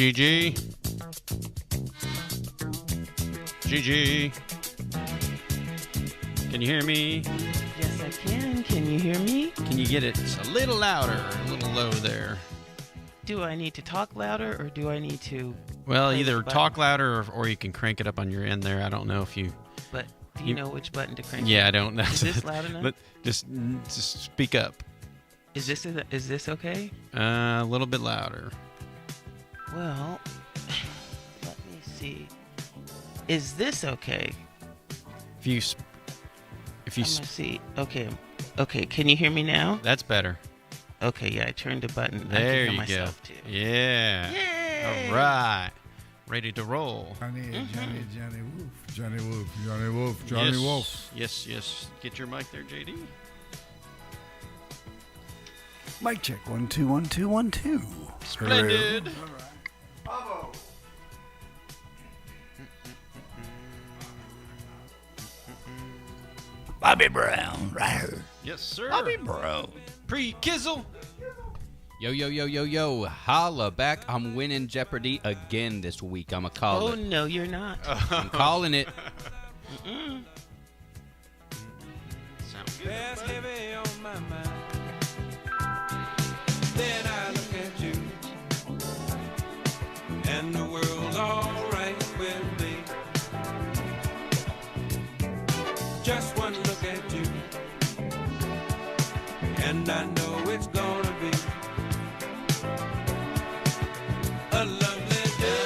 GG. GG. Can you hear me? Yes, I can. Can you hear me? Can you get it a little louder, a little low there? Do I need to talk louder or do I need to... Well, either talk louder or you can crank it up on your end there. I don't know if you... But do you know which button to crank? Yeah, I don't know. Is this loud enough? But just speak up. Is this okay? A little bit louder. Well, let me see. Is this okay? If you I'm gonna see. Okay. Can you hear me now? That's better. Okay, yeah, I turned the button. There I you go. Too. Yeah. Yay! All right. Ready to roll. Johnny Wolfe. Yes. Get your mic there, JD. Mic check. 1 2 1 2 1 2. Splendid. All right. Bravo. Bobby Brown, right here. Yes, sir. Bobby Brown. Pre-Kizzle. Yo, holla back. I'm winning Jeopardy again this week. I'm a call Oh, it. no, you're not. I'm calling it. Sounds good. Bears heavy on my mind. Then I look at you, and the world's alright with me. Just one look at you, and I know it's gonna be a lovely day.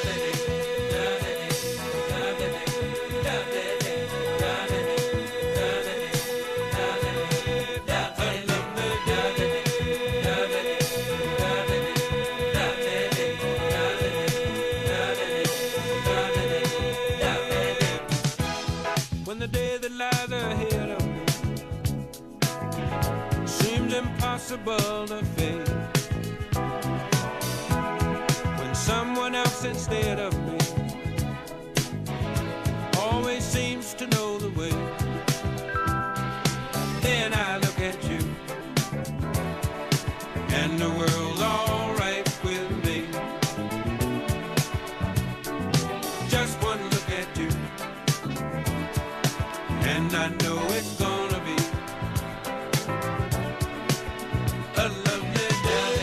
When the day that lies ahead of me seems impossible to face, when someone else instead of me always seems to know the way, then I look at you, and the world's alright with me. Just one look at you, and I know it's gonna be a lovely day.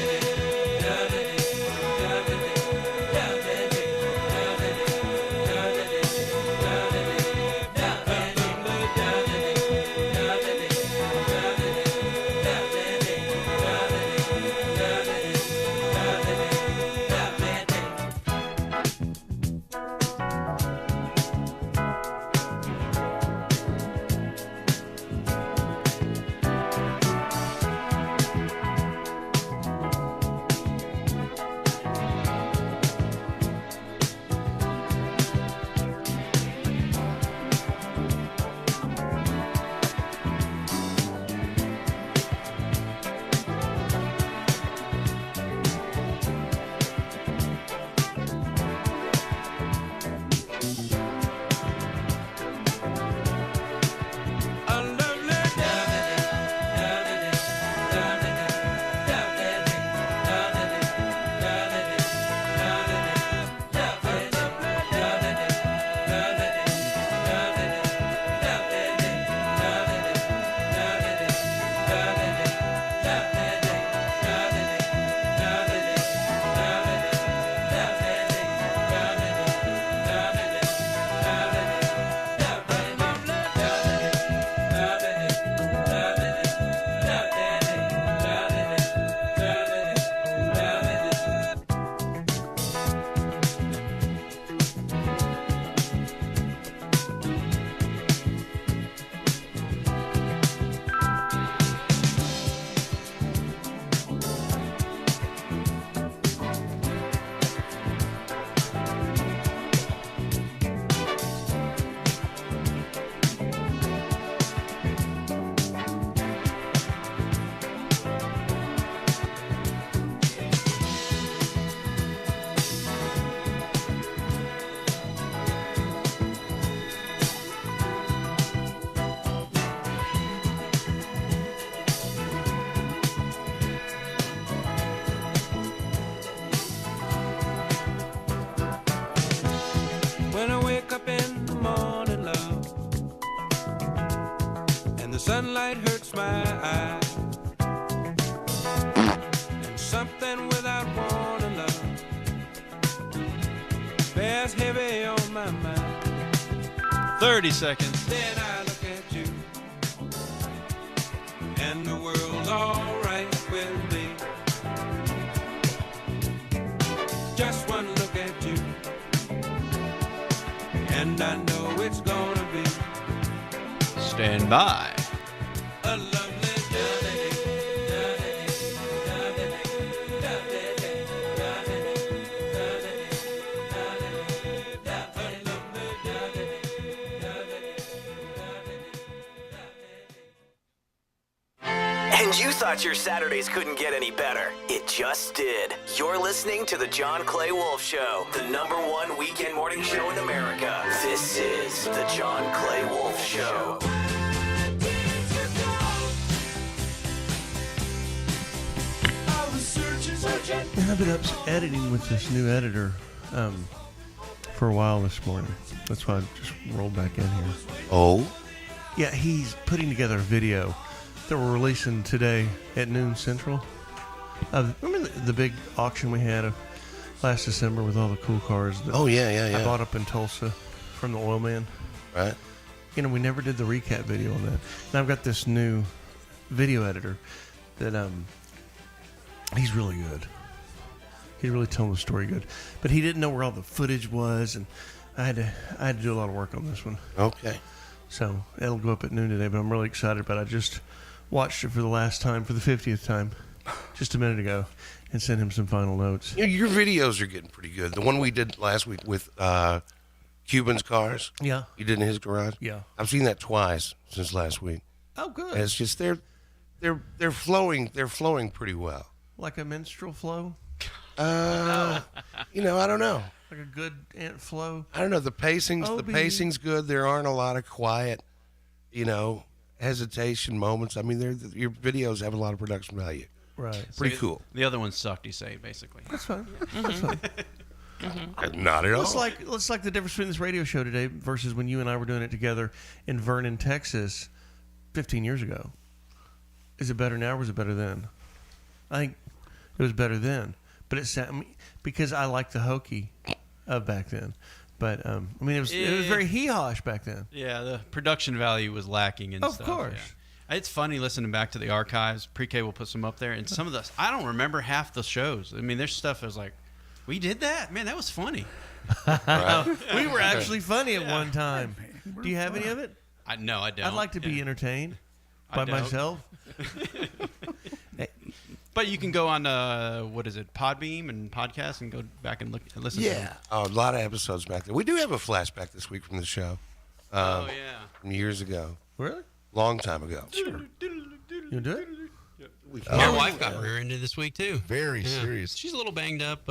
bears heavy on my mind. 30 seconds. Then I look at you, and the world's alright with me. Just one look at you, and I know it's gonna be Stand by. a lovely day. And you thought your Saturdays couldn't get any better. It just did. You're listening to The John Clay Wolfe Show, the #1 weekend morning show in America. This is The John Clay Wolfe Show. I've been up editing with this new editor for a while this morning. That's why I just rolled back in here. Oh? Yeah, he's putting together a video that we're releasing today at noon Central. Remember the big auction we had last December with all the cool cars? That I bought up in Tulsa from the oil man. Right. You know, we never did the recap video on that. And I've got this new video editor that he's really good. He's really telling the story good. But he didn't know where all the footage was, and I had to do a lot of work on this one. Okay. So it'll go up at noon today, but I'm really excited about it. I just watched it for the last time, for the 50th time, just a minute ago, and sent him some final notes. You know, your videos are getting pretty good. The one we did last week with Cuban's cars. Yeah. You did in his garage. Yeah. I've seen that twice since last week. Oh, good. And it's just they're flowing pretty well. Like a minstrel flow? You know, I don't know. Like a good ant flow? I don't know. The pacing's Obi. good. There aren't a lot of quiet, you know, hesitation moments. I mean, your videos have a lot of production value. Right. Pretty cool. The other one sucked, you say, basically. That's fine. That's fine. Not at all. It's like the difference between this radio show today versus when you and I were doing it together in Vernon, Texas 15 years ago. Is it better now or was it better then? I think it was better then. But because I like the hokey of back then. But, I mean, it was very hee-hawish back then. Yeah, the production value was lacking and stuff. Of course. Yeah. It's funny listening back to the archives. Pre-K will put some up there. And some of the, I don't remember half the shows. I mean, there's stuff that was like, we did that? Man, that was funny. Right. We were actually funny at one time. Do you have any of it? No, I don't. I'd like to be entertained by I don't. myself. But you can go on, what is it, Podbeam and podcast and go back and look and listen to them. Oh, a lot of episodes back there. We do have a flashback this week from the show. Oh, yeah. From years ago. Really? Long time ago. Sure. You do it? My wife got rear-ended this week too. Very serious. She's a little banged up,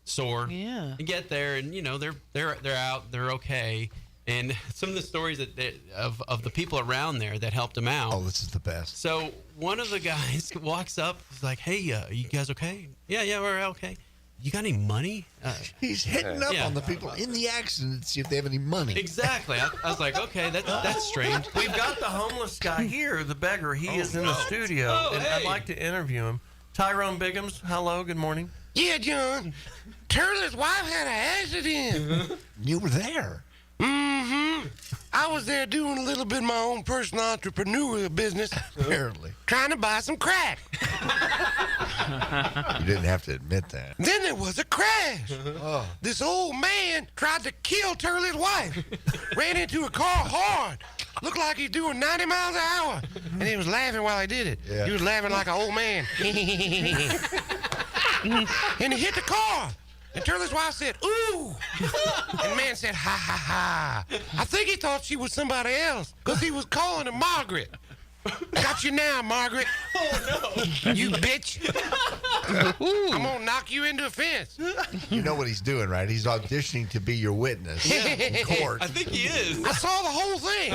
sore. Yeah. And get there, and they're out, they're okay. And some of the stories of the people around there that helped them out. Oh, this is the best. So one of the guys walks up, he's like, "Hey, are you guys okay?" Yeah, we're okay. You got any money? He's hitting up on the people in the accident to see if they have any money. Exactly. I was like, okay, that's strange. We've got the homeless guy here, the beggar. He is in the studio, and I'd like to interview him. Tyrone Biggums, hello, good morning. Yeah, John. Turley's wife had an accident. You were there. Mm-hmm. I was there doing a little bit of my own personal entrepreneurial business. Apparently. Trying to buy some crack. You didn't have to admit that. Then there was a crash. This old man tried to kill Turley's wife. Ran into a car hard. Looked like he's doing 90 miles an hour. And he was laughing while he did it. Yeah. He was laughing like an old man. And he hit the car. And Turley's wife said, "Ooh." And the man said, "Ha, ha, ha." I think he thought she was somebody else because he was calling her Margaret. Got you now, Margaret. Oh, no. You bitch. I'm going to knock you into a fence. You know what he's doing, right? He's auditioning to be your witness in court. I think he is. I saw the whole thing.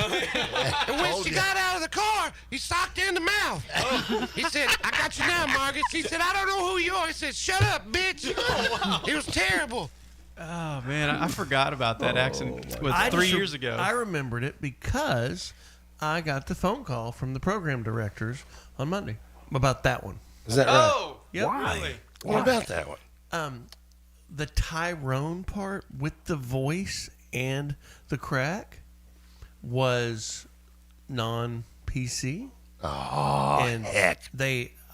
And when she got out of the car, he socked her in the mouth. He said, "I got you now, Margaret." She said, "I don't know who you are." He said, "Shut up, bitch." It was terrible. Oh, man, I forgot about that accident 3 years ago. I remembered it because I got the phone call from the program directors on Monday about that one. Is that right? Oh, Yep. really? What about that one? the Tyrone part with the voice and the crack was non-PC. Oh, and heck.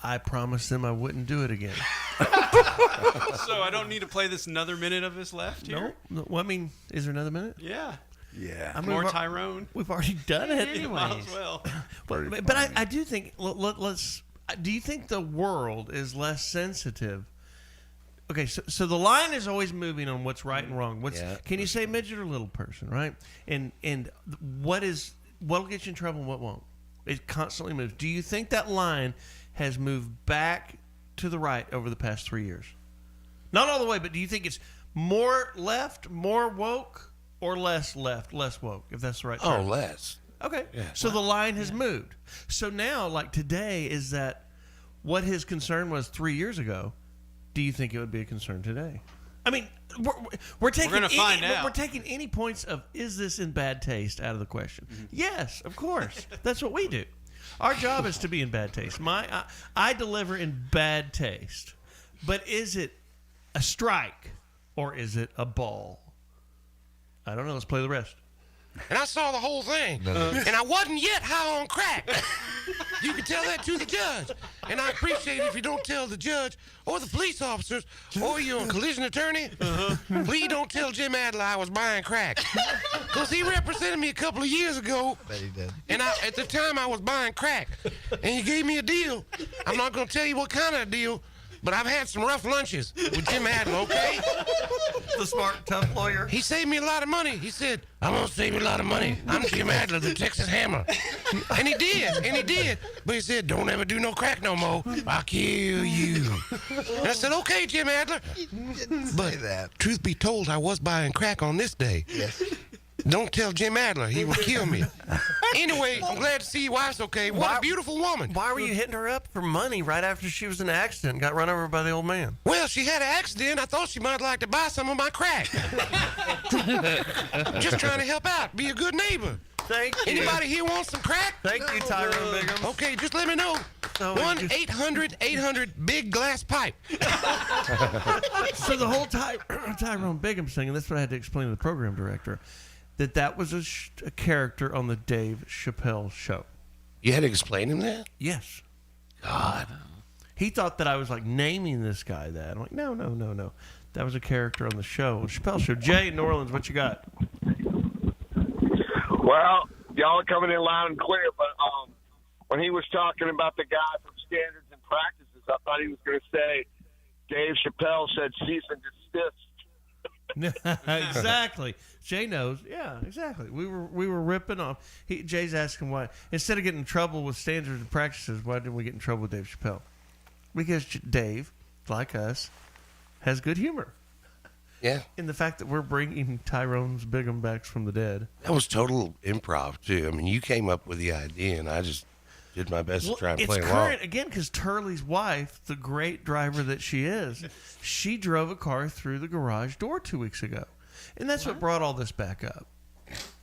I promised them I wouldn't do it again. So I don't need to play this another minute of this left here? No. Well, I mean, is there another minute? Yeah. Yeah. I mean, More Tyrone. We've already done it. You might as well. But I do think, let's. Do you think the world is less sensitive? Okay, so the line is always moving on what's right and wrong. Can you say midget or little person, right? And what'll get you in trouble and what won't? It constantly moves. Do you think that line has moved back to the right over the past 3 years? Not all the way, but do you think it's more left, more woke, or less left, less woke, if that's the right term? Oh, less. Okay. Yeah. So the line has moved. So now, like today, is that what his concern was 3 years ago? Do you think it would be a concern today? I mean, we're taking gonna find out. We're taking any points of is this in bad taste out of the question. Yes, of course. That's what we do. Our job is to be in bad taste. I deliver in bad taste. But is it a strike or is it a ball? I don't know. Let's play the rest. And I saw the whole thing. And I wasn't yet high on crack. You can tell that to the judge. And I appreciate it if you don't tell the judge or the police officers or your collision attorney. Please don't tell Jim Adler I was buying crack. Because he represented me a couple of years ago. Bet he did. And at the time I was buying crack. And he gave me a deal. I'm not going to tell you what kind of deal. But I've had some rough lunches with Jim Adler, okay? The smart, tough lawyer. He saved me a lot of money. He said, I'm going to save you a lot of money. I'm Jim Adler, the Texas Hammer. And he did. But he said, don't ever do no crack no more. I'll kill you. And I said, okay, Jim Adler. But truth be told, I was buying crack on this day. Yes. Don't tell Jim Adler. He will kill me. Anyway, I'm glad to see your wife's okay. What a beautiful woman. Why were you hitting her up for money right after she was in an accident and got run over by the old man? Well, she had an accident. I thought she might like to buy some of my crack. Just trying to help out. Be a good neighbor. Thank you. Anybody here want some crack? Thank you, Tyrone Bigham. Okay, just let me know. 1-800-800-BIG GLASS PIPE. So the whole Tyrone Bigham thing, and that's what I had to explain to the program director, that was a character on the Dave Chappelle show. You had to explain him that? Yes. God. He thought that I was like naming this guy that. I'm like, no. That was a character on the show, Chappelle show. Jay in New Orleans, what you got? Well, y'all are coming in loud and clear, but when he was talking about the guy from Standards and Practices, I thought he was going to say Dave Chappelle said cease and desist. Exactly. Jay knows. Yeah, exactly. We were ripping off. Jay's asking why, instead of getting in trouble with Standards and Practices, why didn't we get in trouble with Dave Chappelle? Because Dave, like us, has good humor. Yeah. In the fact that we're bringing Tyrone's Bigham back from the dead. That was total improv, too. I mean, you came up with the idea, and I just did my best to try and play it's along. current, again, because Turley's wife, the great driver that she is, she drove a car through the garage door 2 weeks ago. And that's what brought all this back up.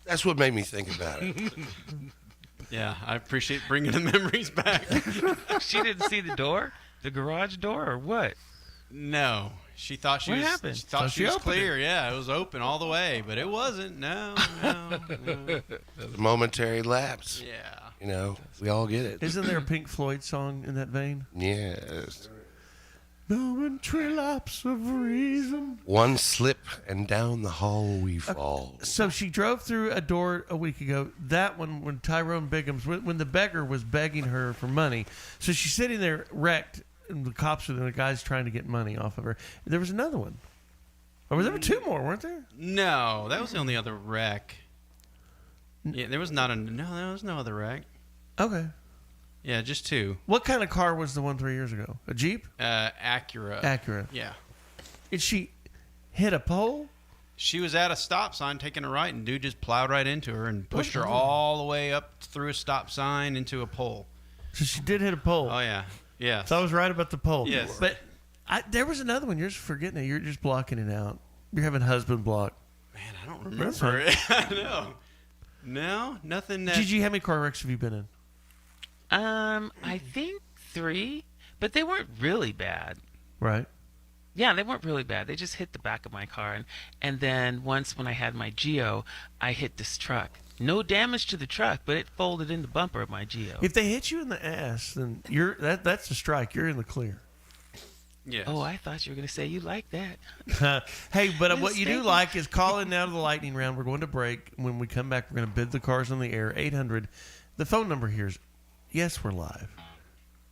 That's what made me think about it. Yeah, I appreciate bringing the memories back. She didn't see the door? The garage door, or what? No. She thought she What was. happened? She thought she was opened clear. Yeah, it was open all the way, but it wasn't. No. The momentary lapse. Yeah. You know, we all get it. Isn't there a Pink Floyd song in that vein? Yes. Momentary lapse of reason. One slip and down the hall we fall. So she drove through a door a week ago. That one, when Tyrone Bigham's, when the beggar was begging her for money. So she's sitting there wrecked, and the cops and the guys trying to get money off of her. There was another one. Or there were two more, weren't there? No, that was the only other wreck. Yeah, there was not there was no other wreck. Okay. Yeah, just two. What kind of car was the one 3 years ago? A Jeep? Acura. Acura. Yeah. Did she hit a pole? She was at a stop sign taking a right, and dude just plowed right into her and pushed her all the way up through a stop sign into a pole. So she did hit a pole. Oh, yeah. Yeah. So I was right about the pole. Yes. But there was another one. You're just forgetting it. You're just blocking it out. You're having husband block. Man, I don't remember it. I know. No, nothing. Gigi, how many car wrecks have you been in? I think 3, but they weren't really bad. Right. Yeah, they weren't really bad. They just hit the back of my car. And then once when I had my Geo, I hit this truck. No damage to the truck, but it folded in the bumper of my Geo. If they hit you in the ass, then that's a strike. You're in the clear. Yes. Oh, I thought you were going to say you like that. Hey, but what you do like is call in now to the lightning round. We're going to break. When we come back, we're going to bid the cars on the air. 800. The phone number here is, yes, we're live.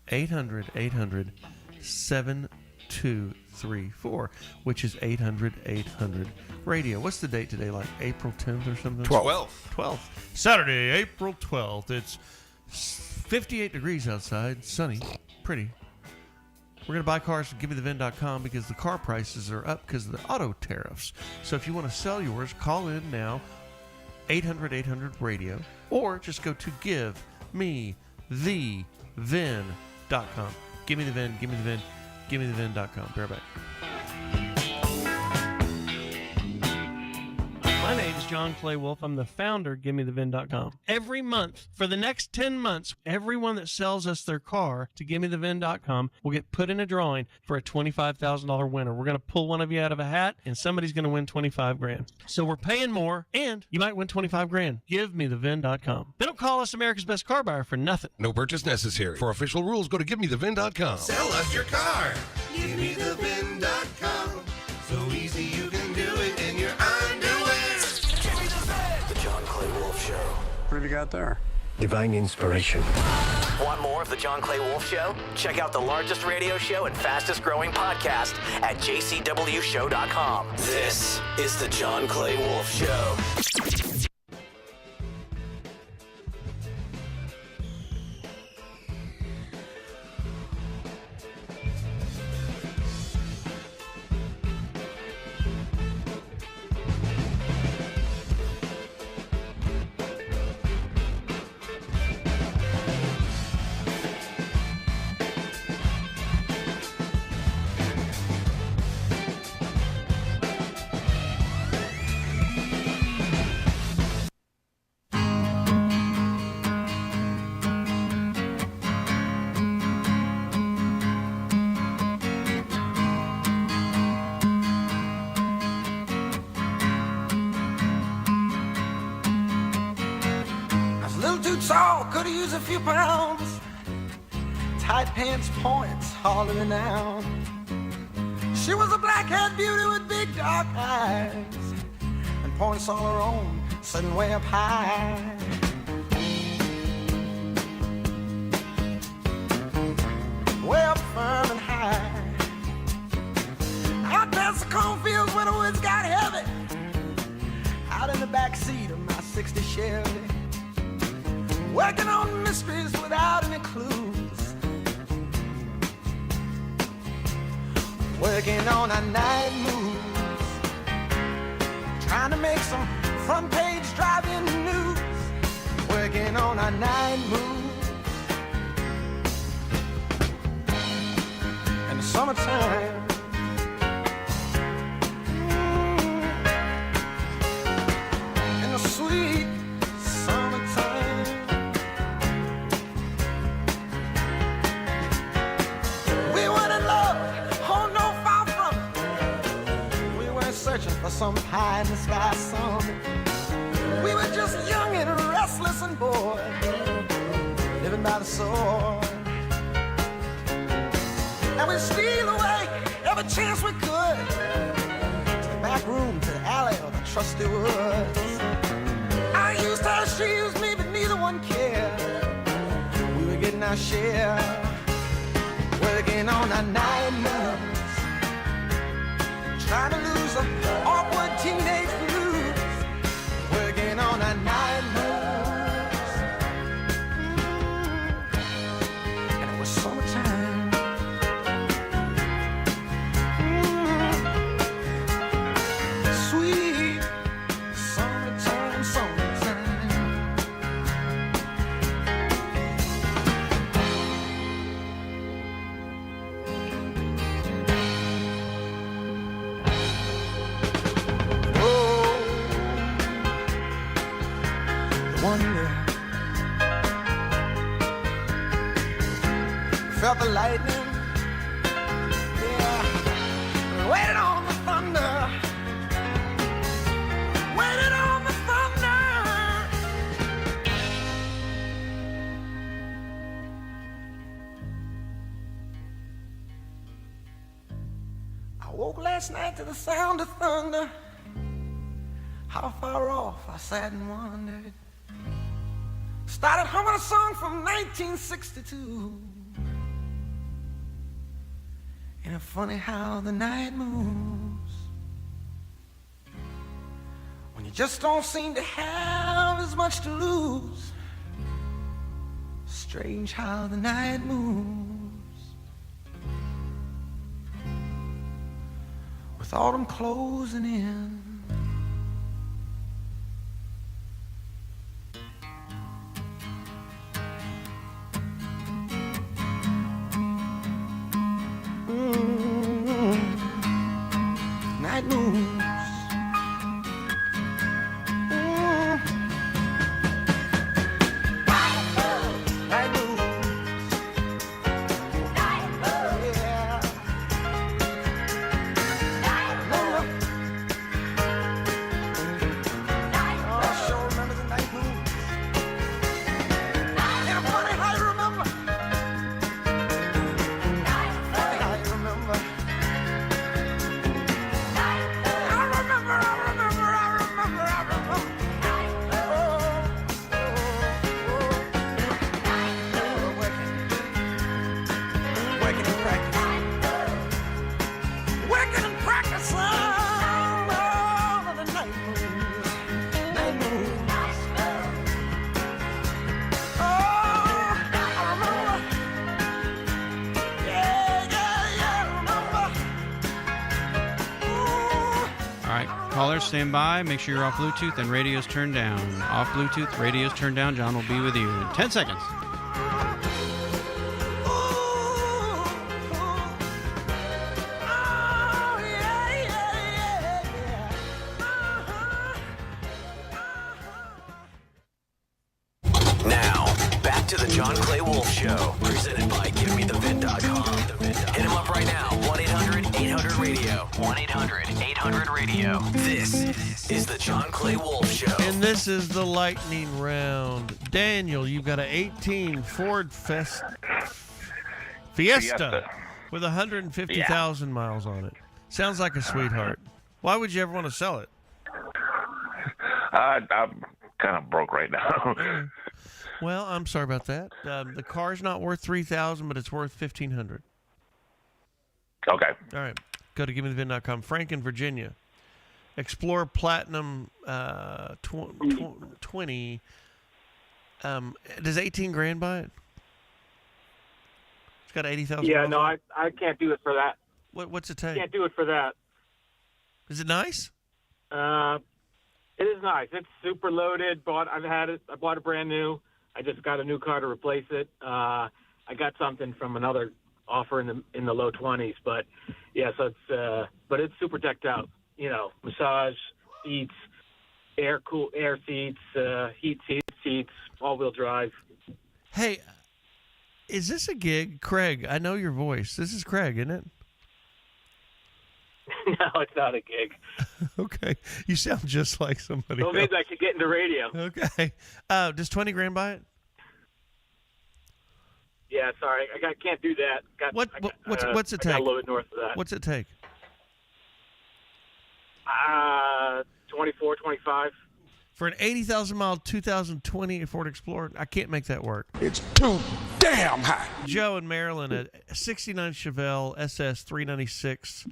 800-800-7234, which is 800-800-radio. What's the date today? Like April 10th or something? 12th. Saturday, April 12th. It's 58 degrees outside. Sunny. Pretty. We're going to buy cars from GimmeTheVin.com because the car prices are up because of the auto tariffs. So if you want to sell yours, call in now, 800-800-radio, or just go to GiveMeTheVin.com. Give me the VIN, give me the VIN, GimmeTheVin.com. Be right back. My name is John Clay Wolfe. I'm the founder of GimmeTheVin.com. Every month, for the next 10 months, everyone that sells us their car to GimmeTheVin.com will get put in a drawing for a $25,000 winner. We're going to pull one of you out of a hat, and somebody's going to win $25,000. So we're paying more, and you might win $25,000. GiveMeTheVin.com. They don't call us America's Best Car Buyer for nothing. No purchase necessary. For official rules, go to GiveMeTheVin.com. Sell us your car. GiveMeTheVin.com. So easy you can do it in your underwear. The John Clay Wolfe Show. What have you got there? Divine inspiration. Want more of The John Clay Wolfe Show? Check out the largest radio show and fastest growing podcast at jcwshow.com. This is The John Clay Wolfe Show. Could use a few pounds. Tight pants points hollering out. She was a black-haired beauty with big dark eyes and points all her own, sitting way up high. Way up firm and high. Out past the cornfields where the woods got heavy. Out in the back seat of my '60 Chevy. Working on mysteries without any clues. Working on our night moves. Trying to make some front page driving news. Working on our night moves. In the summertime. In the sweet summertime. Searching for some pie in the sky summit. We were just young and restless and bored, living by the sword. And we steal away every chance we could, to the back room, to the alley, or the trusty woods. I used her, she used me, but neither one cared. We were getting our share, working on our night moves. Trying to lose an awkward teenage blues. Working on our night moves. And it was summertime. Sweet summertime, summertime. Felt the lightning, yeah, last night to the sound of thunder. How far off I sat and wondered. Started humming a song from 1962. And it's funny how the night moves when you just don't seem to have as much to lose. Strange how the night moves with autumn closing in. Night moves. Night moves. Yeah. I sure remember the night moves. And funny how you remember. Funny how you remember. Callers, stand by. Make sure you're off Bluetooth and radio's turned down. Off Bluetooth, radio's turned down. John will be with you in 10 seconds. Now, back to the John Clay Wolfe Show, presented by GiveMeTheVid.com. Hit him up right now, 1-800-800-RADIO. 1-800-800-RADIO. This is the John Clay Wolfe Show. And this is the lightning round. Daniel, you've got an 18 Ford Fiesta with 150,000 miles on it. Sounds like a sweetheart. Why would you ever want to sell it? I'm kind of broke right now. Well, I'm sorry about that. The car's not worth $3,000, but it's worth $1,500. Okay. All right. Go to GiveMeTheVid.com. Frank in Virginia. Explorer Platinum 20. Does 18 grand buy it? It's got 80,000. Yeah, no, I can't do it for that. What's it take? Can't do it for that. Is it nice? It is nice. It's super loaded. I've had it. I bought it brand new. I just got a new car to replace it. I got something from another offer in the low 20s, but yeah, so it's but it's super decked out. You know, massage seats, air seats, heat seats, all-wheel drive. Hey, is this a gig? Craig, I know your voice. This is Craig, isn't it? No, it's not a gig. Okay. You sound just like somebody Well, maybe I could get into radio. Okay. Does 20 grand buy it? Yeah, sorry. I can't do that. What's it take? I got a little bit north of that. What's it take? 24, 25. For an 80,000 mile 2020 Ford Explorer, I can't make that work. It's too damn hot. Joe in Maryland, a 69 Chevelle SS 396.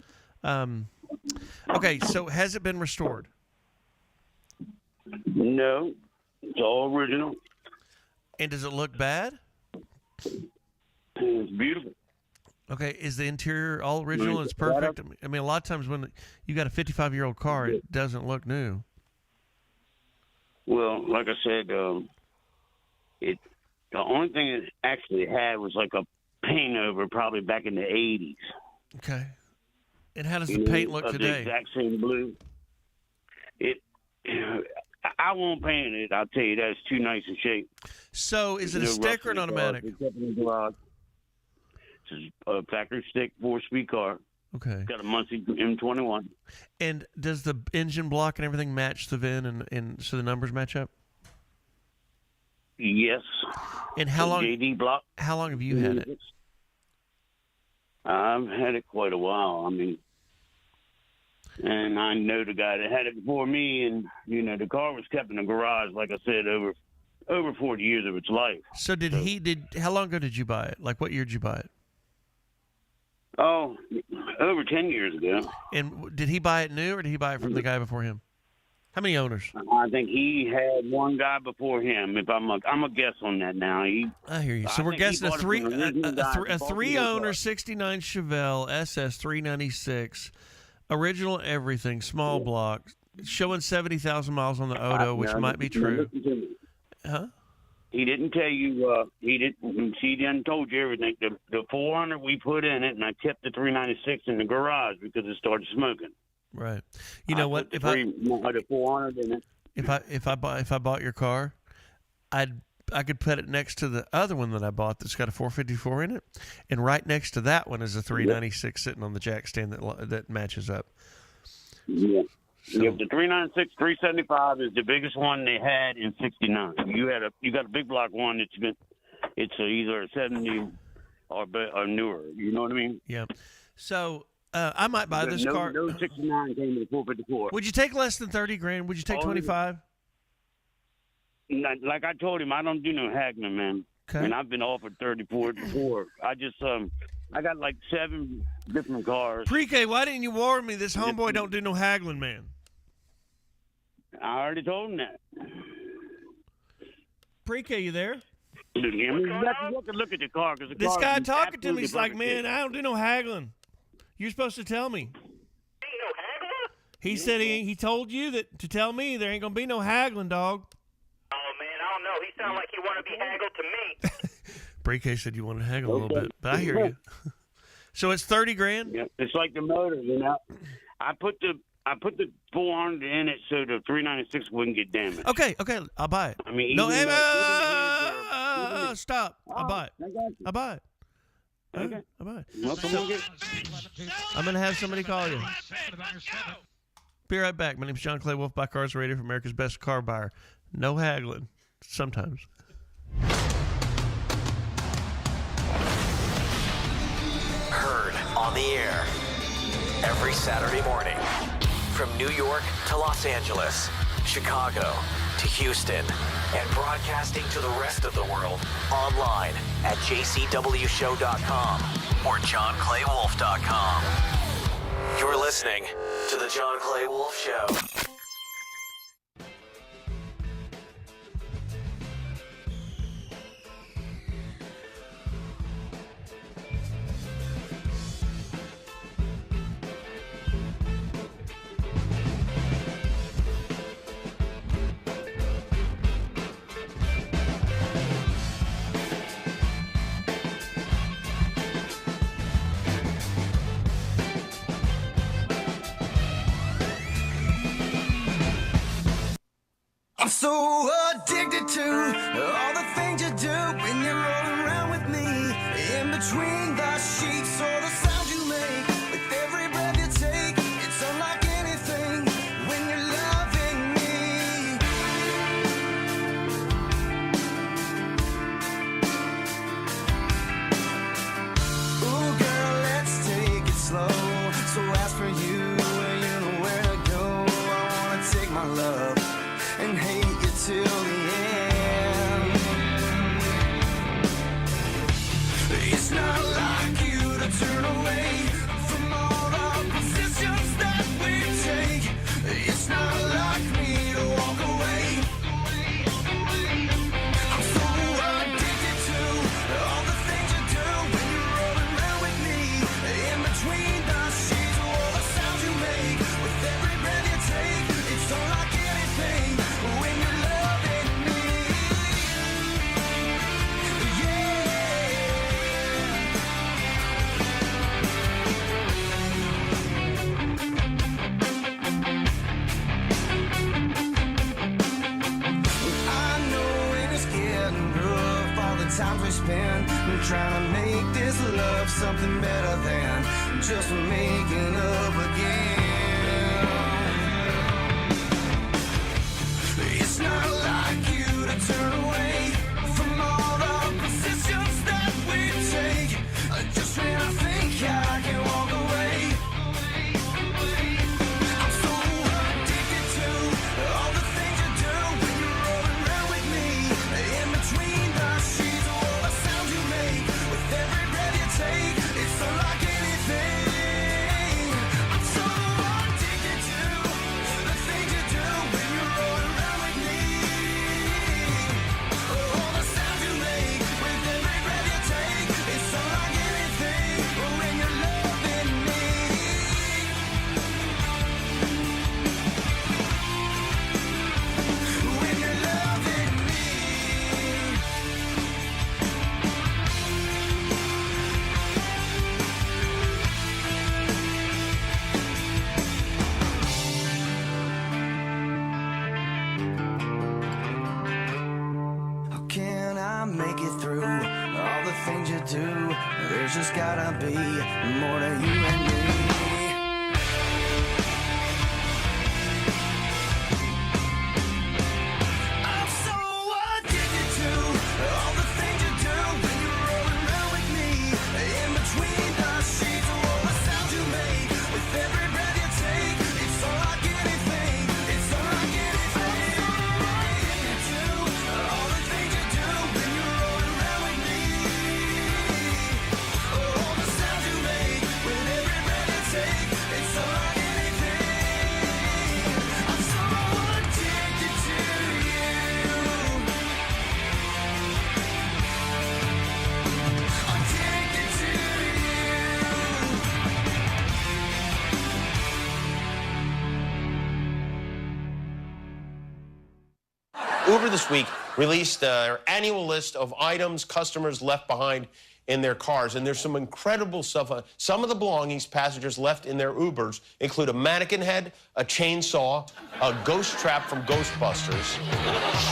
Okay, so has it been restored? No, it's all original. And does it look bad? It's beautiful. Okay, is the interior all original? It's perfect. I mean, a lot of times when you got a 55-year-old car, it doesn't look new. Well, like I said, the only thing it actually had was like a paint over, probably back in the 80s. Okay. And how does the paint look today? The exact same blue. I won't paint it. I'll tell you that. It's too nice in shape. So is it a stick or an automatic? It's a factory stick, 4-speed car. Okay. Got a Muncie M21. And does the engine block and everything match the VIN and so the numbers match up? Yes. And how long? JD block. How long have you had it? I've had it quite a while. I mean, And I know the guy that had it before me, and the car was kept in the garage, like I said, over 40 years of its life. So how long ago did you buy it? Like, what year did you buy it? Oh, over 10 years ago. And did he buy it new, or did he buy it from the guy before him? How many owners? I think he had one guy before him. If I'm a guess on that now. I hear you. So we're guessing a three-owner 69 Chevelle SS 396, original everything, small block, showing 70,000 miles on the Odo, which might be true. Huh? He didn't tell you. He didn't told you everything. The 400 we put in it, and I kept the 396 in the garage because it started smoking. Right. You know what? If I 400 in it. If I bought your car, I could put it next to the other one that I bought that's got a 454 in it, and right next to that one is a 396 sitting on the jack stand that matches up. Yeah. So, the 396, 375 is the biggest one they had in '69. You got a big block one it's either a 70 or newer. You know what I mean? Yeah. So. I might buy this car. No 69 came to the 454. Would you take less than 30 grand? Would you take 25? Like I told him, I don't do no haggling, man. Okay. And I've been offered 34 before. I just I got like 7 different cars. Pre-K, why didn't you warn me? This homeboy don't do no haggling, man. I already told him that. Pre-K, you there? You have to look at the car because this guy talking to me, he's like, man, I don't do no haggling. You're supposed to tell me. He said he told you that to tell me there ain't gonna be no haggling, dog. Oh man, I don't know. He sounded like he wanted to be haggled to me. Pre-K said you want to haggle a little bit, but I hear you. So it's 30 grand. Yeah, it's like the motor, I put the 400 in it so the 396 wouldn't get damaged. Okay, I'll buy it. I mean, no, stop. I'll buy it. I'll buy it. Okay. I'll buy it. Well, I'm going to have somebody call you. Be right back. My name's John Clay Wolfe, Buy Cars Radio for America's Best Car Buyer. No haggling. Sometimes. Heard on the air every Saturday morning from New York to Los Angeles, Chicago to Houston, and broadcasting to the rest of the world online at jcwshow.com or johnclaywolf.com. You're listening to the John Clay Wolfe Show. I'm so addicted to all the things you do when you're rolling around with me. In between the sheets, all the sounds you make. With every breath you take, it's unlike anything when you're loving me. Ooh, girl, let's take it slow. So as for you, you know where to go. I wanna take my love and hate you till the end. It's not like you to turn away from all the positions that we take. It's not like me to walk away. I'm so addicted to all the things you do when you're rolling around with me. In between the sheets, all the sounds you make. With every breath you take, it's unlike anything when you're loving me. I know when it's getting rough, all the times we spend trying to make this love something better than just making up again. It's not like you to turn away from all the positions that we take. Just when I think I can walk away, make it through all the things you do. There's just gotta be more to you and me. I'm so addicted to all the things you do when you're rolling around with me. In between the sheets, all the sounds you make with every breath you take. It's unlike anything. It's unlike anything. I'm so addicted to all the things you do when you're rolling around with me. All the sounds you make with every breath you take. It's unlike anything. I'm so addicted to you. Addicted to Uber this week released their annual list of items customers left behind in their cars, and there's some incredible stuff. Some of the belongings passengers left in their Ubers include a mannequin head, a chainsaw, a ghost trap from Ghostbusters,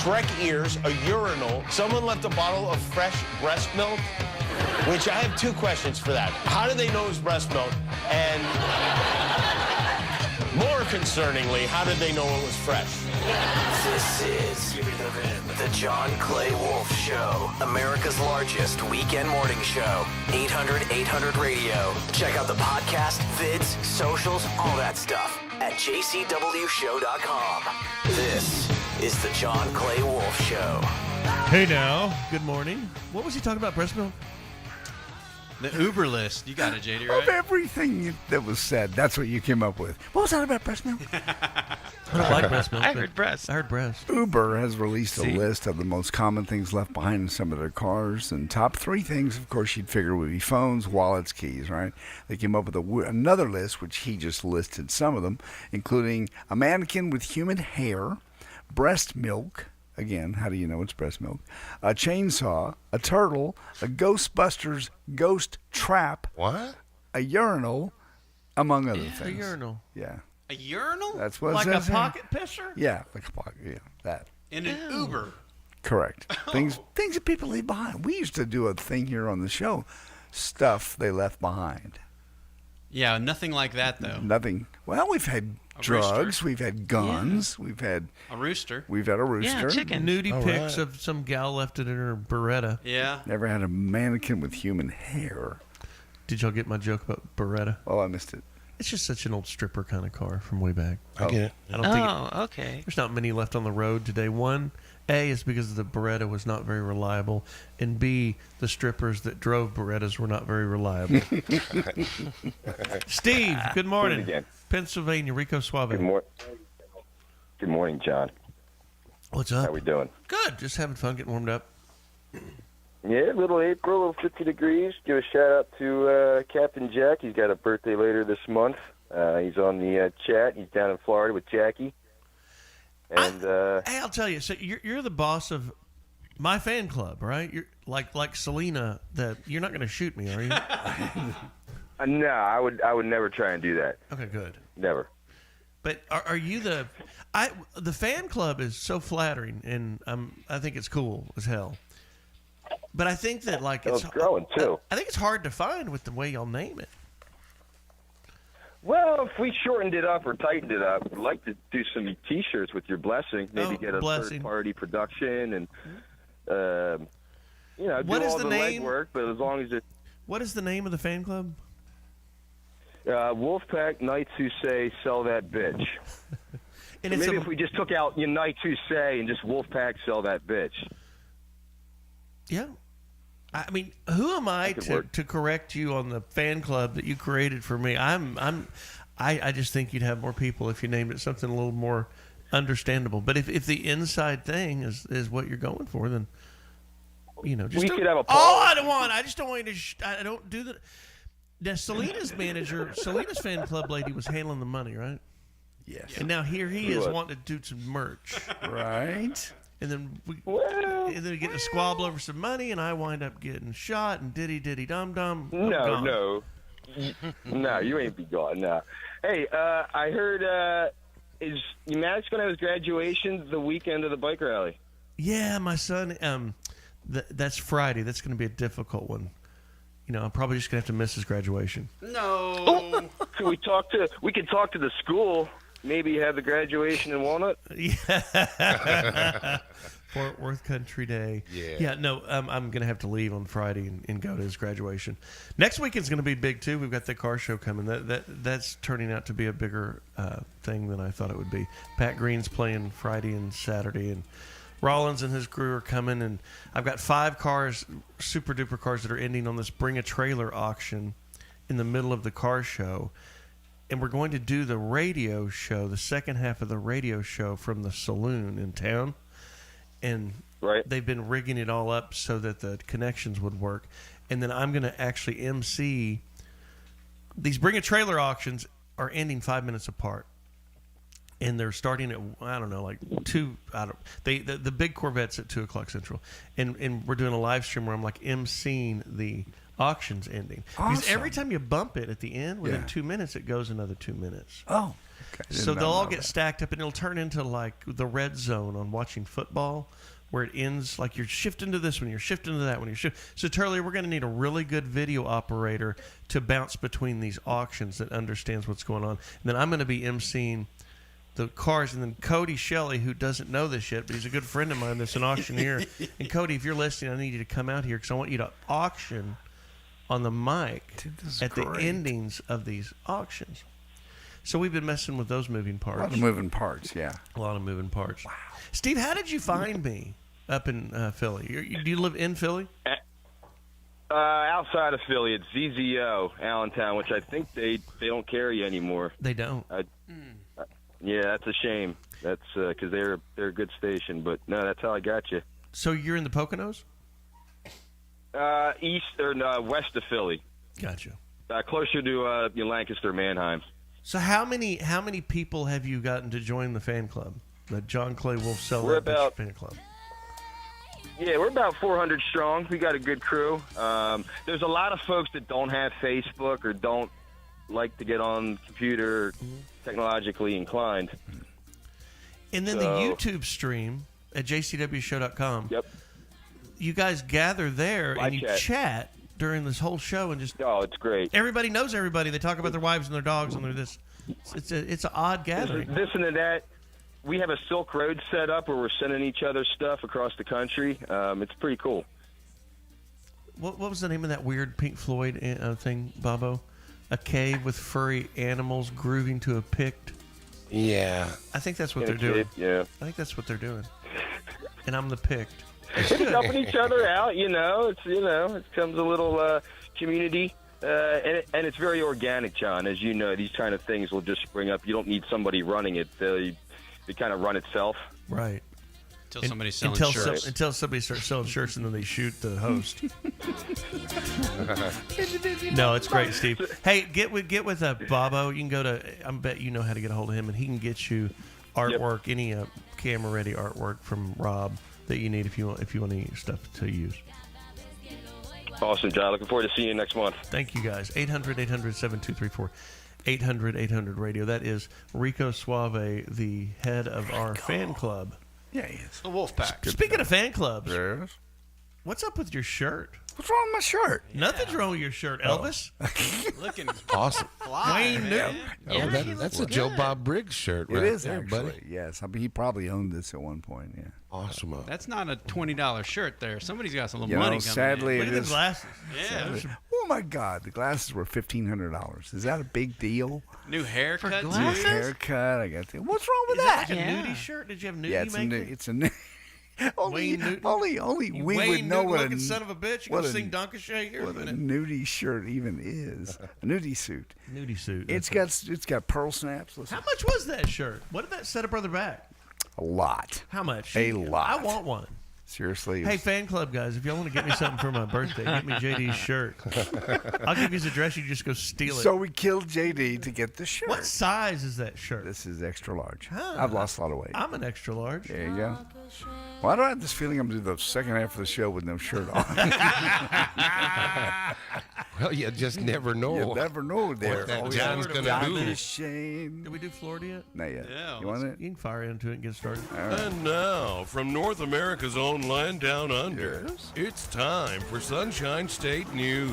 Shrek ears, a urinal. Someone left a bottle of fresh breast milk, which I have two questions for that. How did they know it was breast milk? And more concerningly, how did they know it was fresh? This is the John Clay Wolfe Show, America's largest weekend morning show. 800 Radio. Check out the podcast, vids, socials, all that stuff at jcwshow.com. This is the John Clay Wolfe Show. Hey now, good morning. What was he talking about, breast milk? The Uber list. You got it, JD, Of right? everything that was said, that's what you came up with. What was that about breast milk? I don't like breast milk. I heard breast. I heard breast. Uber has released a See? list of the most common things left behind in some of their cars. And top three things, of course, you'd figure would be phones, wallets, keys, right? They came up with another list, which he just listed some of them, including a mannequin with human hair, breast milk. Again, how do you know it's breast milk? A chainsaw, a turtle, a Ghostbusters ghost trap. What? A urinal, among other things. A urinal. Yeah. A urinal? That's what it Like a says here. pocket pisser? Yeah, like a pocket. Yeah, that. In an Uber. Correct. Things that people leave behind. We used to do a thing here on the show, stuff they left behind. Yeah, nothing like that, though. Nothing. Well, we've had A drugs, rooster. we've had guns, we've had A rooster. we've had a rooster. Nudie All pics right. of some gal left it in her Beretta. Yeah. Never had a mannequin with human hair. Did y'all get my joke about Beretta? Oh, I missed it. It's just such an old stripper kind of car from way back. I get it. I don't think Oh, okay. there's not many left on the road today. One, A, is because the Beretta was not very reliable, and B, the strippers that drove Berettas were not very reliable. Steve, good morning. Again. Pennsylvania, Rico Suave. Good morning, John. What's up? How we doing? Good. Just having fun getting warmed up. Yeah, little April, little 50 degrees. Give a shout out to Captain Jack. He's got a birthday later this month. He's on the chat. He's down in Florida with Jackie. And Hey, I'll tell you. So you're the boss of my fan club, right? You're like Selena. That you're not going to shoot me, are you? no, I would never try and do that. Okay, good. Never. But are you the fan club is so flattering, and I think it's cool as hell. But I think that It's growing too. I think it's hard to find with the way y'all name it. Well, if we shortened it up or tightened it up, we'd like to do some T-shirts with your blessing. Maybe get a third-party production and, do What is all the the name? legwork. But as long as it, What is the name of the fan club? Wolfpack Knights Who Say Sell That Bitch. And So it's maybe a- if we just took out Knights Who Say and just Wolfpack Sell That Bitch. Yeah. I mean, who am I could to, work. to correct you on the fan club that you created for me? I just think you'd have more people if you named it something a little more understandable. But if the inside thing is what you're going for, then just We don't- could have a I don't want. I just don't want you to. I don't do that. Now, Selena's fan club lady was handling the money, right? Yes. And now here he She is was. wanting to do some merch, Right. And then we get to squabble over some money, and I wind up getting shot and diddy dum dum. No. No, you ain't be gone. No. Hey, I heard is Matt's going to have his graduation the weekend of the bike rally? Yeah, my son. That's Friday. That's going to be a difficult one. I'm probably just going to have to miss his graduation. No. We can talk to the school. Maybe have the graduation in Walnut. Yeah. Fort Worth Country Day. Yeah. Yeah. No, I'm going to have to leave on Friday and go to his graduation. Next weekend's going to be big too. We've got the car show coming. That's turning out to be a bigger thing than I thought it would be. Pat Green's playing Friday and Saturday, and Rollins and his crew are coming. And I've got 5 cars, super duper cars, that are ending on this Bring a Trailer auction in the middle of the car show. And we're going to do the radio show, the second half of the radio show from the saloon in town. And they've been rigging it all up so that the connections would work. And then I'm going to actually MC. These Bring a Trailer auctions are ending 5 minutes apart. And they're starting at, I don't know, like 2. The big Corvette's at 2 o'clock Central. And we're doing a live stream where I'm like emceeing the auctions ending. Awesome. Because every time you bump it at the end, within 2 minutes, it goes another 2 minutes. Oh, okay. So they'll all get stacked up, and it'll turn into like the red zone on watching football, where it ends like you're shifting to this one, you're shifting to that one, So Turley, we're going to need a really good video operator to bounce between these auctions that understands what's going on. And then I'm going to be emceeing the cars, and then Cody Shelley, who doesn't know this yet, but he's a good friend of mine that's an auctioneer. And Cody, if you're listening, I need you to come out here because I want you to auction on the mic at the endings of these auctions. So we've been messing with those moving parts. A lot of moving parts, yeah. A lot of moving parts. Wow. Steve, how did you find me up in Philly? Do you live in Philly? Outside of Philly, it's ZZO, Allentown, which I think they don't carry anymore. They don't. Yeah, that's a shame. That's because they're a good station. But no, that's how I got you. So you're in the Poconos? East or west of Philly. Gotcha. Closer to Lancaster, Mannheim. So how many people have you gotten to join the fan club? The John Clay Wolfe Sell We're That Bitch fan club. Yeah, we're about 400 strong. We got a good crew. There's a lot of folks that don't have Facebook or don't like to get on computer, technologically inclined. And then the YouTube stream at jcwshow.com. Yep. You guys gather there and you chat during this whole show and just it's great. Everybody knows everybody. They talk about their wives and their dogs and their this. It's an odd gathering. This and that. We have a Silk Road set up where we're sending each other stuff across the country. It's pretty cool. What was the name of that weird Pink Floyd thing, Bobo? A cave with furry animals grooving to a pict. Yeah. I think that's what they're doing. Yeah. I think that's what they're doing. And I'm the pict. It's helping each other out, It becomes a little community, and it's very organic, John. As you know, these kind of things will just spring up. You don't need somebody running it; they kind of run itself. Right. Until somebody's selling shirts. Until somebody starts selling shirts, and then they shoot the host. No, it's great, Steve. Hey, get with Bobo. You can go to. I bet you know how to get a hold of him, and he can get you artwork, any camera ready artwork from Rob that you need if you want any stuff to use. Awesome, John. Looking forward to seeing you next month. Thank you, guys. 800-800-7234. 800-800-radio. That is Rico Suave, the head of our fan club. Yeah, he is. The Wolf Pack. Speaking of fan clubs, Yes. what's up with your shirt? What's wrong with my shirt? Nothing's wrong with your shirt, Elvis. Looking Awesome. fly. Wayne Newton. Oh, that's a Joe Bob Briggs shirt right It is there, actually. buddy. Yes, I mean, he probably owned this at one point. Yeah. Awesome. That's not a $20 shirt there. Somebody's got some You money know, coming sadly, in. Look at the glasses. Yeah. Oh my God, the glasses were $1,500. Is that a big deal? New haircut. New haircut. I got. What's wrong with that? Like a nudie shirt? Did you have nudie Yeah, it's a maker? new. It's a new. Only You we Wayne would know Newton what a looking son of a bitch. You what gonna a- sing Donkashay here in a what a minute? nudie shirt even is. A nudie suit. Nudie suit. It's got pearl snaps. Listen, How much was that shirt? What did that set up brother back? a lot. How much? A lot. I want one. Seriously. Hey, fan club guys, if y'all want to get me something for my birthday, get me JD's shirt. I'll give you his address. You just go steal it. So we killed JD to get the shirt. What size is that shirt? This is extra large. Huh. I've lost a lot of weight. I'm an extra large. There you go. Why do I have this feeling I'm going to do the second half of the show with no shirt on? Well, you just never know. You never know there. What that Always John's have gonna do. Diamond Shane. Did we do Florida yet? Not yet. Yeah, You want it? You can fire into it and get started. And now, from North America's own land down under, it's time for Sunshine State News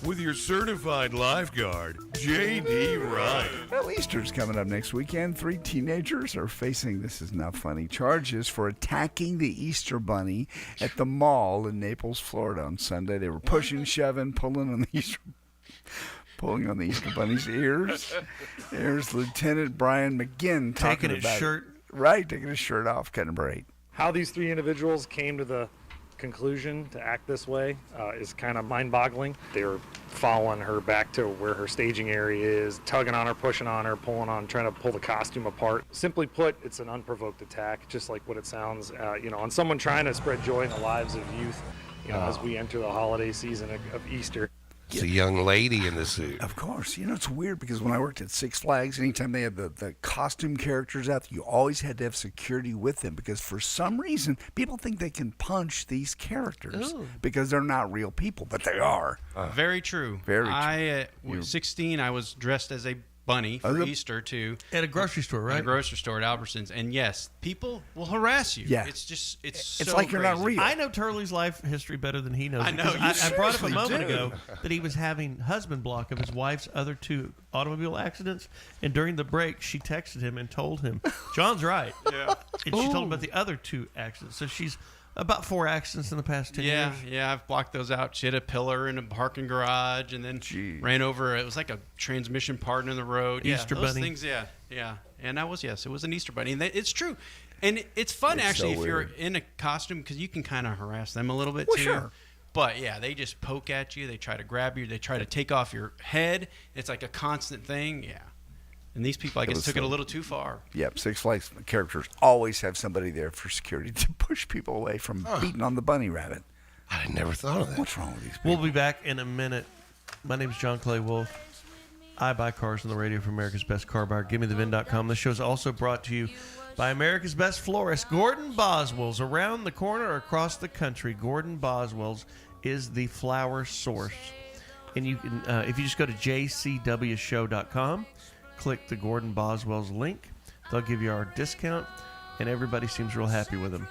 with your certified lifeguard, J.D. Ryan. Well, Easter's coming up next weekend. 3 teenagers are facing, this is not funny, charges for attacking the Easter Bunny at the mall in Naples, Florida on Sunday. They were pushing, shoving, pulling on the Easter Bunny's ears. There's Lieutenant Brian McGinn talking Taking his about shirt. Right, taking his shirt off, cutting a break. How these 3 individuals came to the conclusion to act this way is kind of mind-boggling. They were following her back to where her staging area is, tugging on her, pushing on her, pulling on, trying to pull the costume apart. Simply put, it's an unprovoked attack, just like what it sounds, on someone trying to spread joy in the lives of youth, as we enter the holiday season of Easter. It's a young lady in the suit. Of course. It's weird because when I worked at Six Flags, anytime they had the costume characters out, you always had to have security with them because for some reason, people think they can punch these characters because they're not real people, but they are. Very true. Very true. I was 16. I was dressed as a bunny for Easter too. At a grocery store, right? At a grocery store at Albertsons, and yes, people will harass you. Yeah. It's so like you're not crazy. real. I know Turley's life history better than he knows. I know, because you I brought up a seriously moment do. ago that he was having husband block of his wife's other 2 automobile accidents, and during the break, she texted him and told him, "John's right." Yeah. And she told him about the other 2 accidents. So she's about 4 accidents in the past 10 years. Yeah, I've blocked those out. She hit a pillar in a parking garage, and then ran over. It was like a transmission part in the road. Easter those bunny. things. Yeah. And it was an Easter bunny. And it's true, and it's fun It's actually so if you're weird. in a costume because you can kind of harass them a little bit Well, too. sure. But yeah, they just poke at you. They try to grab you. They try to take off your head. It's like a constant thing. Yeah. And these people, I guess, took it a little too far. Yep, Six Flags characters always have somebody there for security to push people away from beating on the bunny rabbit. I never thought of that. What's wrong with these people? We'll be back in a minute. My name is John Clay Wolfe. I buy cars on the radio for America's Best Car Buyer. GiveMeTheVin.com. This show is also brought to you by America's Best Florist, Gordon Boswell's. Around the corner or across the country, Gordon Boswell's is the flower source. And you can, if you just go to jcwshow.com, click the Gordon Boswell's link, they'll give you our discount, and everybody seems real happy with them.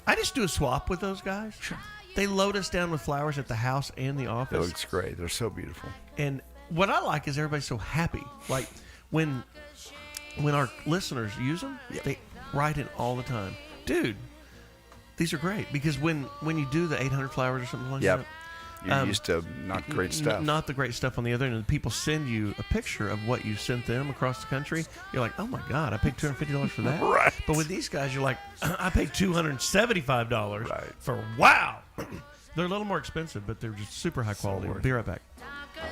I just do a swap with those guys. Sure. They load us down with flowers at the house and the office. It looks great. They're so beautiful. And what I like is everybody's so happy. Like when our listeners use them, they write it all the time. Dude, these are great because when you do the 800 flowers or something like that. You're used to not great stuff. Not the great stuff on the other end. And people send you a picture of what you sent them across the country. You're like, oh my God, I paid $250 for that. Right. But with these guys, you're like, I paid $275 for wow. They're a little more expensive, but they're just super high quality. Be right back.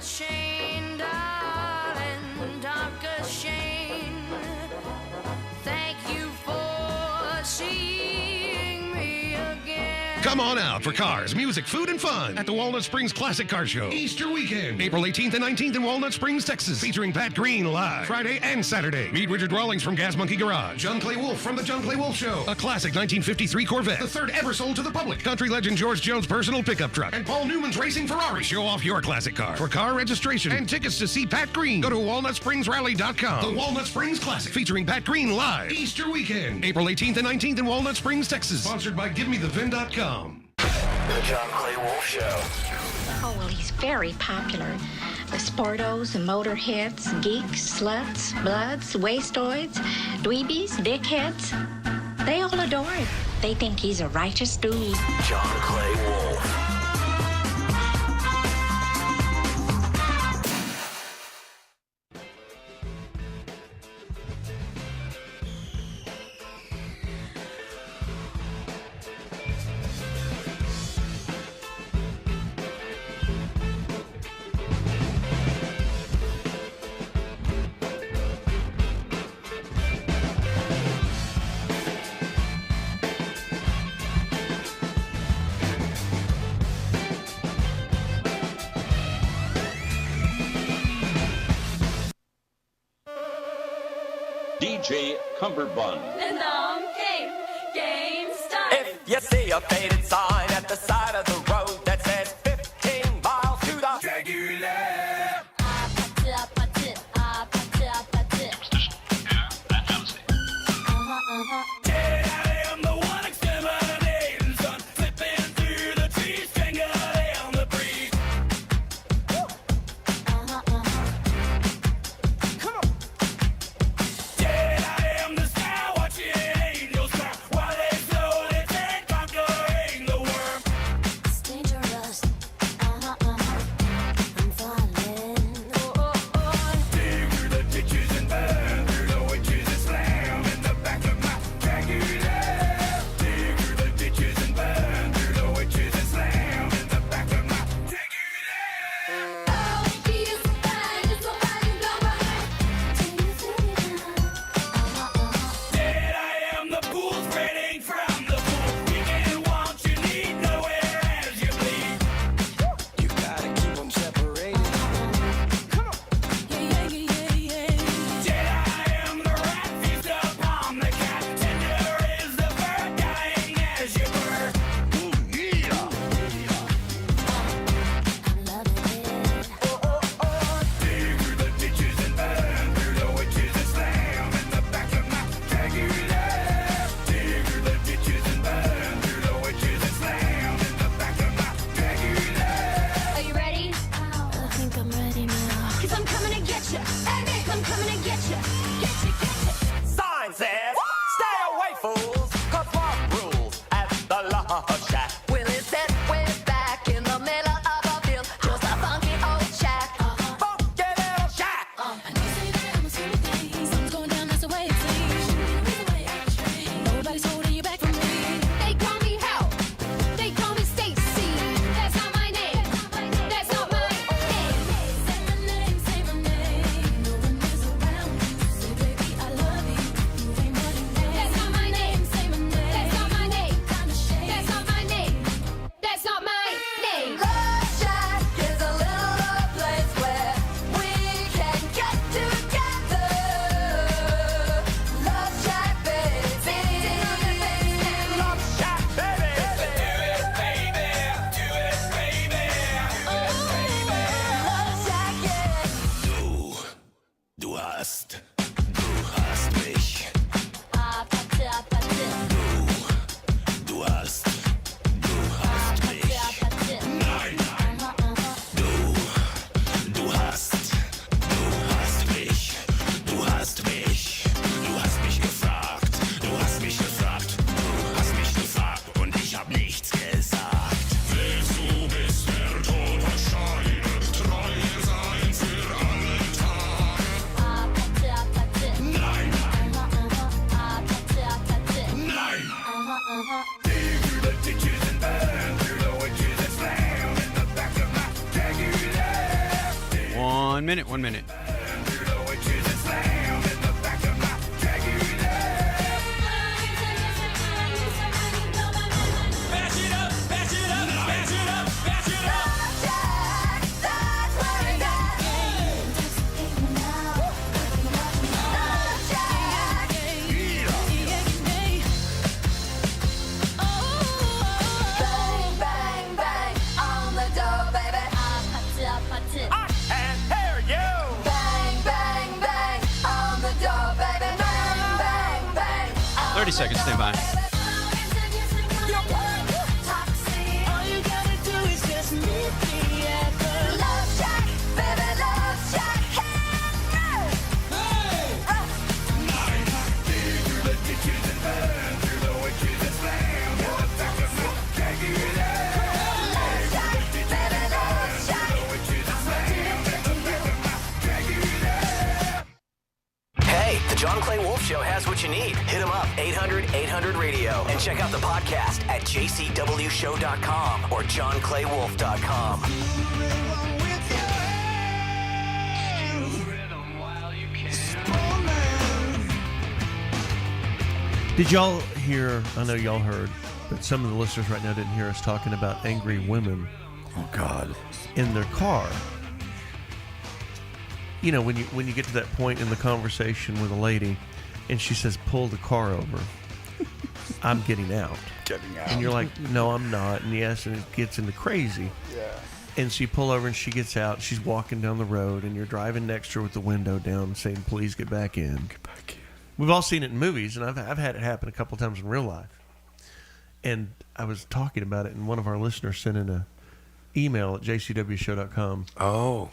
Shane, darling, Dr. Shane, thank you for seeing me again. Come on out for cars, music, food, and fun at the Walnut Springs Classic Car Show. Easter weekend, April 18th and 19th in Walnut Springs, Texas. Featuring Pat Green live Friday and Saturday. Meet Richard Rawlings from Gas Monkey Garage. John Clay Wolfe from the John Clay Wolfe Show. A classic 1953 Corvette. The third ever sold to the public. Country legend George Jones' personal pickup truck. And Paul Newman's racing Ferrari. Show off your classic car. For car registration and tickets to see Pat Green, go to WalnutSpringsRally.com. The Walnut Springs Classic. Featuring Pat Green live. Easter weekend, April 18th and 19th in Walnut Springs, Texas. Sponsored by GiveMeTheVin.com. The John Clay Wolfe Show. Oh, well, he's very popular. The sportos, the motorheads, geeks, sluts, bloods, wastoids, dweebies, dickheads, they all adore him. They think he's a righteous dude. John Clay Wolfe. DJ Cumberbund. The long game You see a faded sign at the side of the road that says 15 miles to the Jaguar. One minute. I can hear you. Bang, bang, bang on the door, baby. Bang, bang, bang. 30 seconds, stand by. All you gotta do is just meet me at the Love Shack, baby, Love Shack. Hey, the John Clay Wolfe Show has what you need. Hit him up, 800-800-RADIO. And check out the podcast at jcwshow.com or johnclaywolfe.com. Did y'all hear, I know y'all heard, but some of the listeners right now didn't hear us talking about angry women. Oh, God. In their car. You know, when you get to that point in the conversation with a lady and she says, pull the car over, I'm getting out. Getting out. And you're like, no, I'm not. And yes, and it gets into crazy. Yeah. And so you pull over and she gets out. She's walking down the road and you're driving next to her with the window down saying, please get back in. Get back in. We've all seen it in movies, and I've had it happen a couple times in real life. And I was talking about it, and one of our listeners sent in an email at jcwshow.com. Oh,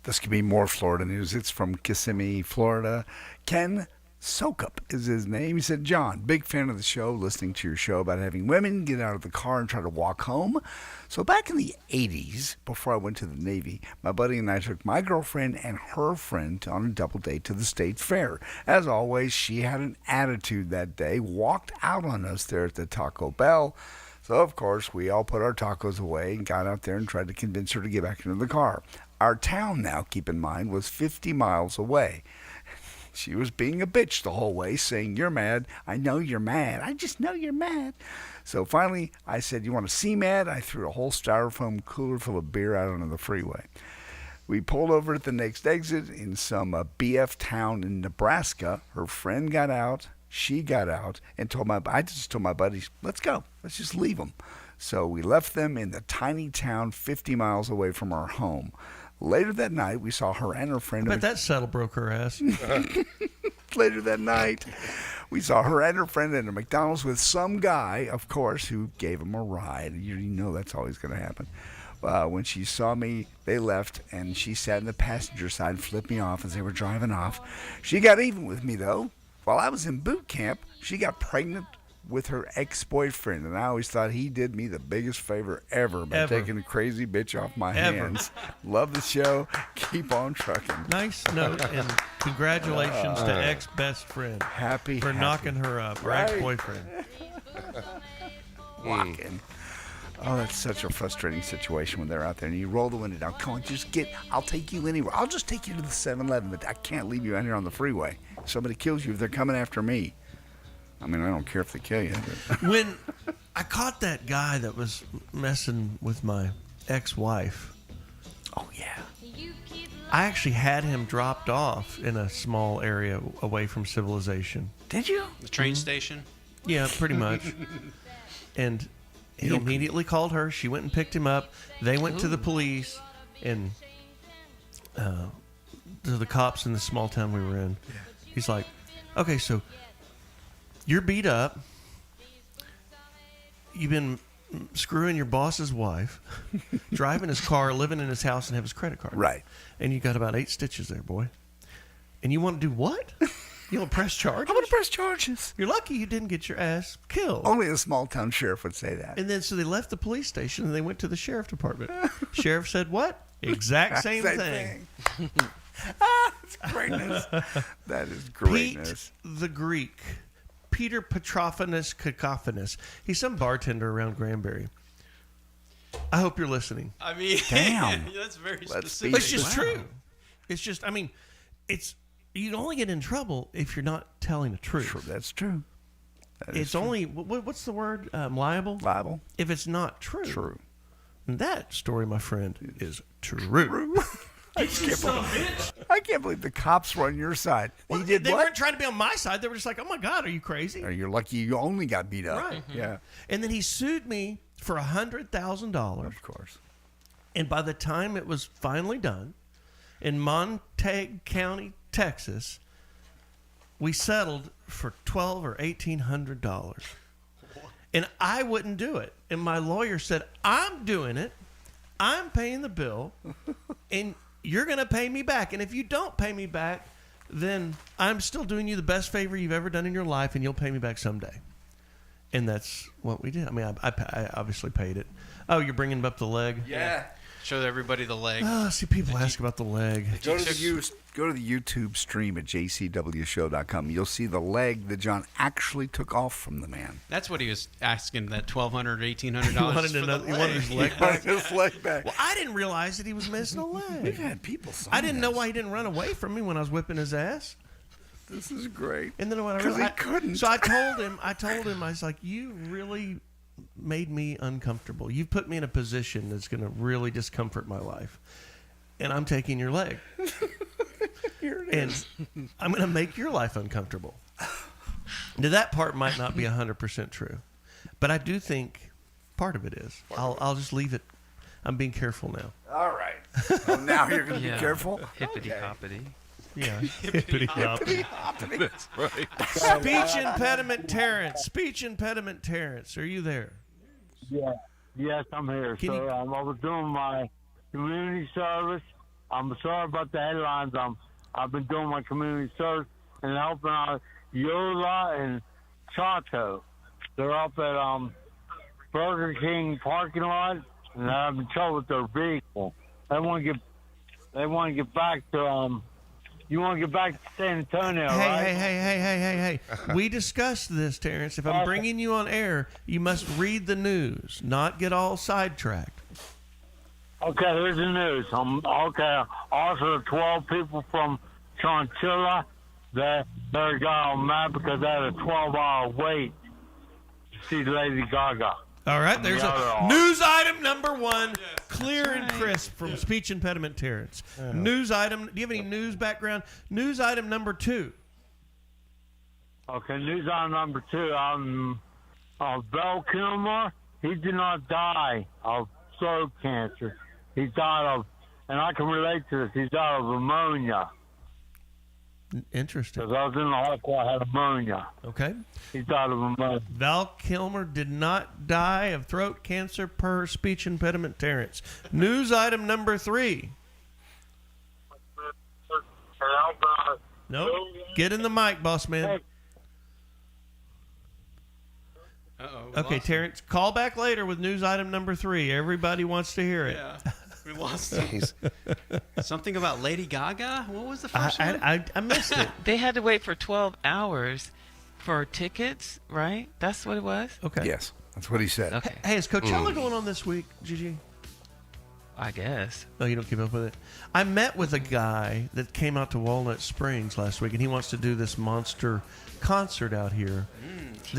this could be more Florida news. It's from Kissimmee, Florida. Ken Sokup is his name. He said, John, big fan of the show, listening to your show about having women get out of the car and try to walk home. So back in the 80s, before I went to the Navy, my buddy and I took my girlfriend and her friend on a double date to the State Fair. As always, she had an attitude that day, walked out on us there at the Taco Bell. So, of course, we all put our tacos away and got out there and tried to convince her to get back into the car. Our town now, keep in mind, was 50 miles away. She was being a bitch the whole way, saying, you're mad. I know you're mad. I just know you're mad. So finally, I said, you want to see mad? I threw a whole styrofoam cooler full of beer out onto the freeway. We pulled over at the next exit in some BF town in Nebraska. Her friend got out. She got out and I just told my buddies, let's go. Let's just leave them. So we left them in the tiny town 50 miles away from our home. Later that night, we saw her and her friend. I bet that saddle broke her ass. Later that night, we saw her and her friend at a McDonald's with some guy, of course, who gave them a ride. You know that's always going to happen. When she saw me, they left, and she sat in the passenger side and flipped me off as they were driving off. She got even with me, though. While I was in boot camp, she got pregnant with her ex-boyfriend, and I always thought he did me the biggest favor ever by taking a crazy bitch off my hands. Love the show. Keep on trucking. Nice note, and congratulations to ex-best friend. Happy for knocking her up, or ex-boyfriend. Walking. Oh, that's such a frustrating situation when they're out there and you roll the window down. Come on, I'll take you anywhere. I'll just take you to the 7-Eleven, but I can't leave you out here on the freeway. If somebody kills you, if they're coming after me. I mean, I don't care if they kill you. When I caught that guy that was messing with my ex-wife. Oh, yeah. I actually had him dropped off in a small area away from civilization. Did you? The train station? Yeah, pretty much. And he immediately called her. She went and picked him up. They went to the police and to the cops in the small town we were in. He's like, okay, so you're beat up. You've been screwing your boss's wife, driving his car, living in his house, and have his credit card. Right. And you got about 8 stitches there, boy. And you want to do what? You want to press charges? I want to press charges. You're lucky you didn't get your ass killed. Only a small town sheriff would say that. And then so they left the police station and they went to the sheriff department. Sheriff said what? Exact same thing. That's greatness. That is greatness. Pete the Greek. Peter Petrophanus Cacophonus. He's some bartender around Granbury. I hope you're listening. I mean, damn. That's very specific. It's just true. It's just, I mean, you only get in trouble if you're not telling the truth. True, that's true. It's only, what's the word? Liable? Liable. If it's not true. True. And that story, my friend, is true. I can't believe the cops were on your side. Well, he did they what? weren't trying to be on my side. They were just like, oh, my God, are you crazy? You're lucky you only got beat up. Right. Yeah. And then he sued me for $100,000. Of course. And by the time it was finally done, in Montague County, Texas, we settled for $1,200 or $1,800. And I wouldn't do it. And my lawyer said, I'm doing it. I'm paying the bill. And you're going to pay me back. And if you don't pay me back, then I'm still doing you the best favor you've ever done in your life, and you'll pay me back someday. And that's what we did. I mean, I obviously paid it. Oh, you're bringing up the leg? Yeah. Show everybody the leg. Oh, see, people ask about the leg. Go to the YouTube stream at jcwshow.com. You'll see the leg that John actually took off from the man. That's what he was asking, that $1,200, $1,800 He wanted his leg back. His leg back. Well, I didn't realize that he was missing a leg. We've had people say I didn't know why he didn't run away from me when I was whipping his ass. This is great. And then when I Because realized, he couldn't. So I told him, I was like, you really made me uncomfortable. You've put me in a position that's going to really discomfort my life. And I'm taking your leg. Here it and is. I'm going to make your life uncomfortable. Now, that part might not be 100% true. But I do think part of it is. I'll just leave it. I'm being careful now. All right. So now you're going to be careful? Hippity hoppity. Yeah. Hippity hoppity. That's right. Speech impediment Terrence. Speech impediment Terrence. Are you there? Yeah. Yes, I'm here. So I was doing my community service. I'm sorry about the headlines. I've been doing my community service and helping out Yola and Chato. They're up at Burger King parking lot, and they're having trouble with their vehicle. They want to get back to you want to get back to San Antonio, right? Hey. We discussed this, Terrence. If I'm bringing you on air, you must read the news, not get all sidetracked. Okay, here's the news. Okay, also 12 people from Chonchilla, they got all mad because they had a 12-hour wait to see Lady Gaga. All right, there's a news item number 1, clear and crisp from speech impediment Terrence. News item, do you have any news background? News item number 2. Okay, news item number 2. Val Kilmer, he did not die of throat cancer. He died of, and I can relate to this, he died of pneumonia. Interesting. Because I was in the hospital, I had pneumonia. Okay. He died of pneumonia. Val Kilmer did not die of throat cancer per speech impediment Terrence. News item number 3. Nope. Get in the mic, boss man. Okay, Terrence, call back later with news item number 3. Everybody wants to hear it. Yeah. We lost it. Something about Lady Gaga? What was the first one? I missed it. They had to wait for 12 hours for tickets, right? That's what it was? Okay. Yes, that's what he said. Okay. Hey, is Coachella going on this week, Gigi? I guess. No, you don't keep up with it. I met with a guy that came out to Walnut Springs last week, and he wants to do this monster concert out here.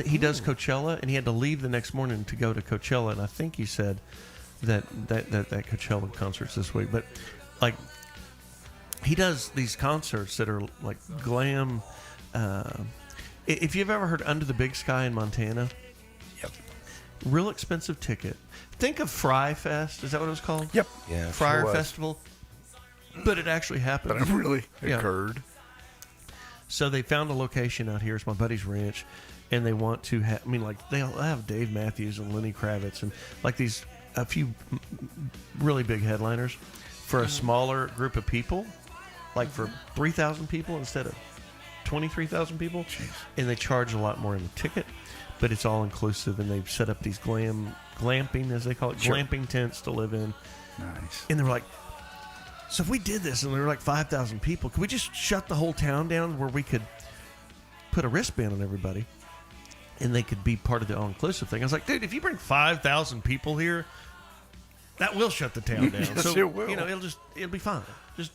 He does Coachella, and he had to leave the next morning to go to Coachella, and I think he said that Coachella concert's this week. But, like, he does these concerts that are, like, glam. If you've ever heard Under the Big Sky in Montana, yep, real expensive ticket. Think of Fry Fest. Is that what it was called? Yep. Yeah, Friar sure was. Festival. But it actually happened. But it really occurred. So they found a location out here. It's my buddy's ranch. And they want to have, I mean, like, they'll have Dave Matthews and Lenny Kravitz and, like, a few really big headliners for a smaller group of people, like for 3,000 people instead of 23,000 people. Jeez. And they charge a lot more in the ticket, but it's all inclusive. And they've set up these glamping, as they call it, glamping tents to live in. Nice. And they're like, so if we did this and there were like 5,000 people, could we just shut the whole town down where we could put a wristband on everybody and they could be part of the all-inclusive thing? I was like, dude, if you bring 5,000 people here, that will shut the town down. Yes, so, it will. you know, it'll be fine. Just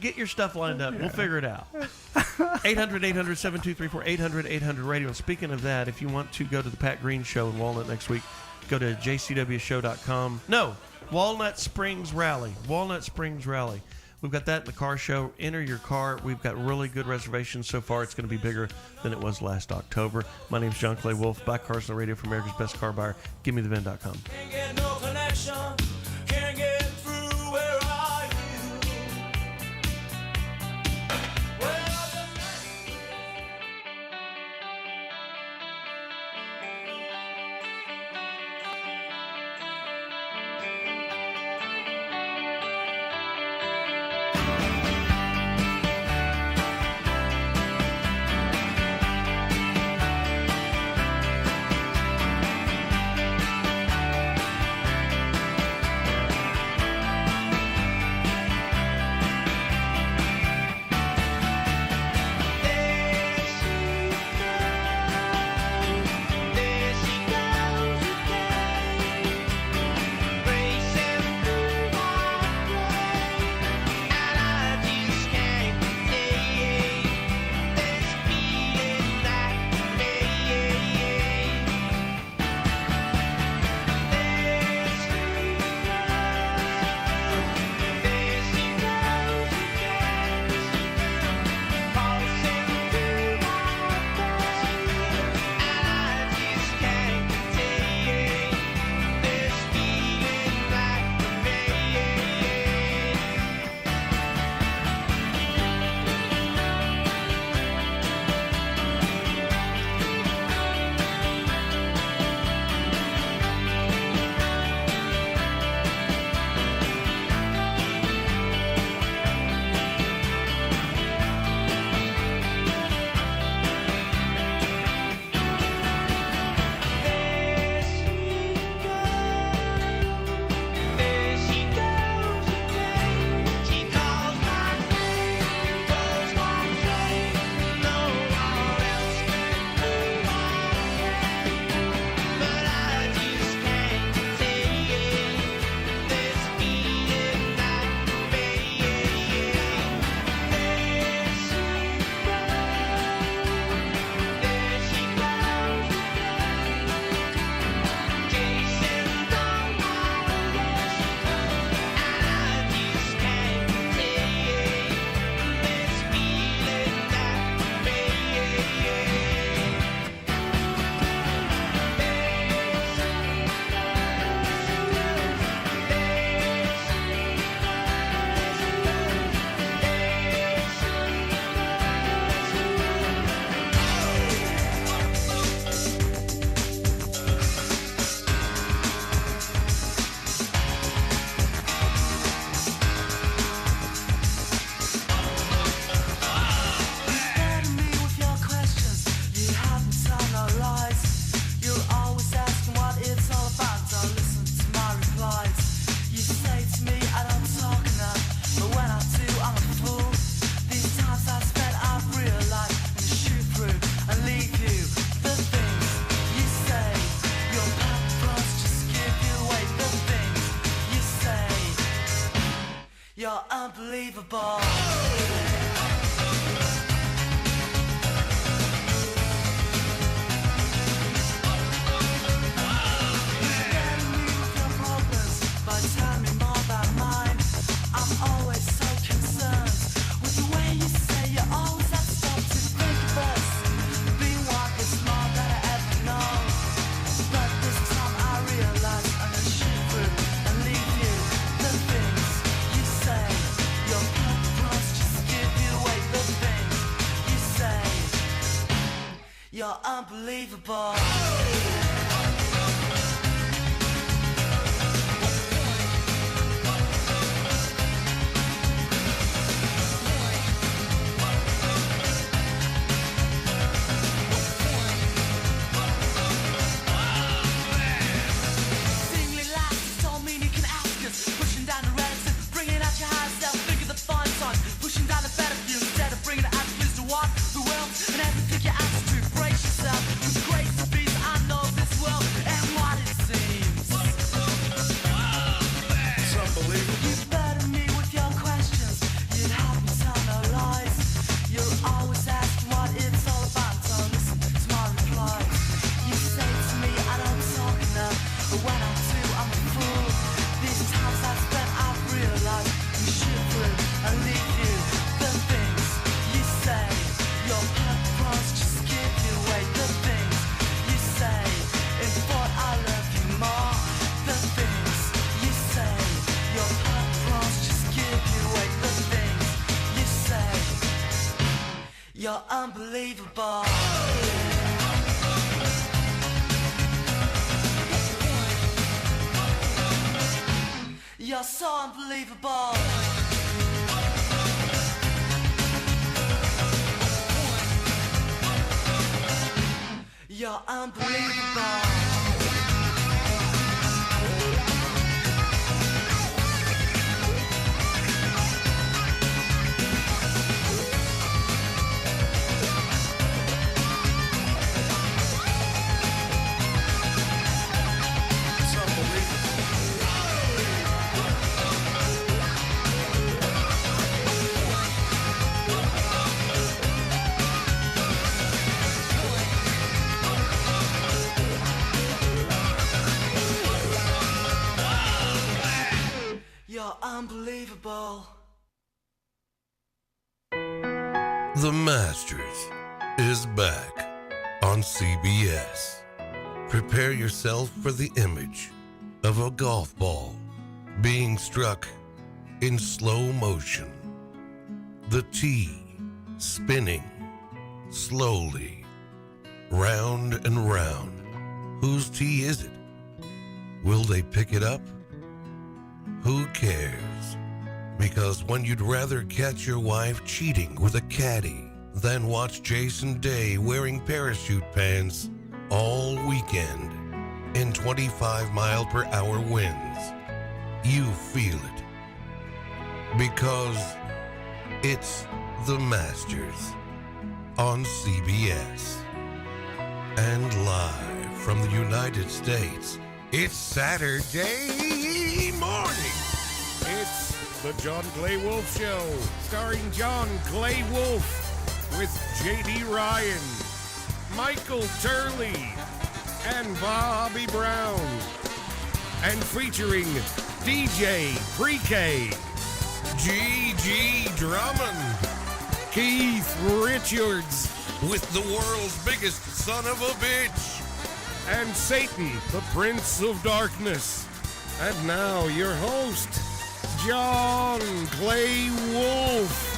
get your stuff lined up. We'll figure it out. 800-800-7234, 800-800-radio. And speaking of that, if you want to go to the Pat Green Show in Walnut next week, go to jcwshow.com. No, Walnut Springs Rally. Walnut Springs Rally. We've got that in the car show. Enter your car. We've got really good reservations so far. It's going to be bigger than it was last October. My name's John Clay Wolfe. Buy cars on the radio for America's Best Car Buyer. GiveMeTheVin.com. Can't get no connection. Can't get through. Where are you? Where are the unbelievable. You're unbelievable. Singly laughs don't mean you can ask us. Pushing down the reticence, bringing out your higher self. Think of the fun song. Pushing down the battlefield instead of bringing the attitudes to walk the world and have to take your attitude. Brace yourself with the grace of peace. I know this world and what it seems. It's unbelievable. You burden me with your questions. You'd help me tell no lies. You're always asking what it's all about. So listen to my replies. You say to me I don't talk enough, but when I do I'm a fool. These times I've spent I've realized you should through and leave you the things you say. Your purpose just give you away the things you say. In thought I love you more. The things you say. Your purpose just give you away the things you say. You're unbelievable. You're so unbelievable. You're unbelievable. You're unbelievable. The Masters is back on CBS. Prepare yourself for the image of a golf ball being struck in slow motion. The tee spinning slowly, round and round. Whose tee is it? Will they pick it up? Who cares? Because when you'd rather catch your wife cheating with a caddy than watch Jason Day wearing parachute pants all weekend in 25-mile-per-hour winds, you feel it. Because it's the Masters on CBS. And live from the United States, it's Saturday morning. It's the John Clay Wolfe Show, starring John Clay Wolfe with J.D. Ryan, Michael Turley, and Bobby Brown. And featuring DJ Pre-K, G.G. Drummond, Keith Richards with the world's biggest son of a bitch, and Satan, the Prince of Darkness. And now your host, John Clay Wolfe.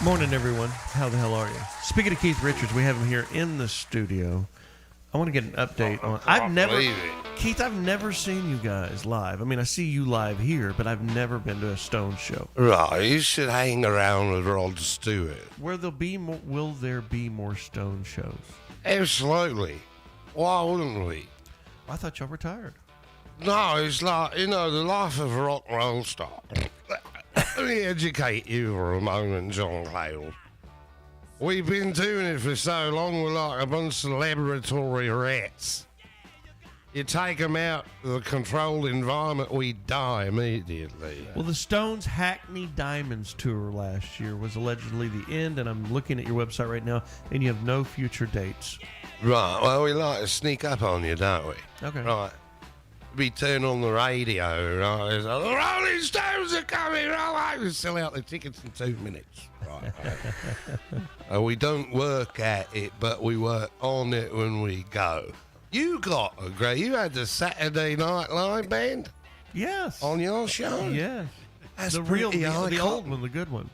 Morning, everyone. How the hell are you? Speaking of Keith Richards, we have him here in the studio. I want to get an update on. Keith, I've never seen you guys live. I mean, I see you live here, but I've never been to a Stone show. Right, you should hang around with Rod Stewart. Will there be more Stone shows? Absolutely. Why wouldn't we? I thought y'all retired. No, it's like, the life of a rock and roll star. Let me educate you for a moment, John Clay. We've been doing it for so long, we're like a bunch of laboratory rats. You take them out of the controlled environment, we die immediately. Well, the Stones Hackney Diamonds tour last year was allegedly the end, and I'm looking at your website right now, and you have no future dates. Right, well, we like to sneak up on you, don't we? Okay. Right. We turn on the radio, right? It's like, the Rolling Stones are coming, right? We sell out the tickets in 2 minutes. Right. We don't work at it, but we work on it when we go. You had the Saturday Night Live band? Yes. On your show? Yes. That's the pretty the old iconic. one, the good one.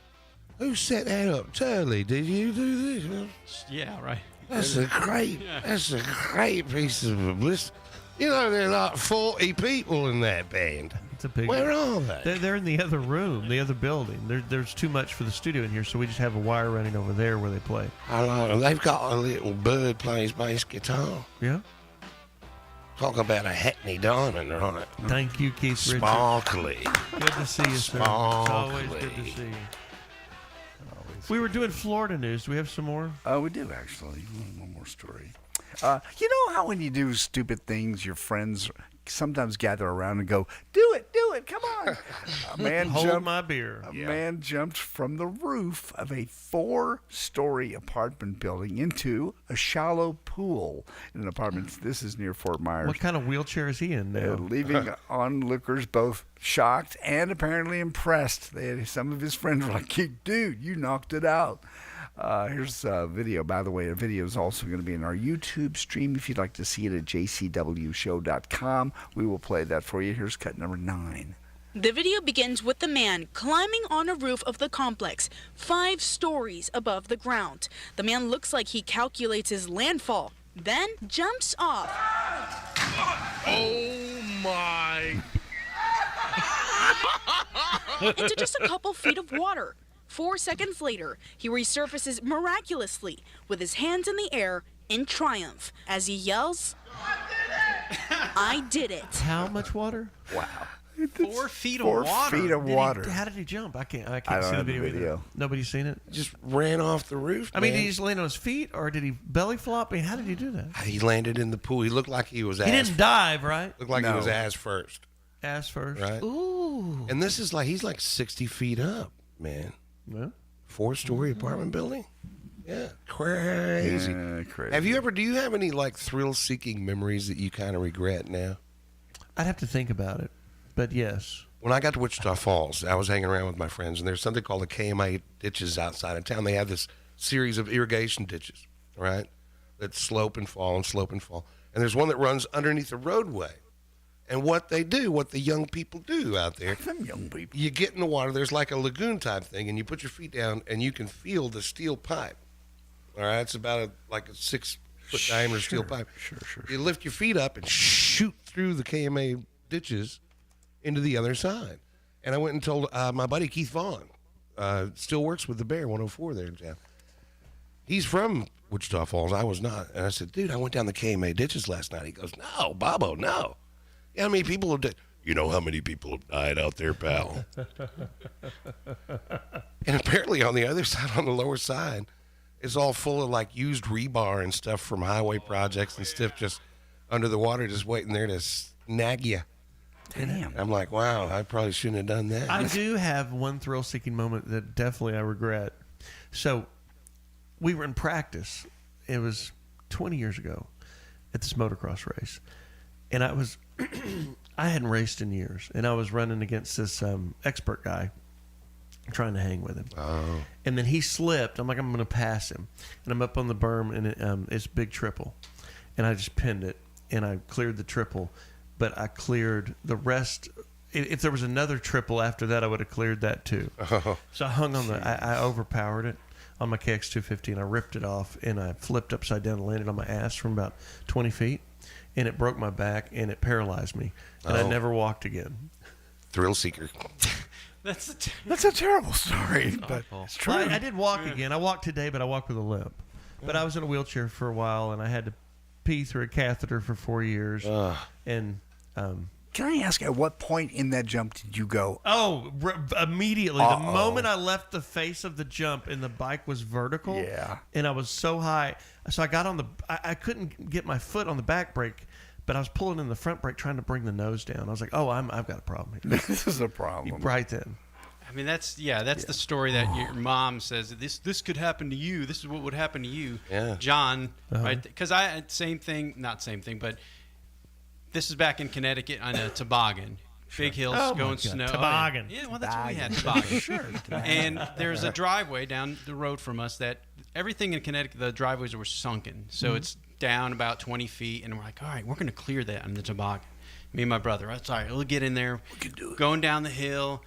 Who set that up? Turley, did you do this? Yeah, right. That's a great piece of publicity. You know, there are like 40 people in that band. It's a big. Where are they? They're in the other room, the other building. There's too much for the studio in here, so we just have a wire running over there where they play. I like them. They've got a little bird plays bass guitar. Yeah. Talk about a Hackney Diamond, right? Thank you, Keith Richards. Sparkly. Good to see you, sir. It's always good to see you. We were doing Florida news. Do we have some more? We do, actually. One more story. You know how when you do stupid things, your friends sometimes gather around and go, do it, come on. A man Hold my beer. A man jumped from the roof of a 4-story apartment building into a shallow pool in an apartment. This is near Fort Myers. What kind of wheelchair is he in now? Leaving onlookers both shocked and apparently impressed. Some of his friends were like, dude, you knocked it out. Here's a video. By the way, a video is also going to be in our YouTube stream. If you'd like to see it at jcwshow.com, we will play that for you. Here's cut number 9. The video begins with the man climbing on a roof of the complex, 5 stories above the ground. The man looks like he calculates his landfall, then jumps off. Oh my! Into just a couple feet of water. 4 seconds later, he resurfaces miraculously with his hands in the air in triumph as he yells, I did it. How much water? Wow. 4 feet of 4 water. feet of water. How did he jump? I can't I see don't the have the video. video. Either. Nobody's seen it? Just ran off the roof. I mean, man. did he just land on his feet or did he belly flop? I mean, how did he do that? He landed in the pool. He looked like he was He didn't dive, right? Looked like he was ass first. Ass first. Right? Ooh. And this is like, he's like 60 feet up, man. Yeah. 4-story apartment building? Yeah. Crazy. Yeah, crazy. Do you have any like thrill-seeking memories that you kind of regret now? I'd have to think about it, but yes. When I got to Wichita Falls, I was hanging around with my friends, and there's something called the KMA ditches outside of town. They have this series of irrigation ditches, right, that slope and fall and slope and fall. And there's one that runs underneath the roadway. And what the young people do out there, Some young people. you get in the water, there's like a lagoon type thing, and you put your feet down, and you can feel the steel pipe. All right, it's about like a 6-foot diameter steel pipe. Sure. You lift your feet up and shoot through the KMA ditches into the other side. And I went and told my buddy Keith Vaughn, still works with the Bear 104 there in town. He's from Wichita Falls. I was not. And I said, dude, I went down the KMA ditches last night. He goes, no, Bobo, no. You know how many people have died? You know how many people have died out there, pal? And apparently on the other side, on the lower side, it's all full of like used rebar and stuff from highway projects and stuff just under the water, just waiting there to snag you. Damn. I'm like, wow, I probably shouldn't have done that. I do have one thrill-seeking moment that definitely I regret. So we were in practice. It was 20 years ago at this motocross race. And I hadn't raced in years. And I was running against this expert guy, trying to hang with him. Oh. And then he slipped. I'm like, I'm going to pass him. And I'm up on the berm, and it's big triple. And I just pinned it, and I cleared the triple. But I cleared the rest. If there was another triple after that, I would have cleared that too. Oh, so I hung on I overpowered it on my KX250, and I ripped it off, and I flipped upside down and landed on my ass from about 20 feet. And it broke my back, and it paralyzed me. And I never walked again. Thrill seeker. That's a terrible story, but it's true. Well, I did walk again. I walked today, but I walked with a limp. But I was in a wheelchair for a while, and I had to pee through a catheter for 4 years. And Can I ask, at what point in that jump did you go? Oh, immediately. The moment I left the face of the jump and the bike was vertical, and I was so high, so I got on the. I couldn't get my foot on the back brake, but I was pulling in the front brake trying to bring the nose down. I was like, "Oh, I've got a problem here." This is a problem. Right then. I mean, that's the story that your mom says. This could happen to you. This is what would happen to you, John. Right? Because same thing, not same thing, but this is back in Connecticut on a toboggan. Big hills, going snow. Toboggan. Yeah, well, that's what we had, toboggan. Sure. And there's a driveway down the road from us that everything in Connecticut, the driveways were sunken. So it's down about 20 feet. And we're like, all right, we're going to clear that on the toboggan. Me and my brother. That's all right. We'll get in there. We can do it. Going down the hill,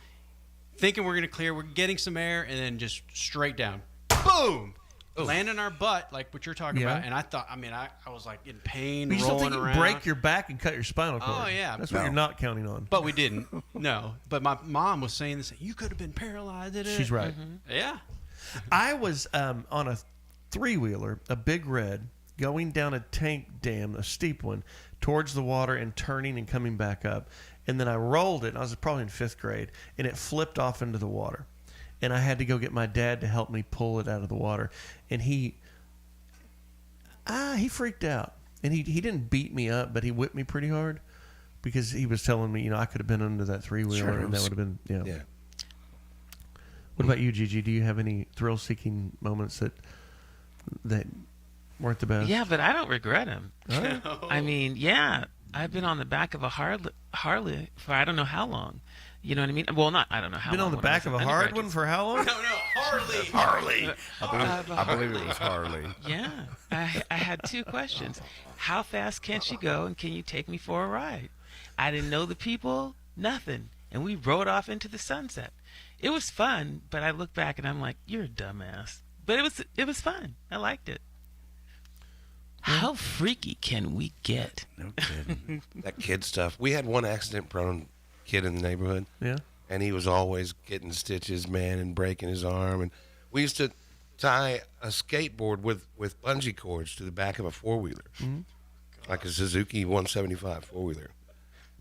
thinking we're going to clear. We're getting some air, and then just straight down. Boom! Landing our butt, like what you're talking about. And I thought, I was like in pain, But you rolling still think around. you break your back and cut your spinal cord. Oh, yeah. That's what you're not counting on. But we didn't. No. But my mom was saying this. You could have been paralyzed. She's right. Yeah. I was on a 3-wheeler, a big red, going down a tank dam, a steep one, towards the water and turning and coming back up. And then I rolled it. I was probably in 5th grade, and it flipped off into the water. And I had to go get my dad to help me pull it out of the water. And he freaked out. And he didn't beat me up, but he whipped me pretty hard because he was telling me, I could have been under that 3-wheeler and that would have been, Yeah. What about you, Gigi? Do you have any thrill-seeking moments that weren't the best? Yeah, but I don't regret them. Right. I mean, I've been on the back of a Harley for I don't know how long. You know what I mean? Well, I don't know how long. Been on the back of a hard one for how long? No, Harley. Harley. I believe it was Harley. Yeah. I had 2 questions. How fast can she go, and can you take me for a ride? I didn't know the people, nothing. And we rode off into the sunset. It was fun, but I look back and I'm like, you're a dumbass. But it was fun. I liked it. How freaky can we get? No kidding. That kid stuff. We had one accident-prone kid in the neighborhood. Yeah. And he was always getting stitches, man, and breaking his arm. And we used to tie a skateboard with bungee cords to the back of a 4-wheeler, like a Suzuki 175 4-wheeler.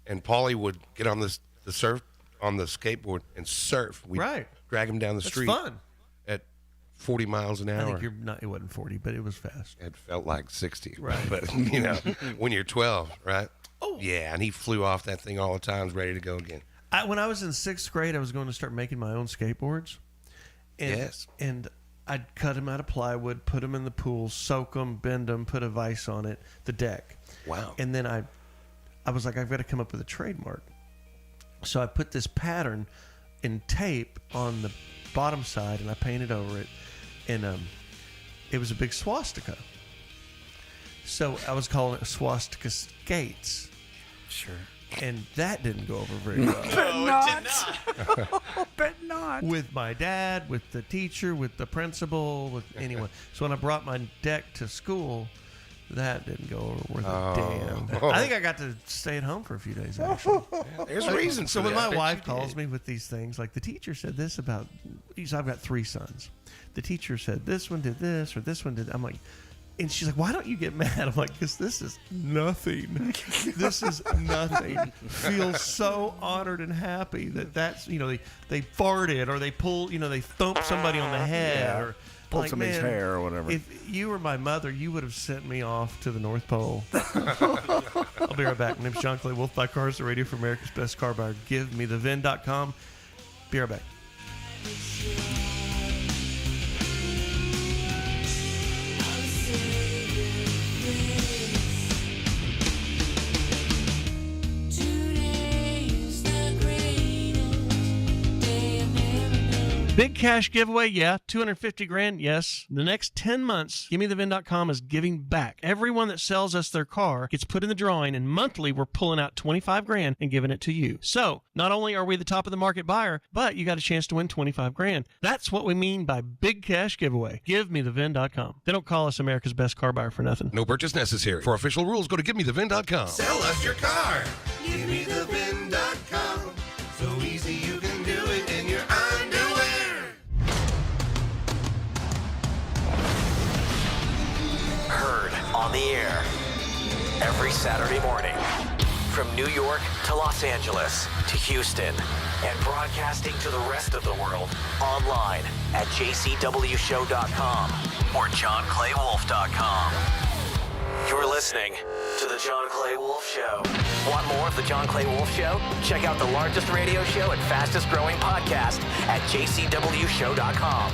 And Paulie would get on the surf on the skateboard and surf. We'd drag him down the street. That's fun. At 40 miles an hour. I think it wasn't 40, but it was fast. It felt like 60. Right. But, when you're 12, right? Oh. Yeah, and he flew off that thing all the time, was ready to go again. When I was in 6th grade, I was going to start making my own skateboards. And I'd cut them out of plywood, put them in the pool, soak them, bend them, put a vise on it, the deck. Wow. And then I was like, I've got to come up with a trademark. So I put this pattern in tape on the bottom side, and I painted over it. And it was a big swastika. So I was calling it Swastika Skates. Sure. And that didn't go over very well. It did not. Bet not. With my dad, with the teacher, with the principal, with anyone. So when I brought my deck to school, that didn't go over worth a damn. I think I got to stay at home for a few days, actually. There's a reason So for when that. my wife calls me with these things, like the teacher said this about, I've got 3 sons. The teacher said this one did this or this one did. I'm like, and she's like, why don't you get mad? I'm like, because this is nothing. This is nothing. Feel so honored and happy that's, they farted or they pull, they thump somebody on the head or pulled somebody's hair or whatever. If you were my mother, you would have sent me off to the North Pole. I'll be right back. My name's John Clay Wolfe by Cars, the radio for America's Best Car Buyer. GiveMeTheVin.com. Be right back. Big cash giveaway, yeah. $250,000, yes. The next 10 months, GiveMeTheVin.com is giving back. Everyone that sells us their car gets put in the drawing, and monthly we're pulling out $25,000 and giving it to you. So not only are we the top of the market buyer, but you got a chance to win $25,000. That's what we mean by big cash giveaway. GiveMeTheVin.com. They don't call us America's Best Car Buyer for nothing. No purchase necessary. For official rules, go to GiveMeTheVin.com. Sell us your car. GiveMeTheVin.com. So easy you can do it in your underwear. Heard on the air every Saturday morning From New York to Los Angeles to Houston and broadcasting to the rest of the world online at jcwshow.com or johnclaywolf.com. You're listening to The John Clay Wolfe Show. Want more of The John Clay Wolfe Show? Check out the largest radio show and fastest growing podcast at jcwshow.com.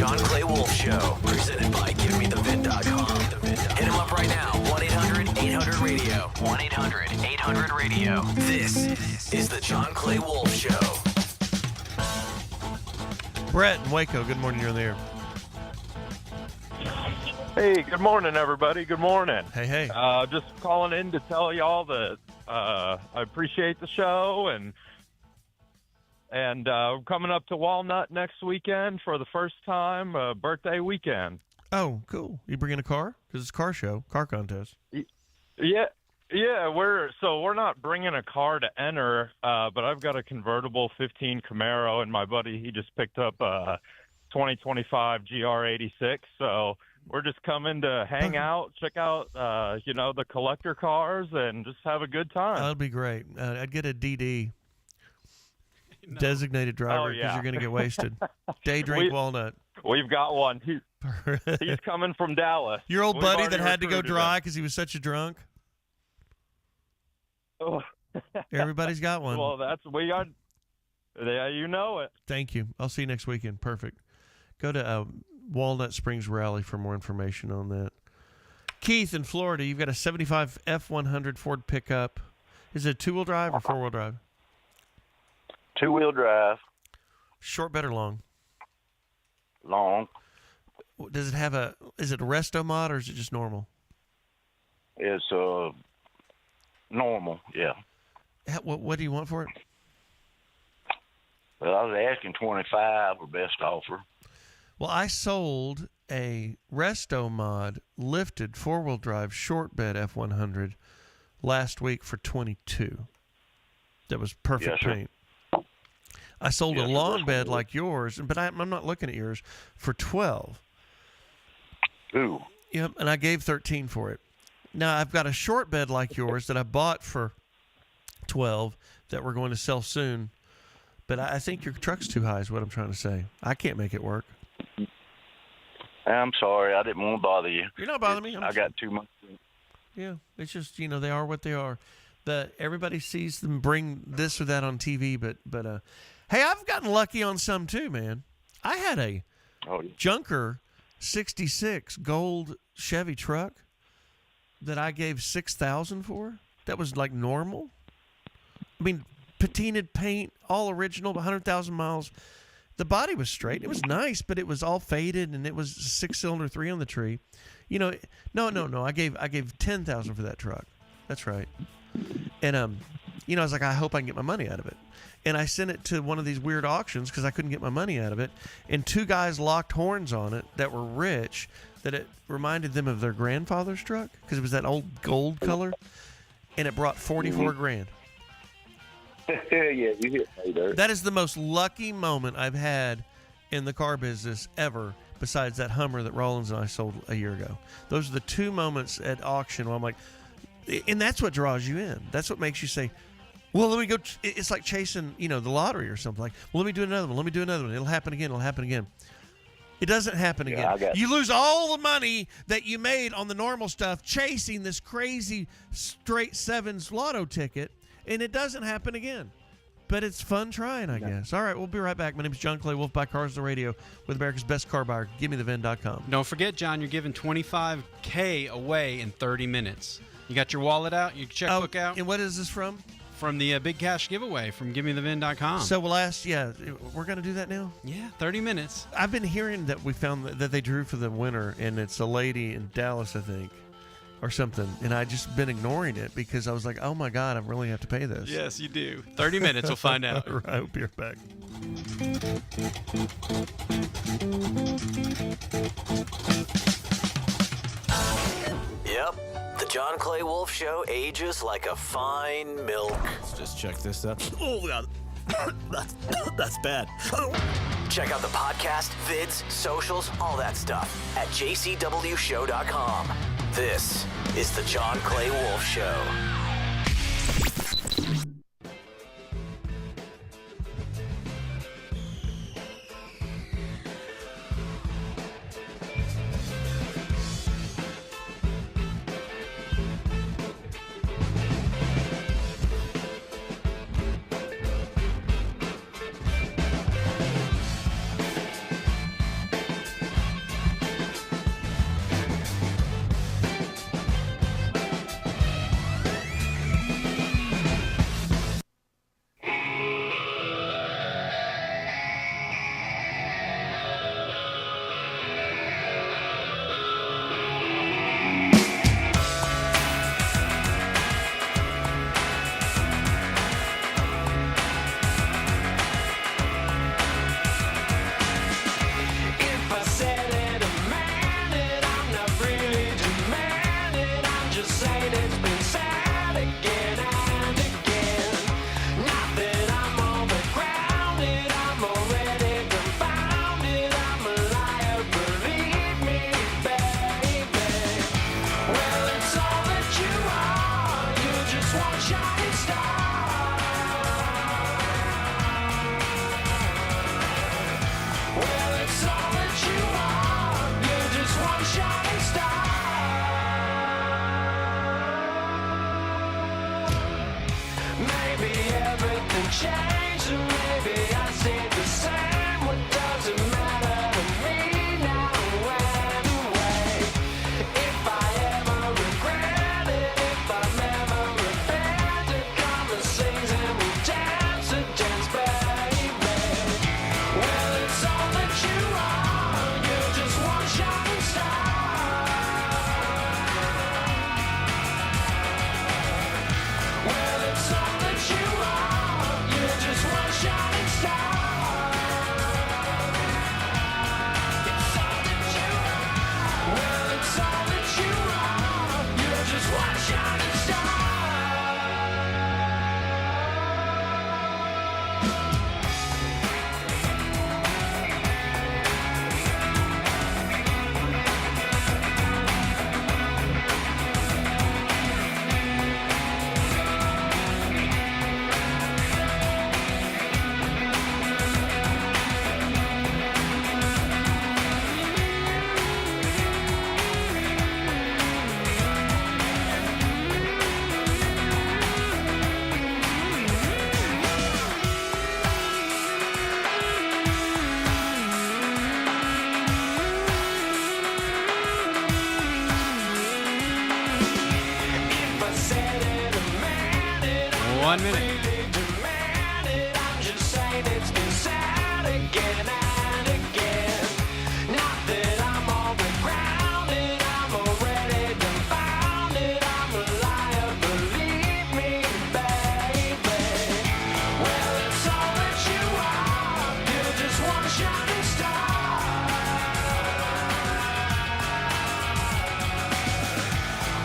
John Clay Wolfe Show, presented by GiveMeTheVin.com. Hit him up right now, 1-800-800-RADIO. 1-800-800-RADIO. This is the John Clay Wolfe Show. Brett in Waco, good morning. You're in the air. Hey, good morning, everybody. Good morning. Hey. Just calling in to tell y'all that I appreciate the show, and coming up to Walnut next weekend for the first time, birthday weekend. Oh, cool. You bringing a car? Because it's a car show, car contest. Yeah, we're not bringing a car to enter, but I've got a convertible 15 Camaro, and my buddy, he just picked up a 2025 GR86, so we're just coming to hang out, check out, the collector cars, and just have a good time. That'd be great. I'd get a DD, designated driver, because you're going to get wasted. Day drink Walnut. We've got one. He's coming from Dallas. Your old buddy that had to go dry because he was such a drunk? Oh. Everybody's got one. Well, we got. Yeah, you know it. Thank you. I'll see you next weekend. Perfect. Go to Walnut Springs Rally for more information on that. Keith in Florida, you've got a 75 F100 Ford pickup. Is it a two-wheel drive or four-wheel drive? Two-wheel drive. Short bed or long? Long. Does it have is it a resto mod or is it just normal? It's normal, yeah. What do you want for it? Well, I was asking 25 or best offer. Well, I sold a resto mod lifted four-wheel drive short bed F100 last week for 22. That was perfect paint. I sold a long bed like yours, but I'm not looking at yours, for 12. Ooh. Yep, and I gave 13 for it. Now, I've got a short bed like yours that I bought for 12 that we're going to sell soon, but I think your truck's too high is what I'm trying to say. I can't make it work. I'm sorry. I didn't want to bother you. You're not bothering me. I got too much. Yeah, it's just, they are what they are. Everybody sees them bring this or that on TV, but hey, I've gotten lucky on some too, man. I had a Junker 66 gold Chevy truck that I gave $6,000 for. That was like normal. I mean, patinaed paint, all original, 100,000 miles. The body was straight. It was nice, but it was all faded, and it was a 6-cylinder 3 on the tree. No. I gave $10,000 for that truck. That's right. And I was like, I hope I can get my money out of it. And I sent it to one of these weird auctions because I couldn't get my money out of it. And two guys locked horns on it that were rich, that it reminded them of their grandfather's truck because it was that old gold color, and it brought $44,000. Yeah, you hit me there. That is the most lucky moment I've had in the car business ever, besides that Hummer that Rollins and I sold a year ago. Those are the two moments at auction where I'm like, and that's what draws you in. That's what makes you say, well, let me go. It's like chasing, the lottery or something. Like, well, let me do another one. It'll happen again. It doesn't happen again. You lose all the money that you made on the normal stuff chasing this crazy straight sevens lotto ticket, and it doesn't happen again. But it's fun trying, I guess. All right, we'll be right back. My name is John Clay Wolfe, Buy Cars on the Radio with America's best car buyer. GiveMeTheVin.com. Don't forget, John, you're giving $25K away in 30 minutes. You got your wallet out, your checkbook out. And what is this from? From the big cash giveaway from GiveMeTheVin.com. So we'll ask, we're going to do that now? Yeah, 30 minutes. I've been hearing that we found that they drew for the winner, and it's a lady in Dallas, I think, or something. And I just been ignoring it because I was like, oh my God, I really have to pay this. Yes, you do. 30 minutes, we'll find out. All right, I'll be right back. Yep. The John Clay Wolfe Show ages like a fine milk. Let's just check this out. Oh, God. That's bad. Check out the podcast, vids, socials, all that stuff at jcwshow.com. This is the John Clay Wolfe Show. shining star. Well, it's all that you are. You're just one shining star. Maybe everything changed, and maybe I stayed the same. What does it matter to me now? Anyway, if I ever regret it, if I'm ever repentant, come and sing and we'll dance a dance, baby. Well, it's all that you are. You're just one shining star. Well, it's all that you are. You're just one shining star. It's all that you are. Well, it's all that you are. You're just one shining star. If I said it, I meant it. 1 minute. Really demand it. I'm just saying it's been said again and again. Not that I'm all but grounded, I'm already dumbfounded. I'm a liar, believe me, baby. Well, it's all that you are. You're just one shining star.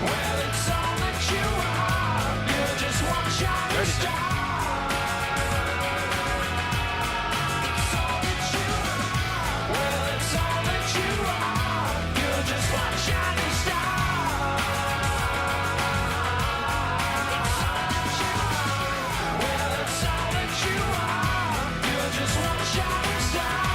Well, it's all that you are. You're just one shining star. It's all that you are. Well, it's all that you are. You're just one shining star. It's all that you are. Well, it's all that you are. You're just one shining star.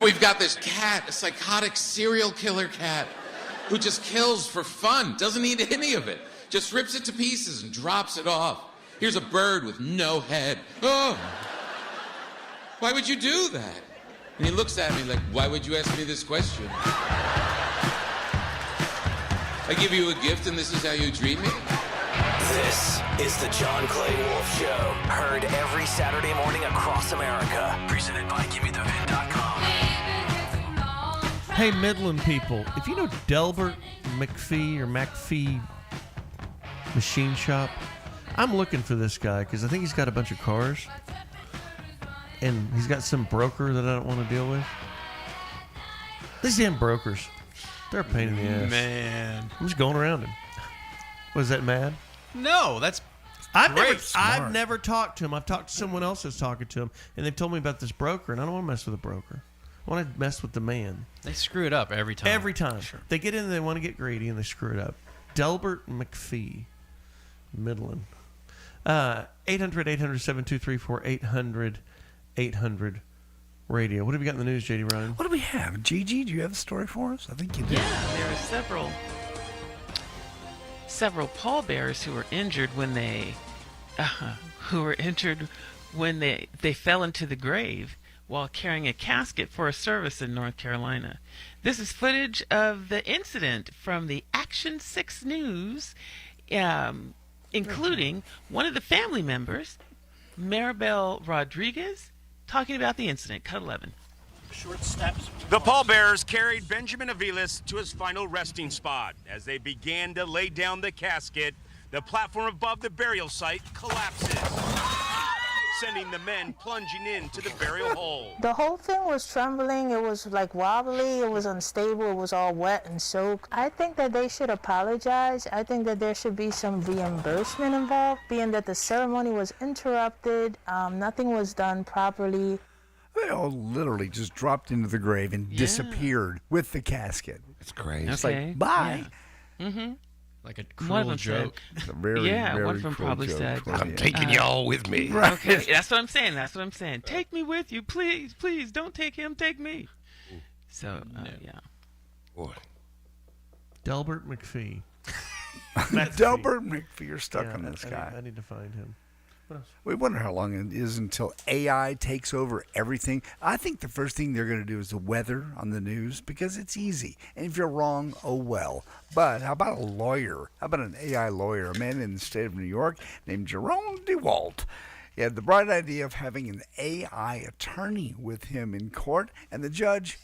We've got this cat, a psychotic serial killer cat, who just kills for fun, doesn't eat any of it, just rips it to pieces and drops it off. Here's a bird with no head. Oh, why would you do that? And he looks at me like, why would you ask me this question? I give you a gift and this is how you treat me? This is the John Clay Wolfe Show. Heard every Saturday morning across America. Presented by GimmeTheVin.com. Hey, Midland people, if you know Delbert McPhee or McPhee Machine Shop, I'm looking for this guy because I think he's got a bunch of cars. And he's got some broker that I don't want to deal with. These damn brokers, they're a pain in the ass. Man. I'm just going around him. Was that mad? No, that's I've great. never talked to him. I've talked to someone else that's talking to him, and they've told me about this broker, and I don't want to mess with a broker. I want to mess with the man. They screw it up every time. Every time. Sure. They get in and they want to get greedy, and they screw it up. Delbert McPhee, Midland. 800-800-7234, 800-800-radio. What have you got in the news, J.D. Ryan? What do we have? Gigi, do you have a story for us? I think you do. Yeah, there are several pallbearers who were injured when they fell into the grave while carrying a casket for a service in North Carolina. This is footage of the incident from the Action 6 News, including one of the family members, Maribel Rodriguez, talking about the incident. Cut 11. Short steps. The pallbearers carried Benjamin Aviles to his final resting spot. As they began to lay down the casket, the platform above the burial site collapses. sending the men plunging into the burial hole. The whole thing was trembling. It was like wobbly. It was unstable. It was all wet and soaked. I think that they should apologize. I think that there should be some reimbursement involved, being that the ceremony was interrupted. Nothing was done properly. They all literally just dropped into the grave and disappeared with the casket. It's crazy. It's like, bye. Yeah. Mm-hmm. Like a One of cruel them joke. It's a very, yeah, very one of them cruel probably joke. said, I'm taking y'all with me. Right. Okay, that's what I'm saying. That's what I'm saying. Take me with you, please, please. Don't take him. Take me. So, yeah. Boy. Delbert McPhee. Delbert McPhee, you're stuck Yeah, on this guy. I need to find him. What else? We wonder how long it is until AI takes over everything. I think the first thing they're going to do is the weather on the news because it's easy. And if you're wrong, oh well. But how about a lawyer? How about an AI lawyer? A man in the state of New York named Jerome DeWalt. He had the bright idea of having an AI attorney with him in court, and the judge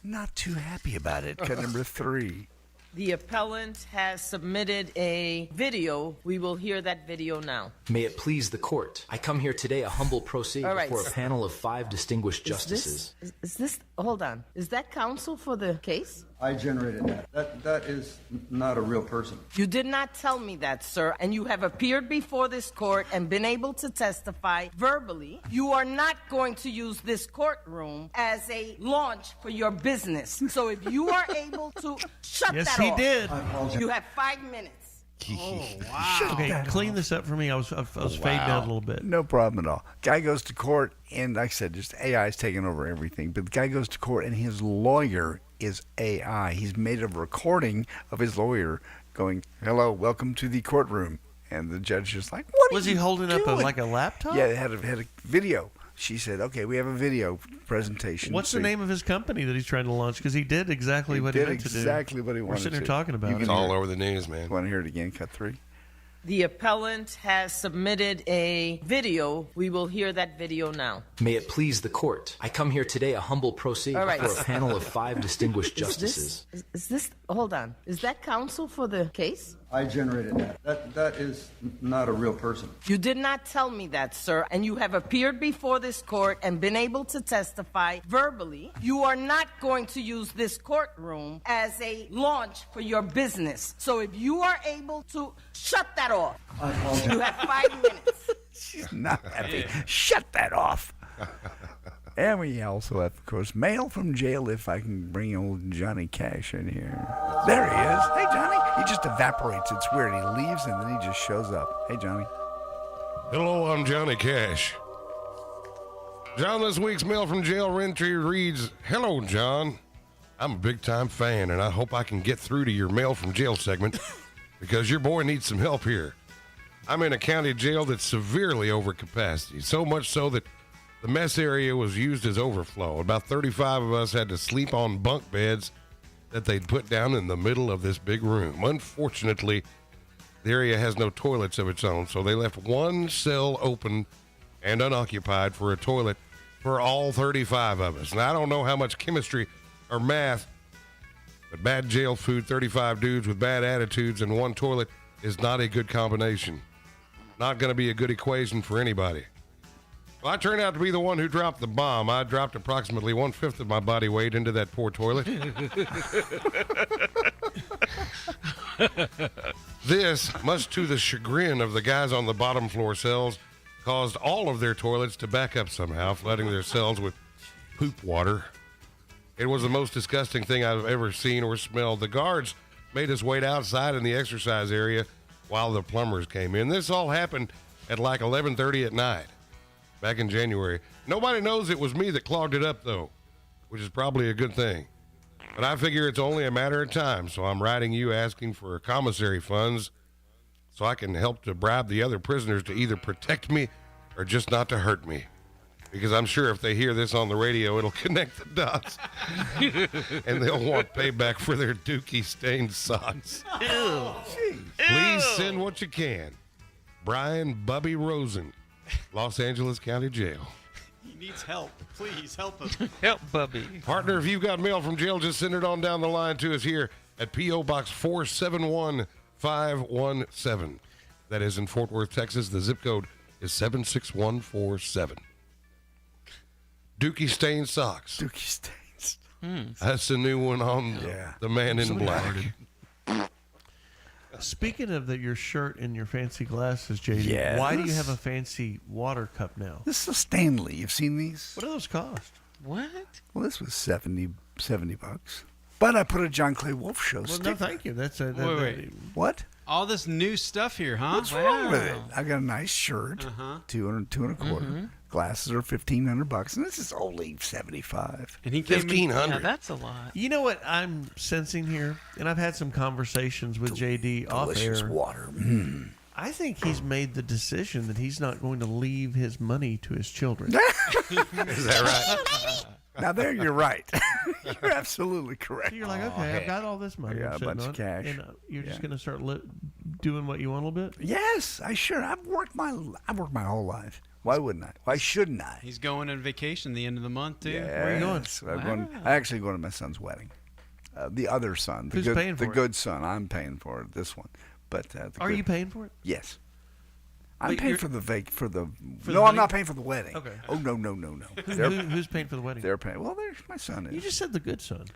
not too happy about it. Cut number 3. The appellant has submitted a video. We will hear that video now. May it please the court. I come here today a humble pro se All right. before a panel of 5 distinguished justices. Is this, hold on. Is that counsel for the case? I generated that. That is not a real person. You did not tell me that, sir, and you have appeared before this court and been able to testify verbally. You are not going to use this courtroom as a launch for your business. So if you are able to shut Yes, that he off. did. You have 5 minutes. Oh, wow. Okay, clean this up for me. I was fading out a little bit. No problem at all. Guy goes to court, and like I said, just AI is taking over everything. But the guy goes to court, and his lawyer is AI. He's made a recording of his lawyer going, "Hello, welcome to the courtroom." And the judge is like, "What Was are he you holding doing?" up like a laptop? Yeah, they had a video. She said, "Okay, we have a video presentation." What's the name of his company that he's trying to launch? Because he did exactly what he meant to do. Exactly what he wanted We're sitting here to. talking about it. It's all over the news, man. Want to hear it again? Cut 3. The appellant has submitted a video. We will hear that video now. May it please the court. I come here today a humble pro se All right. before a panel of 5 distinguished Is justices. this, hold on. Is that counsel for the case? I generated that. That is not a real person. You did not tell me that, sir, and you have appeared before this court and been able to testify verbally. You are not going to use this courtroom as a launch for your business. So if you are able to shut that off, you have 5 minutes. She's not happy. Shut that off. And we also have, of course, mail from jail. If I can bring old Johnny Cash in here. There he is. Hey, Johnny. He just evaporates. It's weird. He leaves and then he just shows up. Hey, Johnny. Hello, I'm Johnny Cash. John, this week's mail from jail entry reads, "Hello, John. I'm a big-time fan, and I hope I can get through to your mail from jail segment because your boy needs some help here. I'm in a county jail that's severely over capacity, so much so that the mess area was used as overflow. About 35 of us had to sleep on bunk beds that they'd put down in the middle of this big room. Unfortunately, the area has no toilets of its own, so they left one cell open and unoccupied for a toilet for all 35 of us. Now, I don't know how much chemistry or math, but bad jail food, 35 dudes with bad attitudes, and one toilet is not a good combination. Not going to be a good equation for anybody. Well, I turned out to be the one who dropped the bomb. I dropped approximately 1/5 of my body weight into that poor toilet. This, much to the chagrin of the guys on the bottom floor cells, caused all of their toilets to back up somehow, flooding their cells with poop water. It was the most disgusting thing I've ever seen or smelled. The guards made us wait outside in the exercise area while the plumbers came in. This all happened at like 11:30 at night. Back in January. Nobody knows it was me that clogged it up, though, which is probably a good thing. But I figure it's only a matter of time, so I'm writing you asking for commissary funds so I can help to bribe the other prisoners to either protect me or just not to hurt me. Because I'm sure if they hear this on the radio, it'll connect the dots. And they'll want payback for their dookie-stained socks. Ew. Please send what you can. Brian Bubby Rosen, Los Angeles County Jail. He needs help. Please help him. Help, Bubby. Partner, if you've got mail from jail, just send it on down the line to us here at P.O. Box 471517. That is in Fort Worth, Texas. The zip code is 76147. Dookie Stain Socks. Dookie Stains. That's the new one on the Man in Black. Speaking of your shirt and your fancy glasses, JD, Yes. why do you have a fancy water cup now? This is a Stanley. You've seen these? What do those cost? What? Well, this was $70. But I put a John Clay Wolfe show Well, sticker. no, thank you. That's a Wait. What? All this new stuff here, huh? What's wrong with it? I got a nice shirt, Uh-huh. two and a quarter. Mm-hmm. Glasses are $1,500, and this is only $75. And he Yeah, that's a lot. You know what I'm sensing here, and I've had some conversations with JD off delicious air. water. I think he's made the decision that he's not going to leave his money to his children. Is that right? Now there, you're right. You're absolutely correct. So you're like, okay, I've got all this money. I got I'm a sitting bunch of on, cash. and you're just Yeah. going to start doing what you want a little bit. Yes, I've worked my whole life. Why wouldn't I? Why shouldn't I? He's going on vacation the end of the month, too. Where are you going? I'm actually going to my son's wedding. The other son. Who's paying for the it? good son. I'm paying for it, this one. But Are you paying for it? Yes. I'm Wait, paying you're- for the For the No, I'm wedding? not paying for the wedding. Okay. Oh no. Who's paying for the wedding? They're paying. Well, there's my son is. You just said the good son.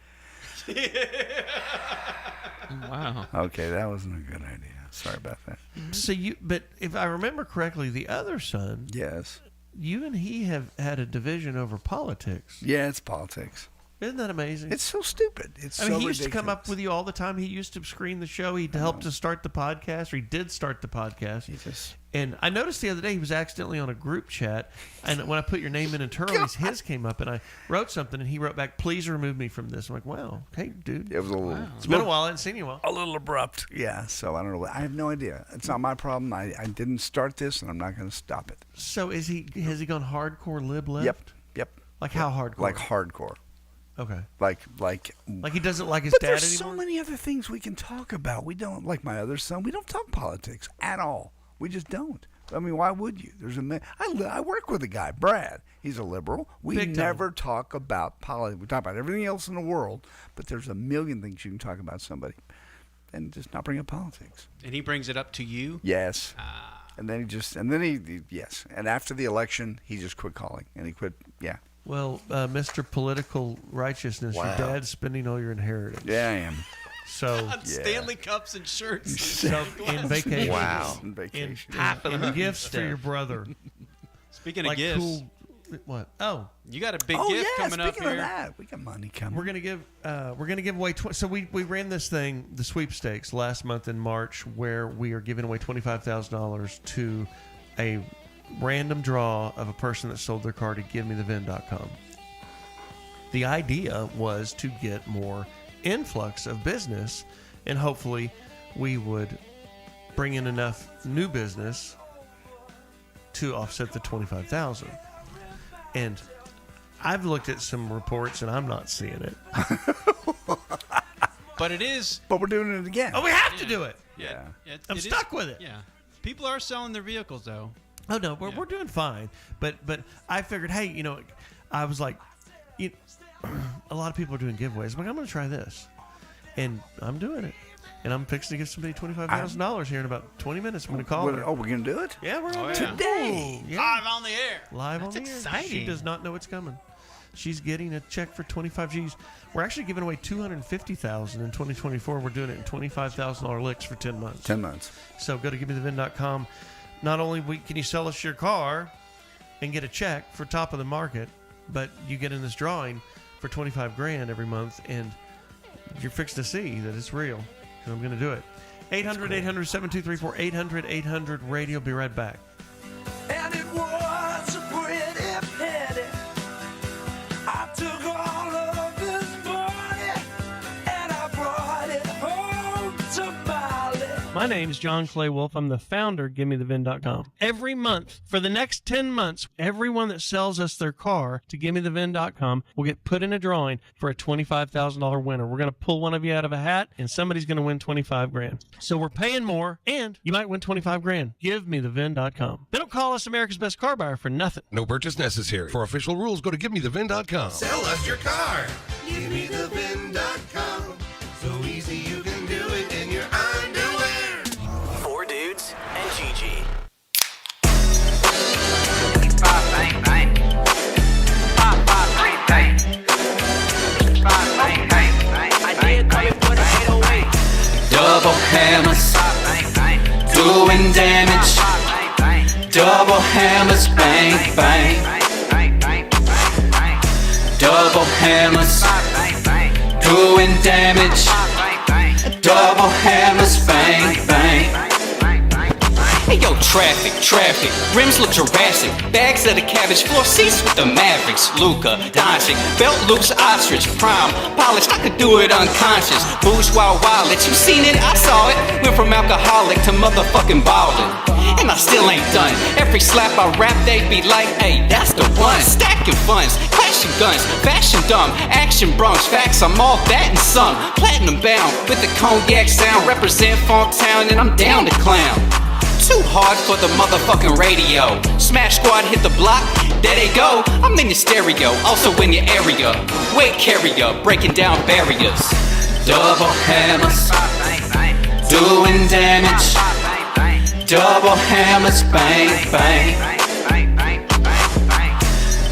Wow. Okay, that wasn't a good idea. Sorry about that. So but if I remember correctly, the other son, Yes. you and he have had a division over politics. Yeah, it's politics. Isn't that amazing? It's so stupid. It's I mean, so he used to come ridiculous. up with you all the time. He used to screen the show. He helped to start the podcast, or he did start the podcast. And I noticed the other day he was accidentally on a group chat, and when I put your name in Turley's, his came up, and I wrote something, and he wrote back, "Please remove me from this." I'm like, "Wow, okay, dude." It was a little. It's been a while. I hadn't seen you in a while. A little abrupt. Yeah. So I don't know. I have no idea. It's not my problem. I didn't start this, and I'm not going to stop it. So has he gone hardcore lib left? Yep. Like how hardcore? Like hardcore. Okay. Like he doesn't like his but dad there's anymore? so many other things we can talk about. We don't, like my other son, we don't talk politics at all. We just don't. I mean, why would you? I work with a guy, Brad. He's a liberal. We Big time. never talk about politics. We talk about everything else in the world, but there's a million things you can talk about somebody and just not bring up politics. And he brings it up to you? Yes. And then yes. And after the election, he just quit calling, and he quit, yeah. Well, Mr. Political Righteousness, your Wow. dad's spending all your inheritance. Yeah, I am. So Stanley cups and shirts. So in vacation. Wow. In vacation. In gifts for your brother. Speaking of Like gifts. cool. What? Oh, You got a big Oh, gift yeah, coming up speaking of here. that, we got money coming. we're gonna give away. So we ran this thing, the sweepstakes, last month in March, where we are giving away $25,000 to a random draw of a person that sold their car to GiveMeTheVin.com. The idea was to get more influx of business, and hopefully we would bring in enough new business to offset the $25,000. And I've looked at some reports and I'm not seeing it. But it is. But we're doing it again. Oh, we have to do it. Yeah. I'm stuck with it. Yeah. People are selling their vehicles, though. Oh no, we're doing fine. But I figured, hey, I was like, a lot of people are doing giveaways. I'm like, I'm going to try this, and I'm doing it. And I'm fixing to give somebody $25,000 here in about 20 minutes. I'm going to call her. Oh, we're going to do it? Yeah, we're going Oh, to yeah. Today. Yeah. Live on the air. Live That's on the air. exciting. She does not know it's coming. She's getting a check for 25 G's. We're actually giving away $250,000 in 2024. We're doing it in $25,000 licks for 10 months. 10 months. So go to GiveMeTheVin.com. Not only can you sell us your car and get a check for top of the market, but you get in this drawing for $25,000 every month, and you're fixed to see that it's real. Because I'm going to do it. 800-800-7234. 800-800-radio. Be right back. And it was a pretty pity. I took all of his money and I brought it home to Molly. My name's John Clay Wolfe. I'm the founder of GiveMeTheVin.com. Every month, for the next 10 months, everyone that sells us their car to GiveMeTheVin.com will get put in a drawing for a $25,000 winner. We're going to pull one of you out of a hat, and somebody's going to win $25,000. So we're paying more, and you might win $25,000. GiveMeTheVin.com. They don't call us America's Best Car Buyer for nothing. No purchase necessary. For official rules, go to GiveMeTheVin.com. Sell us your car. GiveMeTheVin.com. So easy you can do it in your underwear. 4 dudes and Gigi. Double hammers, bang, bang. Double hammers, doing damage. Double hammers, bang, bang. Hey yo, traffic, rims look Jurassic. Bags of the cabbage, floor seats with the Mavericks. Luca, Doncic, belt loops, ostrich, prime, polished, I could do it unconscious. Bourgeois wildlet, you seen it, I saw it. Went from alcoholic to motherfucking ballin'. And I still ain't done. Every slap I rap, they be like, hey, that's the one. Stacking funds, clashing guns, fashion dumb, action Bronx, facts, I'm all that and some. Platinum bound, with the cognac sound, represent Funk Town, and I'm down to clown. Too hard for the motherfucking radio. Smash Squad hit the block, there they go. I'm in your stereo, also in your area. Weight carrier, breaking down barriers. Double hammers, doing damage. Double hammers, bang, bang.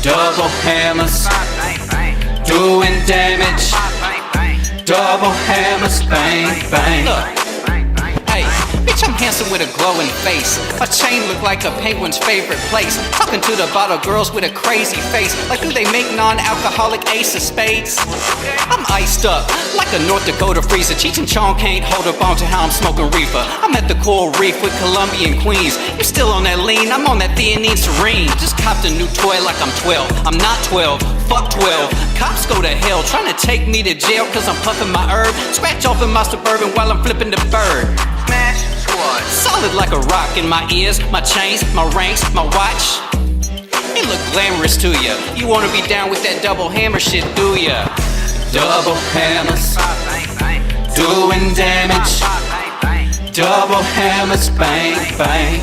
Double hammers, doing damage. Double hammers, bang, bang. Look. Bitch, I'm handsome with a glowing face. My chain look like a penguin's favorite place. Talking to the bottle girls with a crazy face. Like, do they make non-alcoholic ace of spades? I'm iced up like a North Dakota freezer. Cheech and Chong can't hold up on to how I'm smoking reefer. I'm at the coral reef with Colombian queens. You still on that lean, I'm on that theanine serene. Just copped a new toy like I'm 12. I'm not 12, fuck 12. Cops go to hell trying to take me to jail cause I'm puffing my herb. Scratch off in my Suburban while I'm flipping the bird. Smash Squad. Solid like a rock in my ears, my chains, my rings, my watch. It look glamorous to ya. You wanna be down with that double hammer shit, do ya? Double hammers, doing damage. Double hammers, bang, bang.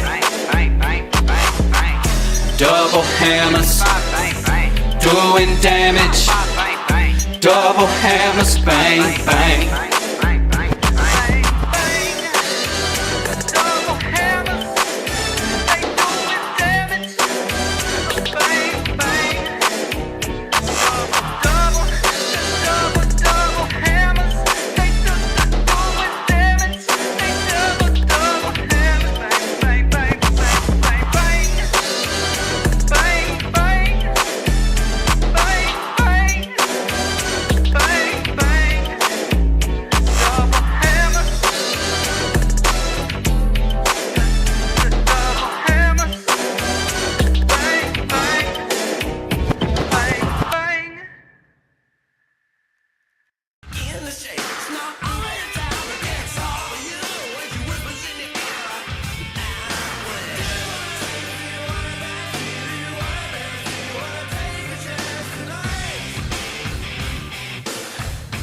Double hammers, doing damage. Double hammers, bang, bang.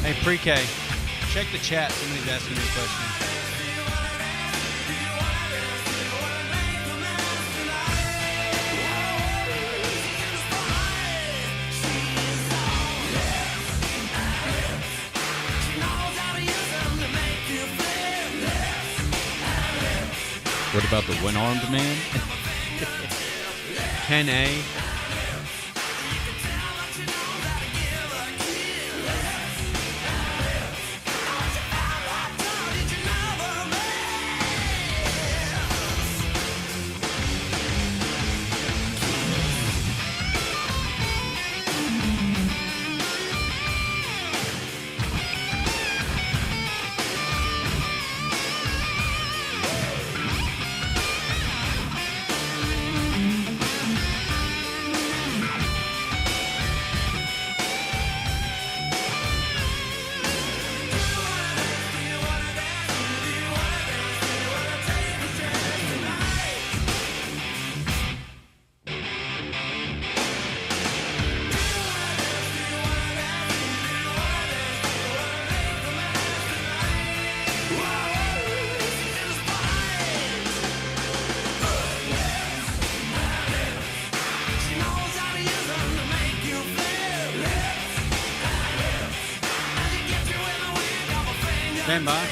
Hey, Pre-K, check the chat. Somebody's asking me a question. What about the one-armed man? 10A. Stand by.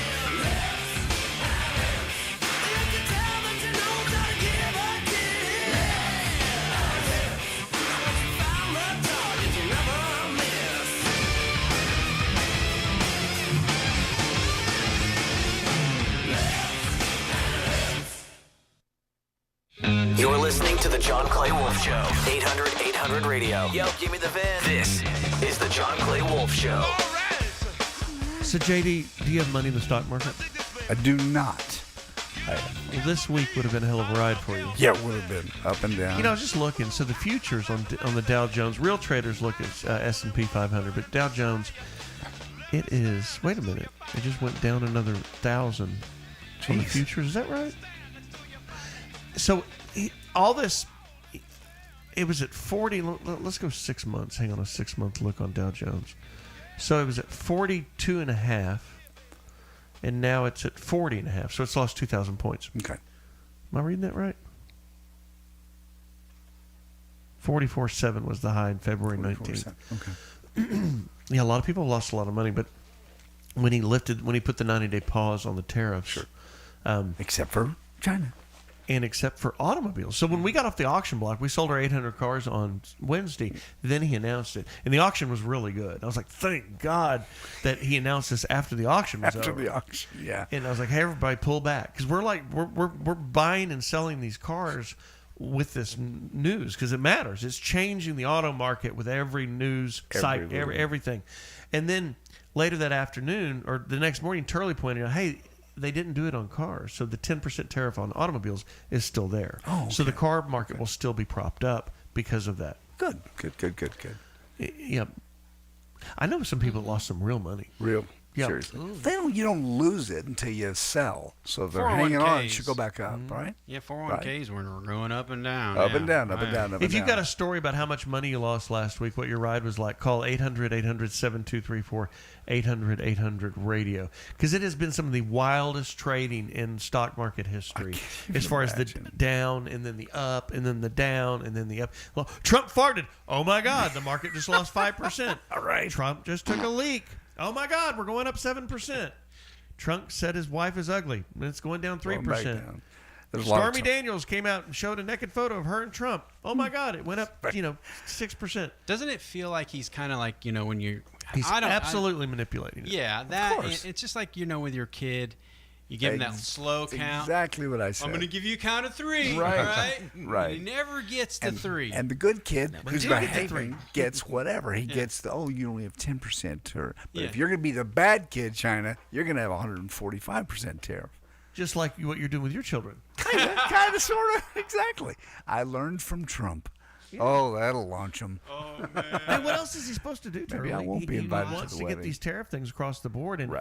You're listening to the John Clay Wolfe Show. 800-800-radio. Yo, give me the VIN. This is the John Clay Wolfe Show. So, JD, do you have money in the stock market? I do not. Well, this week would have been a hell of a ride for you. Yeah, it would have been up and down. You know, I was just looking. So the futures on the Dow Jones, real traders look at S&P 500, but Dow Jones, it is. Wait a minute, it just went down another 1,000 on the futures. Is that right? So all this, it was at 40. Let's go 6 months. Hang on, a 6 month look on Dow Jones. So it was at 42.5. And now it's at 40.5, so it's lost 2,000 points. Okay. Am I reading that right? 44.7 was the high in February 19th. Okay. Yeah, a lot of people lost a lot of money, but when he put the 90-day pause on the tariffs, sure. Except for China. And except for automobiles. So when we got off the auction block, we sold our 800 cars on Wednesday. Then he announced it. And the auction was really good. I was like, thank God that he announced this after the auction was over. After the auction, yeah. And I was like, hey, everybody, pull back. Because we're buying and selling these cars with this news because it matters. It's changing the auto market with every news site, everything. And then later that afternoon, or the next morning, Turley pointed out, hey, they didn't do it on cars, so the 10% tariff on automobiles is still there. Oh, okay. So the car market will still be propped up because of that. Good. Yeah, I know some people that lost some real money. Yeah. Seriously. You don't lose it until you sell. So if they're hanging on, it should go back up, right? Yeah, 401ks were going up and down. Up and down. If you've got a story about how much money you lost last week, what your ride was like, call 800-800-7234, 800-800-RADIO. Because it has been some of the wildest trading in stock market history. As far as the down and then the up and then the down and then the up. Well, Trump farted. Oh, my God. The market just lost 5%. All right. Trump just took a leak. Oh, my God, we're going up 7%. Trump said his wife is ugly, and it's going down 3%. Stormy Daniels came out and showed a naked photo of her and Trump. Oh, my God, it went up, 6%. Doesn't it feel like he's kind of like, when you're... He's absolutely manipulating it. Yeah, it's just like, with your kid... You give him that slow count. Exactly what I said. I'm going to give you a count of 3, right? He never gets to 3. And the good kid who's behaving gets whatever. He gets you only have 10% tariff. But if you're going to be the bad kid, China, you're going to have 145% tariff. Just like what you're doing with your children. Kind of, sort of, exactly. I learned from Trump. Yeah. Oh, that'll launch him. Oh, man. Hey, what else is he supposed to do? Maybe I won't be invited to the wedding. He wants to get these tariff things across the board. And,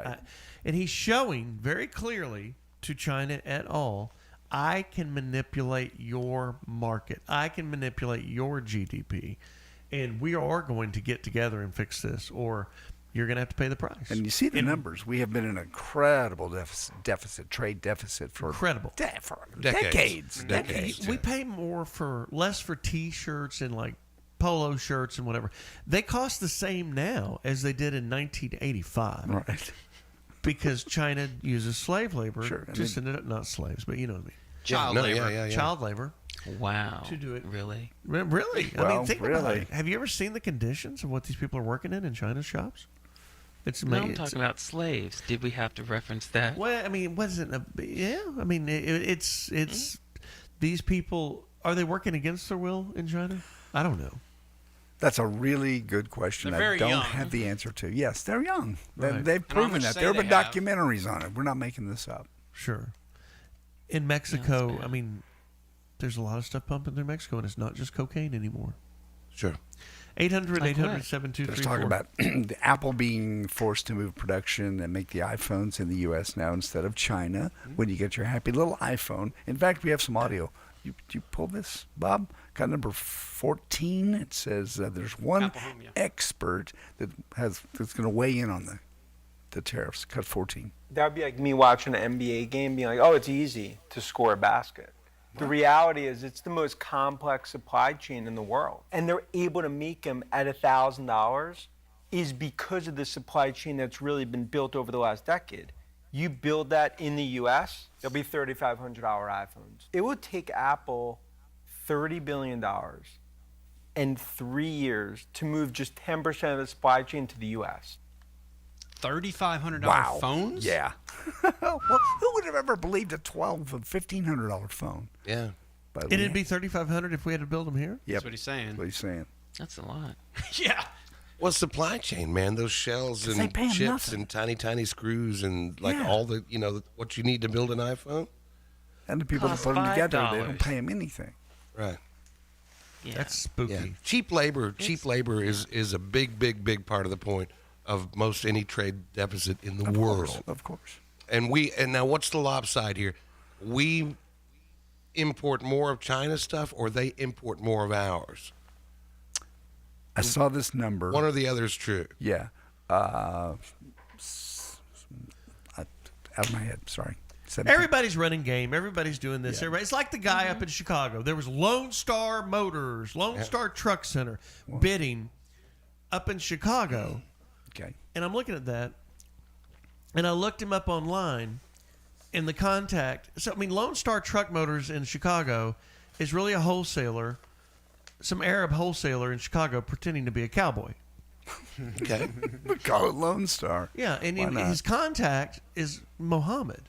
and he's showing very clearly to China et al., I can manipulate your market. I can manipulate your GDP. And we are going to get together and fix this, or you're going to have to pay the price. And you see the numbers. We have been in an incredible trade deficit for decades. We pay less for T-shirts and like polo shirts and whatever. They cost the same now as they did in 1985. Right. Because China uses slave labor to send it up, not slaves, but you know what I mean. Child labor. Child labor. Wow. To do it. Really? Really? I mean, think about it. Have you ever seen the conditions of what these people are working in China's shops? I'm talking about slaves. Did we have to reference that? Well, I mean, wasn't I mean, it's these people. Are they working against their will in China? I don't know. That's a really good question. I don't have the answer to. Yes, they're young. Right. They've proven that. There have been documentaries on it. We're not making this up. Sure. In Mexico, I mean, there's a lot of stuff pumping through Mexico, and it's not just cocaine anymore. Sure. 800-800-7234. Let's talk about the Apple being forced to move production and make the iPhones in the U.S. now instead of China. When you get your happy little iPhone. In fact, we have some audio. You pull this, Bob? Got number 14. It says there's one expert that's going to weigh in on the tariffs. Cut 14. That would be like me watching an NBA game being like, oh, it's easy to score a basket. The reality is it's the most complex supply chain in the world. And they're able to make them at $1,000 is because of the supply chain that's really been built over the last decade. You build that in the U.S., there'll be $3,500 iPhones. It would take Apple $30 billion in 3 years to move just 10% of the supply chain to the U.S. $3,500 phones? Yeah. Well, who would have ever believed a $1,200 or $1,500 phone? Yeah. But And it'd be $3,500 if we had to build them here? Yep. That's what he's saying. That's what he's saying. That's a lot. Yeah. Well, supply chain, man. Those shells They and pay 'em chips nothing. and tiny screws and like Yeah. all the, what you need to build an iPhone. And the people that Cost put them together, they $5. don't pay them anything. Right. Yeah. That's spooky. Yeah. Cheap labor is a big part of the point of most any trade deficit in the world. Of course. And now what's the lopside here? We import more of China's stuff, or they import more of ours. I saw this number. One or the other is true. Yeah. Out of my head, sorry. 17. Everybody's running game. Everybody's doing this. It's like the guy up in Chicago. There was Lone Star Motors, Lone Star Truck Center bidding up in Chicago. Okay. And I'm looking at that, and I looked him up online, and the contact. So, I mean, Lone Star Truck Motors in Chicago is really a wholesaler, some Arab wholesaler in Chicago pretending to be a cowboy. Okay. We call it Lone Star. Yeah, and Why not? his contact is Mohammed.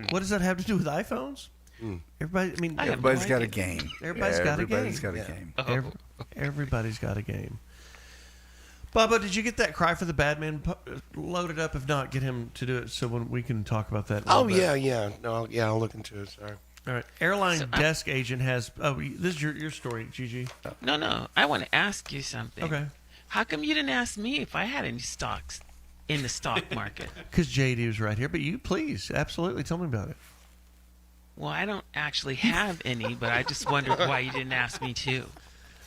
What does that have to do with iPhones? Everybody, I mean, Everybody's got a game. Everybody's got a game. Everybody's got a game. Everybody's got a game. Bubba, did you get that Cry for the Bad Man loaded up? If not, get him to do it so when we can talk about that. Oh, yeah. No, yeah, I'll look into it. Sorry. All right. Airline desk agent has. Oh, this is your story, Gigi. No. I want to ask you something. Okay. How come you didn't ask me if I had any stocks in the stock market? Because JD was right here. But you, please, absolutely tell me about it. Well, I don't actually have any, but I just wondered why you didn't ask me too.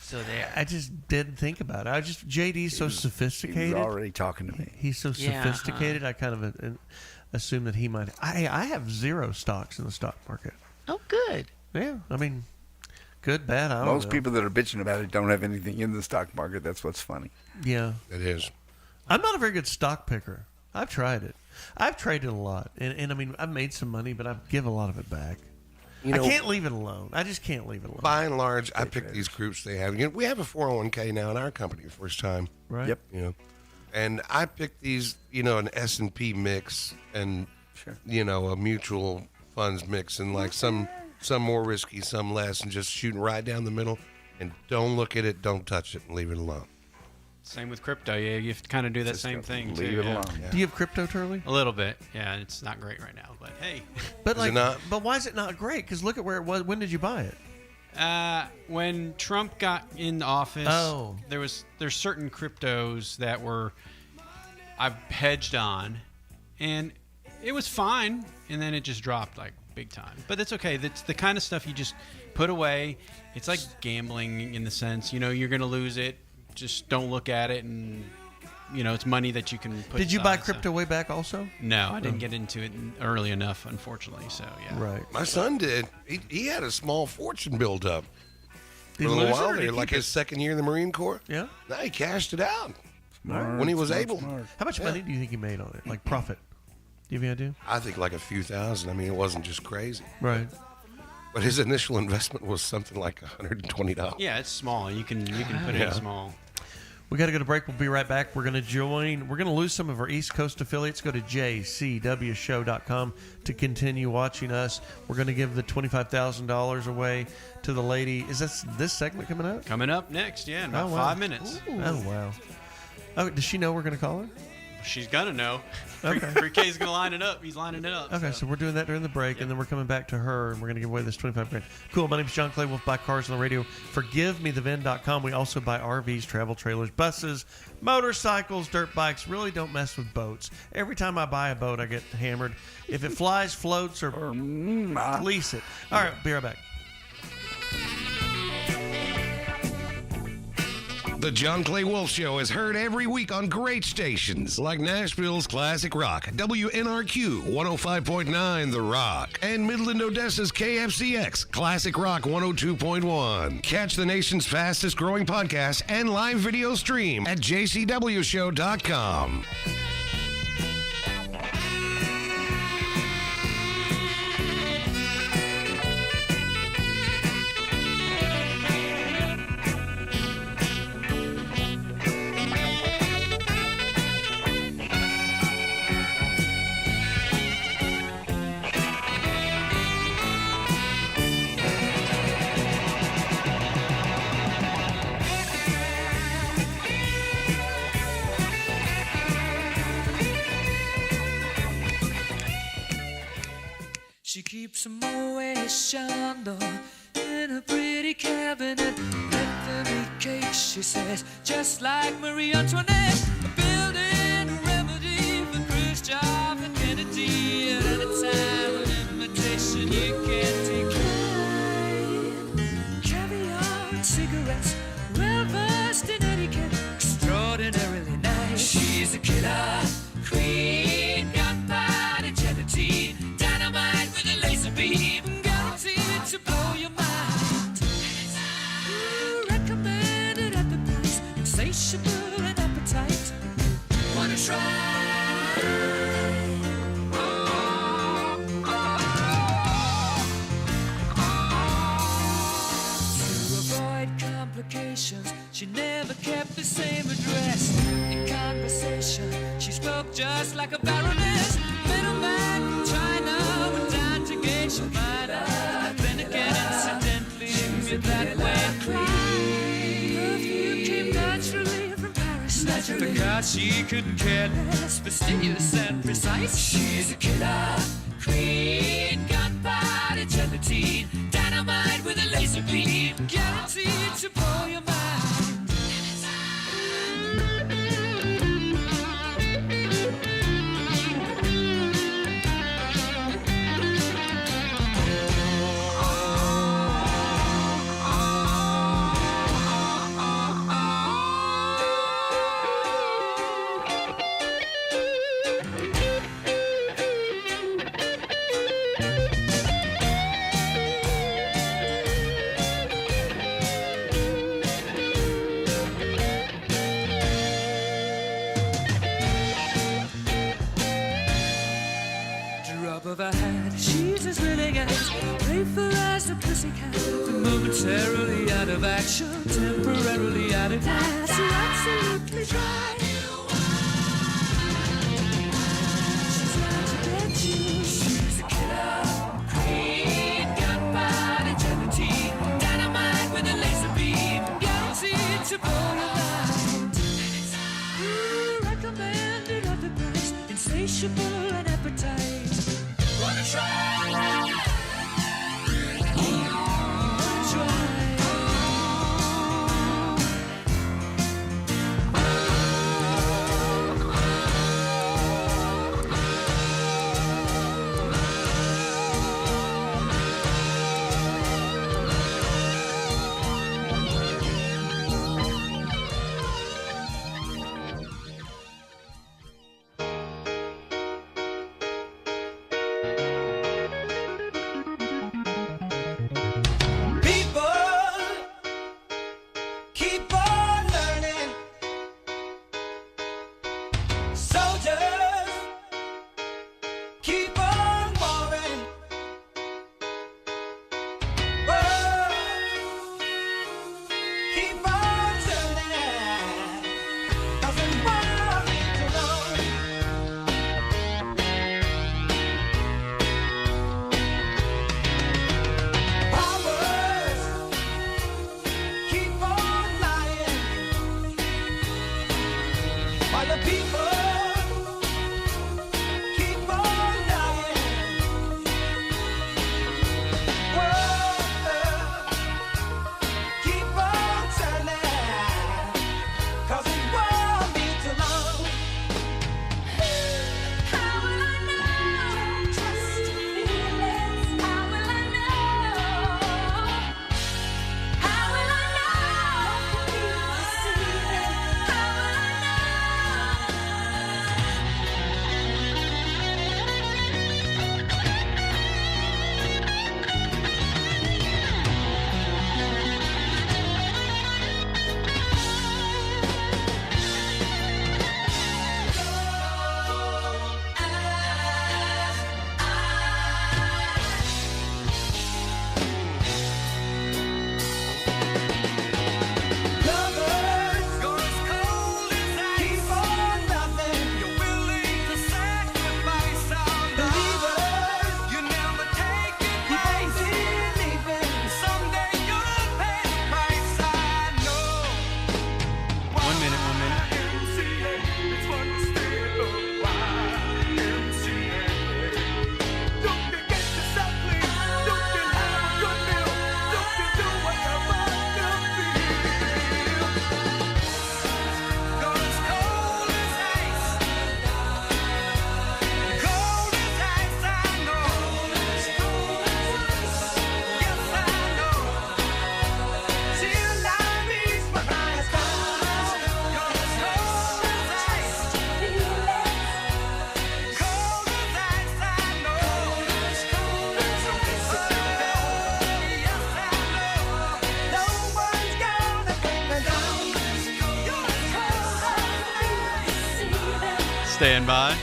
So there. I just didn't think about it. JD's so sophisticated. He's already talking to me. He's so sophisticated. I kind of assume that he might. I have zero stocks in the stock market. Oh, good. Yeah, I mean, good, bad. I don't Most know. people that are bitching about it don't have anything in the stock market. That's what's funny. Yeah, it is. I'm not a very good stock picker. I've tried it. I've traded a lot, and I mean, I've made some money, but I give a lot of it back. I can't leave it alone. I just can't leave it alone. By and large, I pick these groups they have. We have a 401k now in our company the first time. Right. Yep. And I picked these, an S&P mix and, a mutual funds mix and like some more risky, some less, and just shooting right down the middle. And don't look at it, don't touch it, and leave it alone. Same with crypto. Yeah, you kind of do that same thing too. leave it alone. Do you have crypto, Turley? A little bit. Yeah, it's not great right now, but hey. But Is it not? But why is it not great? Because look at where it was. When did you buy it? When Trump got in office, Oh. there's certain cryptos that I've hedged on, and it was fine, and then it just dropped like big time. But that's okay. That's the kind of stuff you just put away. It's like gambling in the sense, you're going to lose it. Just don't look at it, and it's money that you can put. Did you buy aside, crypto way back also? No, I didn't get into it early enough, unfortunately. So yeah. Right. My son did. He had a small fortune built up Did for a he little lose it, or while did he there, like keep his second year in the Marine Corps. Yeah. Now he cashed it out Smart, when he was smart, able. smart. How much money do you think he made on it? Like profit? Do you have any idea? I think like a few thousand. I mean, it wasn't just crazy. Right. But his initial investment was something like $120. Yeah, it's small. You can put it in small. We got to go to break. We'll be right back. We're going to lose some of our East Coast affiliates. Go to jcwshow.com to continue watching us. We're going to give the $25,000 away to the lady. Is this segment coming up? Coming up next, yeah, in about 5 minutes. Oh, wow. Oh, does she know we're going to call her? She's gonna know. Okay. Pre-K's gonna line it up. He's lining it up. Okay, so we're doing that during the break, and then we're coming back to her, and we're going to give away this $25,000. Cool. My name is John Clay Wolfe. Buy cars on the radio. ForgiveMeTheVin.com. We also buy RVs, travel trailers, buses, motorcycles, dirt bikes. Really don't mess with boats. Every time I buy a boat, I get hammered. If it flies, floats, or lease it. All right, be right back. The John Clay Wolfe Show is heard every week on great stations like Nashville's Classic Rock, WNRQ 105.9 The Rock, and Midland, Odessa's KFCX Classic Rock 102.1. Catch the nation's fastest growing podcast and live video stream at jcwshow.com. keeps a Moet Chandon in a pretty cabinet. Let them eat cake, she says, just like Marie Antoinette. Building a remedy for Khrushchev and Kennedy at any time. An invitation you can't decline. Caviar and cigarettes, well versed in etiquette, extraordinarily nice. She's a killer queen, gunpowder gelatine, dynamite with a laser beam, guaranteed to blow your mind. Recommended at the price, insatiable and appetite. Wanna try? Complications. She never kept the same address. In conversation, she spoke just like a baroness. Middleman from China went down to gauge your mind. Then again, incidentally, with that way perfume came naturally from Paris. Because she couldn't care less, fastidious and precise. She's a killer queen, gunpowder gelatine, dynamite with a laser beam, guaranteed to blow your mind. Of her hat, she's as willing as playful as a pussycat. Momentarily out of action, temporarily out of gas. You're absolutely dry. She's out to get you. She's a killer queen, gunpowder gelatine, dynamite with a laser beam, guaranteed to blow your mind. Recommended at the price, insatiable and appetite. Wanna try? Keep on turning. stand by.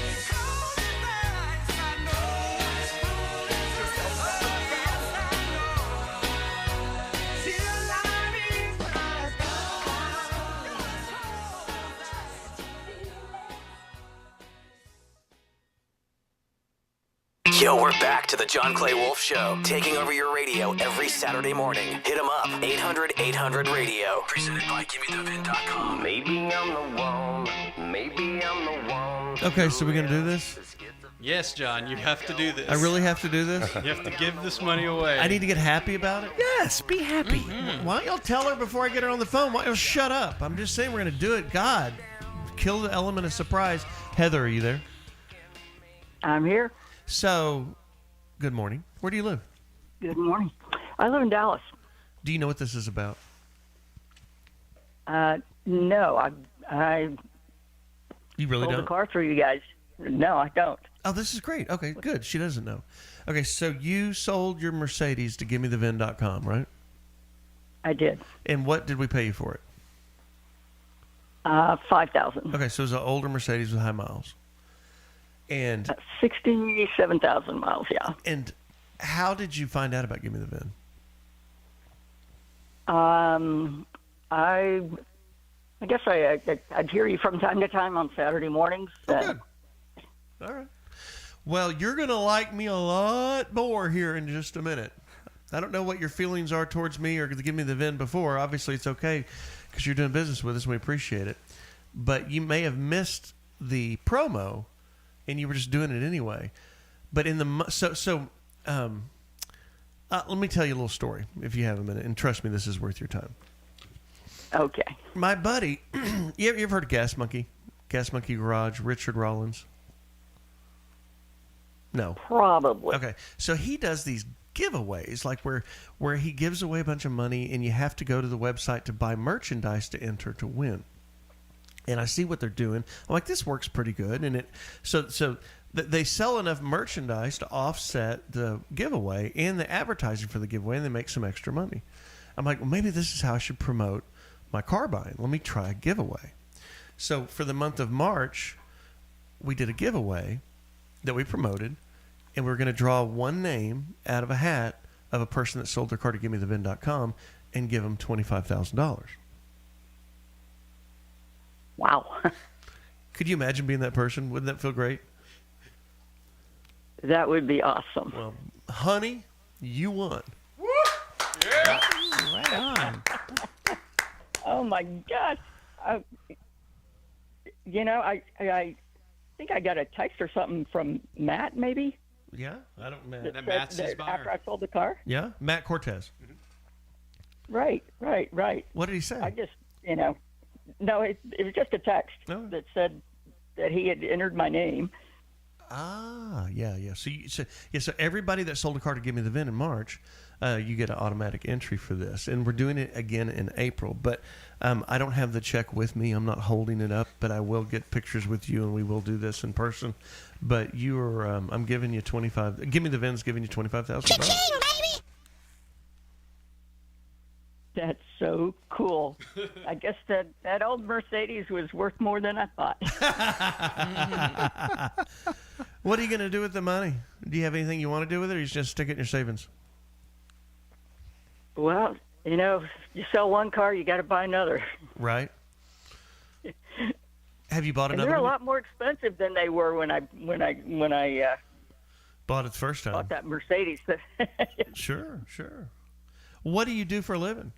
Yo, we're back to the John Clay Wolfe Show, taking over your radio every Saturday morning. Hit them up, 800-800-RADIO. Presented by GimmeTheVin.com. Maybe I'm the one, maybe I'm the one. Okay, so we're going to do this? Yes, John, you have to do this. I really have to do this? You have to give this money away. I need to get happy about it? Yes, be happy. Why don't y'all tell her before I get her on the phone? Why don't y'all shut up? I'm just saying we're going to do it. God, kill the element of surprise. Heather, are you there? I'm here. So, good morning. Where do you live? Good morning. I live in Dallas. Do you know what this is about? No, I You really sold don't? the car through you guys. No, I don't. Oh, this is great. Okay, good. She doesn't know. Okay, so you sold your Mercedes to GimmeTheVin.com, right? I did. And what did we pay you for it? $5,000. Okay, so it was an older Mercedes with high miles. And 67,000 miles, yeah. And how did you find out about Give Me the VIN? I guess I'd hear you from time to time on Saturday mornings. Good. All right. Well, you're going to like me a lot more here in just a minute. I don't know what your feelings are towards me or to Give Me the VIN before. Obviously, it's okay because you're doing business with us and we appreciate it. But you may have missed the promo and you were just doing it anyway. But in the let me tell you a little story if you have a minute, and trust me, this is worth your time. Okay. My buddy, you ever heard of Gas Monkey Garage, Richard Rollins? No. Probably. Okay, so he does these giveaways, like where he gives away a bunch of money, and you have to go to the website to buy merchandise to enter to win. And I see what they're doing. I'm like, this works pretty good. And they sell enough merchandise to offset the giveaway and the advertising for the giveaway, and they make some extra money. I'm like, well, maybe this is how I should promote my car buying. Let me try a giveaway. So for the month of March, we did a giveaway that we promoted, and we were going to draw one name out of a hat of a person that sold their car to GimmeTheVin.com and give them $25,000. Wow. Could you imagine being that person? Wouldn't that feel great? That would be awesome. Well, honey, you won. Yeah. Right on. Oh my God. I think I got a text or something from Matt, maybe. Yeah, I don't know. That Matt's his buyer. After I sold the car. Yeah, Matt Cortez. Right. What did he say? I just, no, it was just a text that said that he had entered my name. Ah, yeah. So everybody that sold a car to Give Me the VIN in March, you get an automatic entry for this, and we're doing it again in April. But I don't have the check with me. I'm not holding it up, but I will get pictures with you, and we will do this in person. But you are, I'm giving you $25. Give Me the VIN's giving you $25,000. That's so cool. I guess that old Mercedes was worth more than I thought. What are you going to do with the money? Do you have anything you want to do with it, or you just stick it in your savings? Well, you sell one car, you got to buy another. Right. Have you bought And another they're a one? lot more expensive than they were when I Bought it the first time. bought that Mercedes. Sure. What do you do for a living?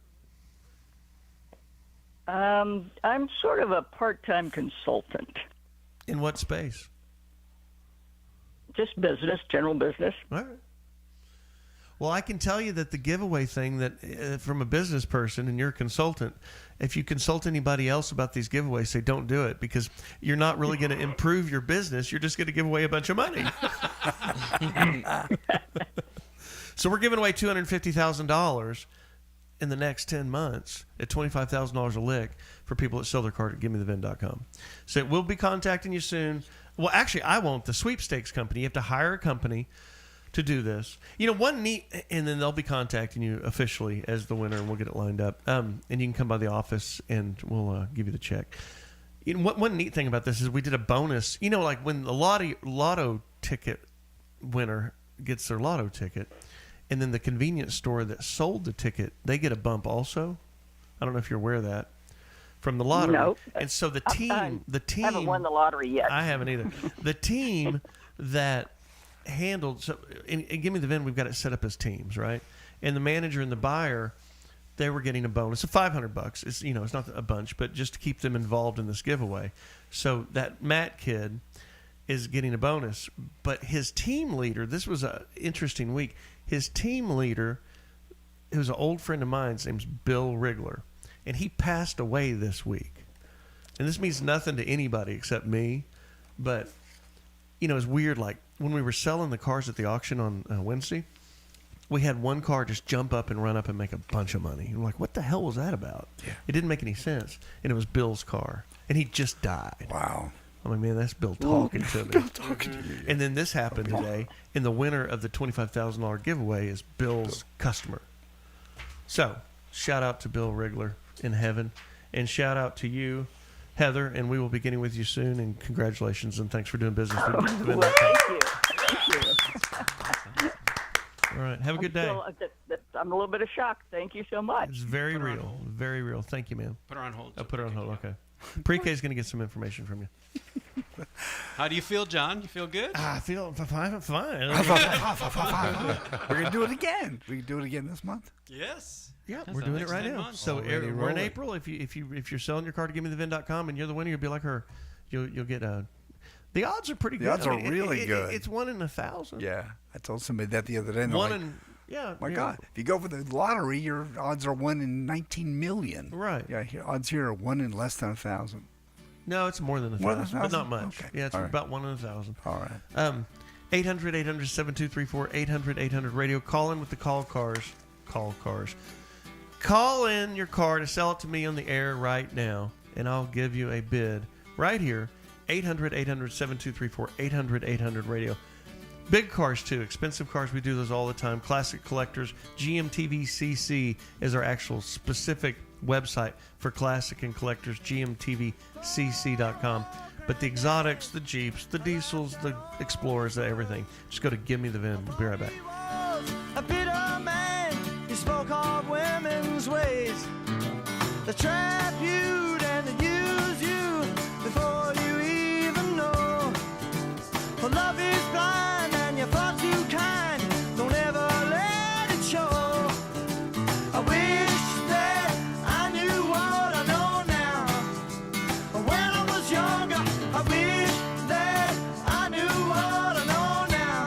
I'm sort of a part-time consultant. In what space? Just business, general business. All right. Well, I can tell you that the giveaway thing that from a business person and you're a consultant, if you consult anybody else about these giveaways, say don't do it because you're not really going to improve your business. You're just going to give away a bunch of money. So we're giving away $250,000 in the next 10 months at $25,000 a lick for people that sell their car at GimmeTheVin.com. So we'll be contacting you soon. Well, actually, I won't. The sweepstakes company. You have to hire a company to do this. One neat, and then they'll be contacting you officially as the winner, and we'll get it lined up. And you can come by the office, and we'll give you the check. You know, one neat thing about this is we did a bonus. You know, like when the lotto ticket winner gets their lotto ticket, and then the convenience store that sold the ticket, they get a bump also. I don't know if you're aware of that. From the lottery. Nope. And so the team I haven't won the lottery yet. I haven't either. The team that handled, so and Give Me the VIN, we've got it set up as teams, right? And the manager and the buyer, they were getting a bonus of $500. It's, you know, it's not a bunch, but just to keep them involved in this giveaway. So that Matt kid is getting a bonus, but his team leader, this was an interesting week. His team leader, who's an old friend of mine, his name's Bill Rigler, and he passed away this week. And this means nothing to anybody except me, but, you know, it's weird. Like when we were selling the cars at the auction on Wednesday, we had one car just jump up and run up and make a bunch of money. And we're like, what the hell was that about? Yeah. It didn't make any sense. And it was Bill's car. And he just died. Wow. I'm like, man, that's Bill talking to me. Bill talking to me. And then this happened today. And the winner of the $25,000 giveaway is Bill's customer. So, shout out to Bill Rigler in heaven. And shout out to you, Heather. And we will be getting with you soon. And congratulations. And thanks for doing business with me. Well, thank you. Thank you. All right. Have a good day. I'm a little bit of shock. Thank you so much. It's very real. Very real. Thank you, man. Put her on hold. I'll put her on hold. Okay. Pre-K is going to get some information from you. How do you feel, John? You feel good? I feel fine. We're going to do it again. We can do it again this month. Yes. Yeah, we're doing it right now. So we're in April. If you're selling your car to GiveMeTheVin.com and you're the winner, you'll be like her. You'll get a. The odds are pretty good. The odds are really good. It's 1 in 1,000. Yeah, I told somebody that the other day. My God, if you go for the lottery, your odds are 1 in 19 million. Right. Yeah, odds here are 1 in less than 1,000. No, it's more than 1,000, but not much. Okay. Yeah, it's about 1 in 1,000. All right. 800-800-7234, 800-800-radio. Call in with the call cars. Call in your car to sell it to me on the air right now, and I'll give you a bid right here. 800-800-7234, 800-800-radio. Big cars, too. Expensive cars. We do those all the time. Classic collectors. GMTVCC is our actual specific website for classic and collectors. GMTVCC.com. But the exotics, the Jeeps, the diesels, the Explorers, everything. Just go to Give Me the VIN. We'll be right back. A bitter man, he spoke of women's ways. They trap you and they use you before you even know. For love is blind and you're far too kind. Don't ever let it show. I wish that I knew what I know now. When I was younger, I wish that I knew what I know now.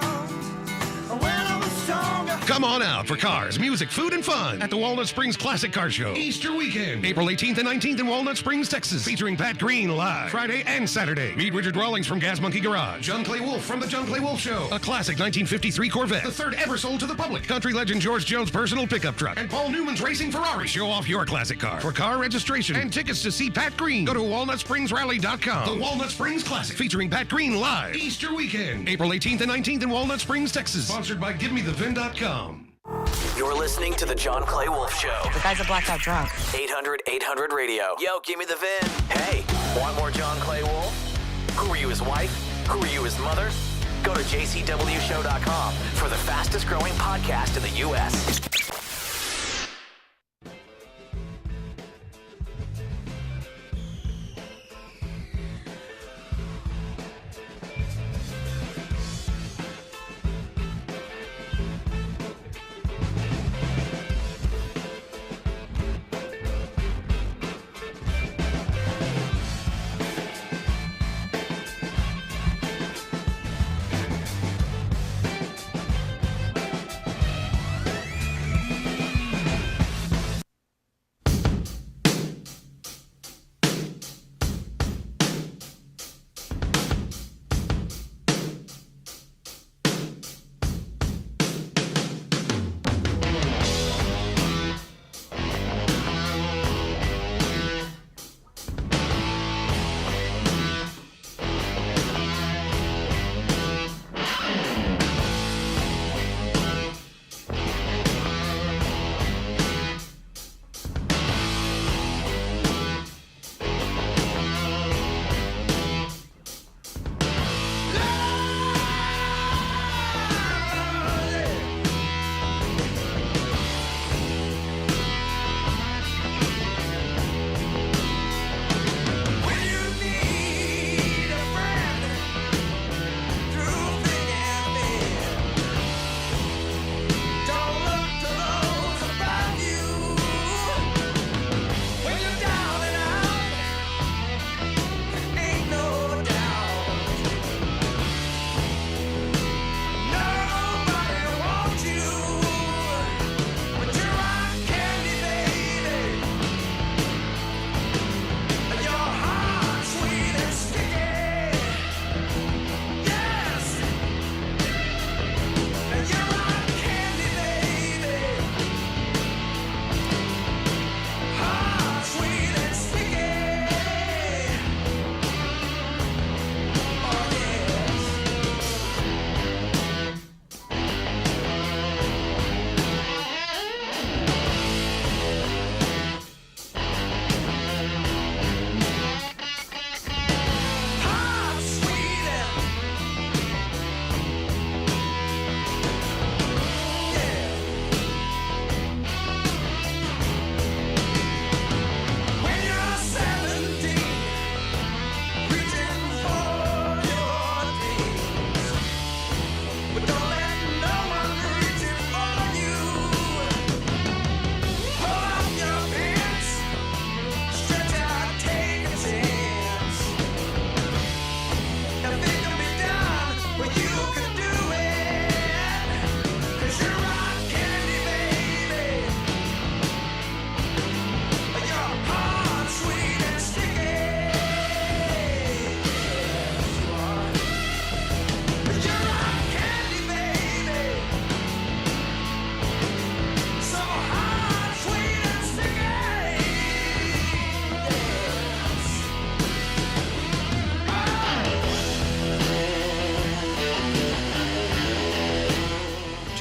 When I was stronger. Come on out for cars, music, food, and fun at the Walnut Springs Classic Car Show. Easter weekend, April 18th and 19th in Walnut Springs, Texas. Featuring Pat Green live Friday and Saturday. Meet Richard Rawlings from Gas Monkey Garage. John Clay Wolfe from the John Clay Wolfe Show. A classic 1953 Corvette. The third ever sold to the public. Country legend George Jones' personal pickup truck. And Paul Newman's racing Ferrari. Show off your classic car. For car registration and tickets to see Pat Green, go to WalnutSpringsRally.com. The Walnut Springs Classic featuring Pat Green live Easter weekend, April 18th and 19th in Walnut Springs, Texas. Sponsored by GiveMeTheVin.com. You're listening to The John Clay Wolfe Show. The guy's a blackout drunk. 800-800-radio. Yo, give me the VIN. Hey, want more John Clay Wolfe? Who are you, his wife? Who are you, his mother? Go to JCWShow.com for the fastest growing podcast in the U.S.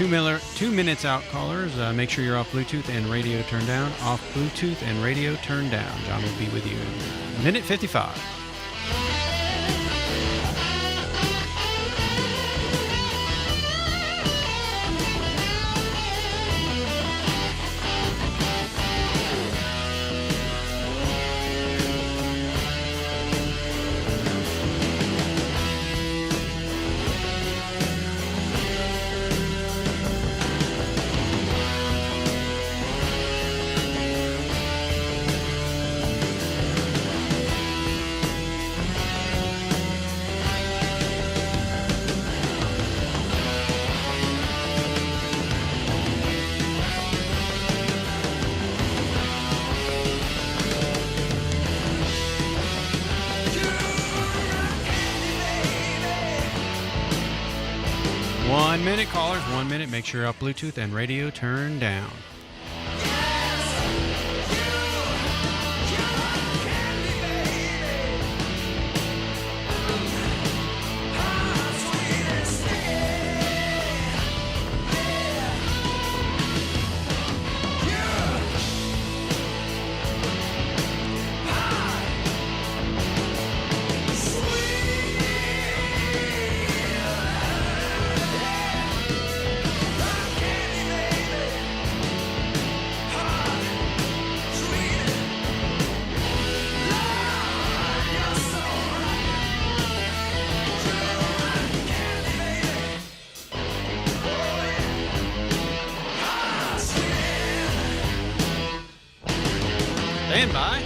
2 minutes out, callers. Make sure you're off Bluetooth and radio turned down. Off Bluetooth and radio turned down. John will be with you in minute 55. One minute, callers. 1 minute. Make sure you're off Bluetooth and radio turned down. Stand by.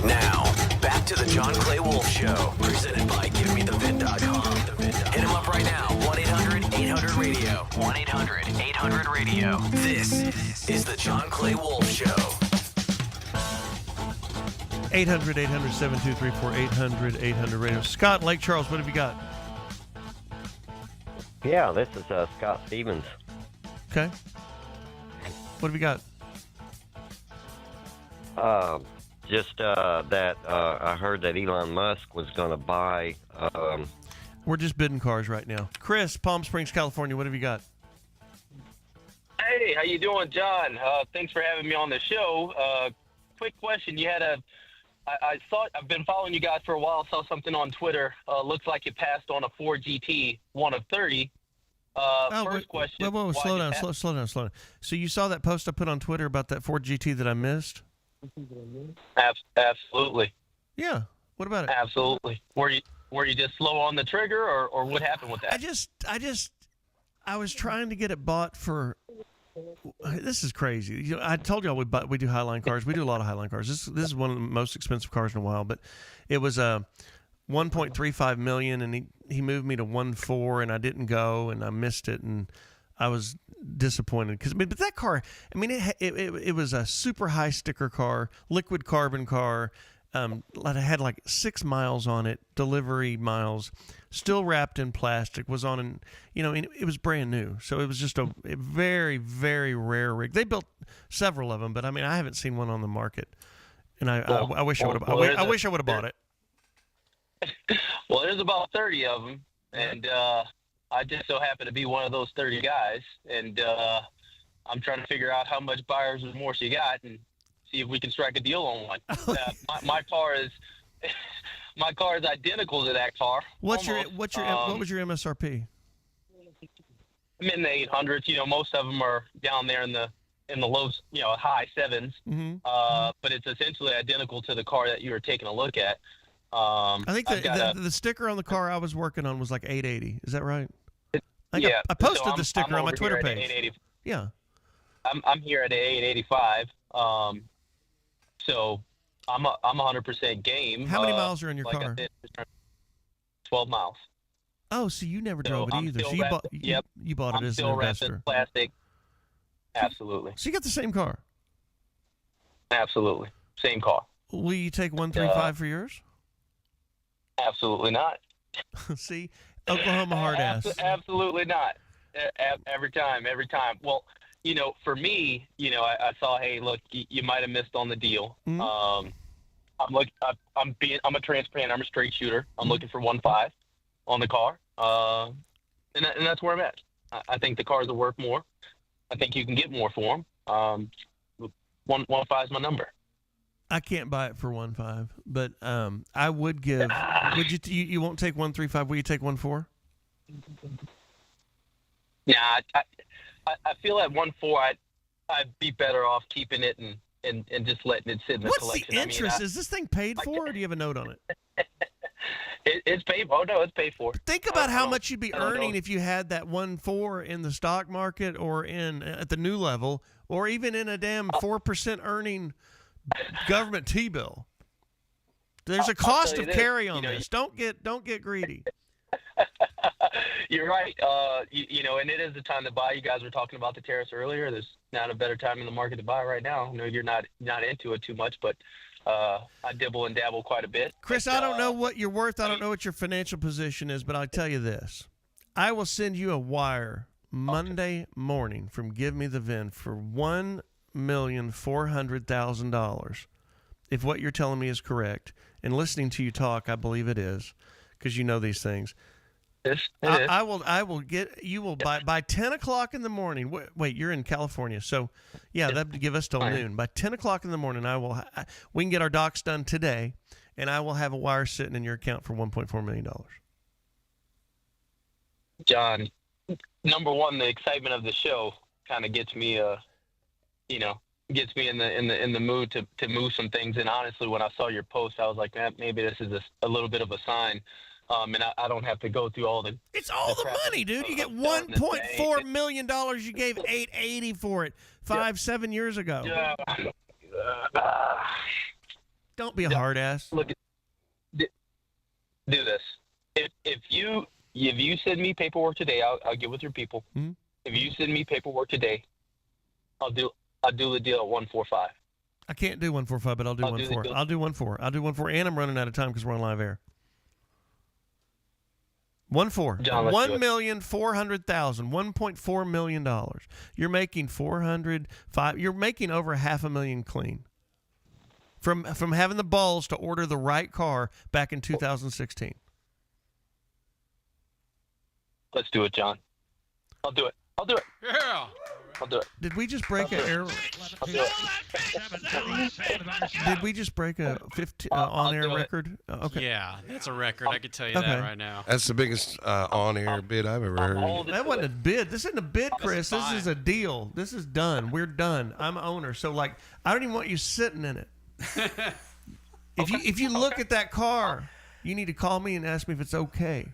Now, back to the John Clay Wolfe Show, presented by GiveMeTheVid.com. Hit him up right now, 1-800-800-RADIO. 1-800-800-RADIO. This is the John Clay Wolfe Show. 800-800-7234, 800-800-RADIO. Scott, Lake Charles, what have you got? Yeah, this is Scott Stevens. Okay. What have you got? Just that I heard that Elon Musk was going to buy... We're just bidding cars right now. Chris, Palm Springs, California, what have you got? Hey, how you doing, John? Thanks for having me on the show. Quick question. You had I thought I've been following you guys for a while. Saw something on Twitter. Looks like you passed on a Ford GT 1 of 30. First question. Whoa, slow down. So you saw that post I put on Twitter about that Ford GT that I missed? Absolutely. Yeah. What about it? Absolutely. Were you just slow on the trigger, or what happened with that? I was trying to get it bought for. This is crazy. You know, I told y'all we do Highline cars. We do a lot of Highline cars. This is one of the most expensive cars in a while. But it was $1.35 million, and he moved me to 1.4, and I didn't go, and I missed it, and I was disappointed but that car. I mean, it was a super high sticker car, liquid carbon car. It had like 6 miles on it, delivery miles, still wrapped in plastic, was on and it was brand new. So it was just a very, very rare rig. They built several of them, but I mean, I haven't seen one on the market. And I wish I would have. I wish I would have bought it. Well, there's about 30 of them, and I just so happen to be one of those 30 guys, and I'm trying to figure out how much buyer's remorse you got, and see if we can strike a deal on one. My car is identical to that car. What was your MSRP? I'm in the 800s. Most of them are down there in the low, high 7s. Mm-hmm. But it's essentially identical to the car that you were taking a look at. I think the sticker on the car I was working on was like 880. Is that right? Yeah. I posted the sticker on my Twitter page. Yeah. I'm here at 885. So I'm 100% game. How many miles are in your car? 12 miles. Oh, so you never drove it either. So you bought it as an investor. Plastic. Absolutely. So you got the same car. Absolutely, same car. Will you take 135 for yours? Absolutely not. See, Oklahoma hard ass. Absolutely not. Every time. Well, for me, I saw, hey, look, you might have missed on the deal. Mm-hmm. I'm a transparent. I'm a straight shooter. I'm looking for 1.5 on the car, and that's where I'm at. I think the cars are worth more. I think you can get more for them. 1.5 is my number. I can't buy it for 1.5, but I would give. Would you won't take 1.35? Will you take 1.4? Nah, I feel at 1.4 I'd be better off keeping it and just letting it sit in the collection. What's the interest? Is this thing paid for, or do you have a note on it? It's paid. Oh no, it's paid for. Think about how much you'd be earning if you had that 1.4 in the stock market, or at the new level, or even in a damn 4% earning government T-bill. There's a cost of carry on this. Don't get greedy. You're right. And it is the time to buy. You guys were talking about the tariffs earlier. There's not a better time in the market to buy right now. You're not into it too much, but I dibble and dabble quite a bit. Chris, I don't know what you're worth. I don't know what your financial position is, but I'll tell you this. I will send you a wire Monday morning from Give Me the VIN for $1,400,000. If what you're telling me is correct, and listening to you talk, I believe it is, because you know these things. I will get you will by 10 o'clock in the morning. Wait, you're in California, so yeah, that would give us till noon. By 10 o'clock in the morning, we can get our docs done today, and I will have a wire sitting in your account for $1.4 million. John, number one, the excitement of the show kind of gets me, gets me in the mood to move some things. And honestly, when I saw your post, I was like, man, maybe this is a little bit of a sign. And I don't have to go through all the. It's all the money, dude. You get $1.4 million. You gave $880 for it 7 years ago. Don't be a hard ass. Look, do this. If you send me paperwork today, I'll get with your people. Mm-hmm. If you send me paperwork today, I'll do the deal at 1.45. I can't do 1.45, but I'll do 1.4. I'll do 1.4. I'll do 1.4, and I'm running out of time because we're on live air. 1.4. $1,400,000. $1.4 million. You're making $405. You're making over $500,000 clean. From having the balls to order the right car back in 2016. Let's do it, John. I'll do it. Yeah. I'll do it. Did we just break a air? I'll do it. Did we just break a on-air record? Okay. Yeah, that's a record. I can tell you that right now. That's the biggest on-air bid I've ever heard. That wasn't a bid. This isn't a bid, Chris. This is a deal. This is done. We're done. I'm owner. So, I don't even want you sitting in it. If you look at that car, you need to call me and ask me if it's okay,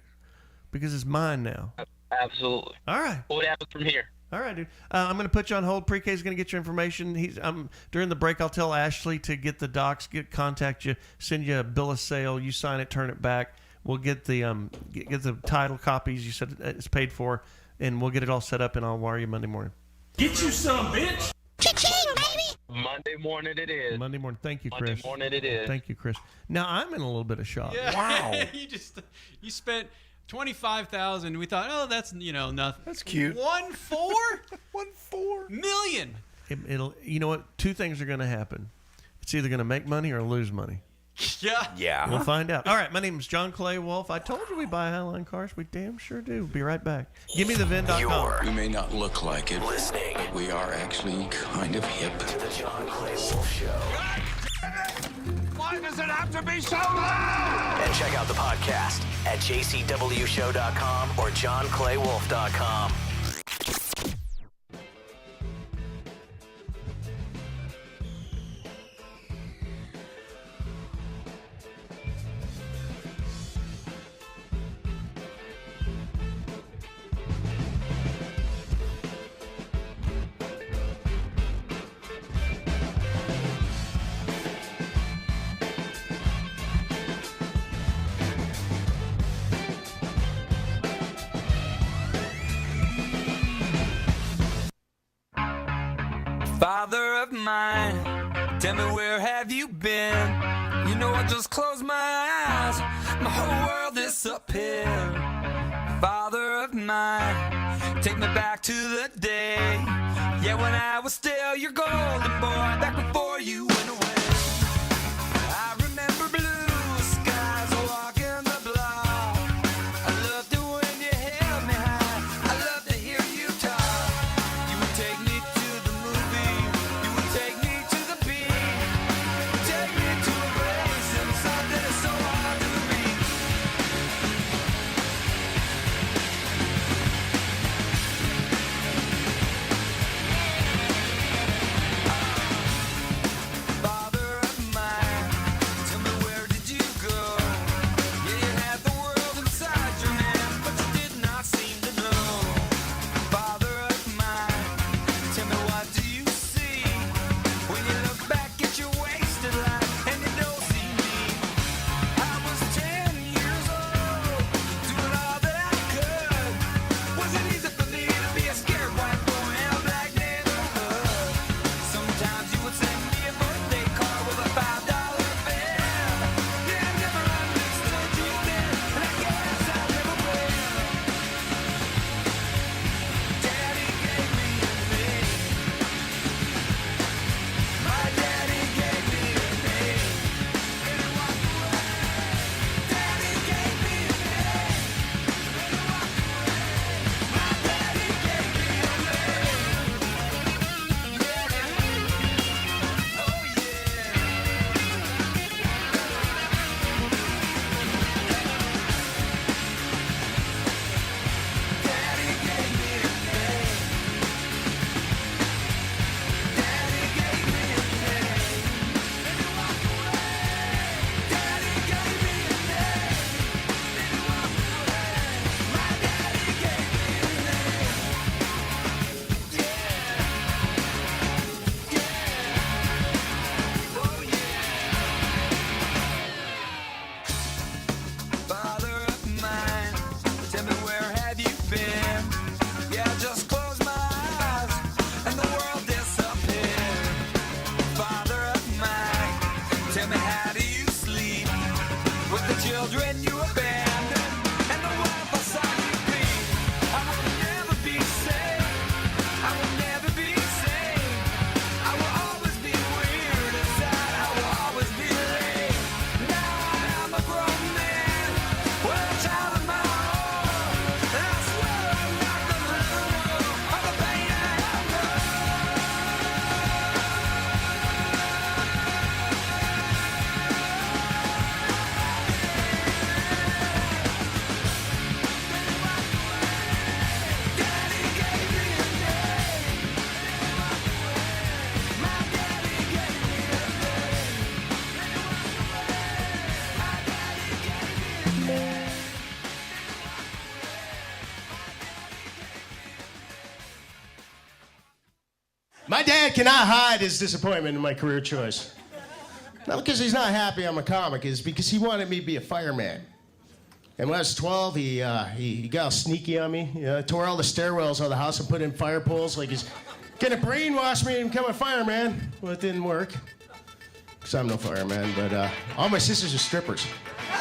because it's mine now. Absolutely. All right. What happens from here? All right, dude. I'm going to put you on hold. Pre-K is going to get your information. During the break, I'll tell Ashley to get the docs, contact you, send you a bill of sale. You sign it, turn it back. We'll get the get the title copies. You said it's paid for, and we'll get it all set up, and I'll wire you Monday morning. Get you some, bitch. Cha-ching, baby. Monday morning it is. Monday morning. Thank you, Chris. Monday morning it is. Thank you, Chris. Now I'm in a little bit of shock. Yeah. Wow. you spent $25,000. We thought, oh, that's nothing. That's cute. 1.4 million. It'll. You know what? Two things are going to happen. It's either going to make money or lose money. Yeah. We'll find out. All right. My name is John Clay Wolfe. I told you we buy Highline cars. We damn sure do. Be right back. Give me the VIN.com. We may not look like it. Listening. But we are actually kind of hip. To the John Clay Wolfe Show. Why does it have to be so loud? And check out the podcast at jcwshow.com or johnclaywolf.com. Father of mine, tell me where have you been? You know I just closed my eyes, my whole world disappeared. Father of mine, Take me back to the day, yeah, when I was still your golden boy, back before you went away. I remember blue skies walking the block. I loved it when you held me high. I loved to hear you talk. You would take me to the movie. You would take me to the beach. Take me to a place and something that's so hard to reach. Father of mine, tell me where did you go? Yeah, you had the world inside your hand, but you did not seem to know. Father of mine, tell me what do you see when you look back at your wasted life and you don't see me? I was 10 years old, doing all that I could. Was it easy for me to be a scared white boy in a black neighborhood? Sometimes you would send me a birthday card with a $5 bill. Yeah, I never understood you then, and I guess I never will. Daddy gave me a name. My daddy gave me a name. And he walked away. Daddy gave me a name. And he walked away. My daddy gave me a Father of mine, tell me where have you been? Yeah, I just close my eyes and the world disappeared. Father of mine, tell me how do you sleep with the children you abandoned and the wife I saw you bleed? I will never be safe. I will never be safe. I will always be weird inside. I will always be late. Now I am a grown man with a child of my own, and I swear I'm not gonna know all the pain I have known. Daddy gave me a name. My daddy gave me a My dad cannot hide his disappointment in my career choice. Not because he's not happy I'm a comic, it's because he wanted me to be a fireman. And when I was 12, he got all sneaky on me. Tore all the stairwells out of the house and put in fire poles like he's gonna brainwash me and become a fireman. Well, it didn't work. Because I'm no fireman, but all my sisters are strippers. The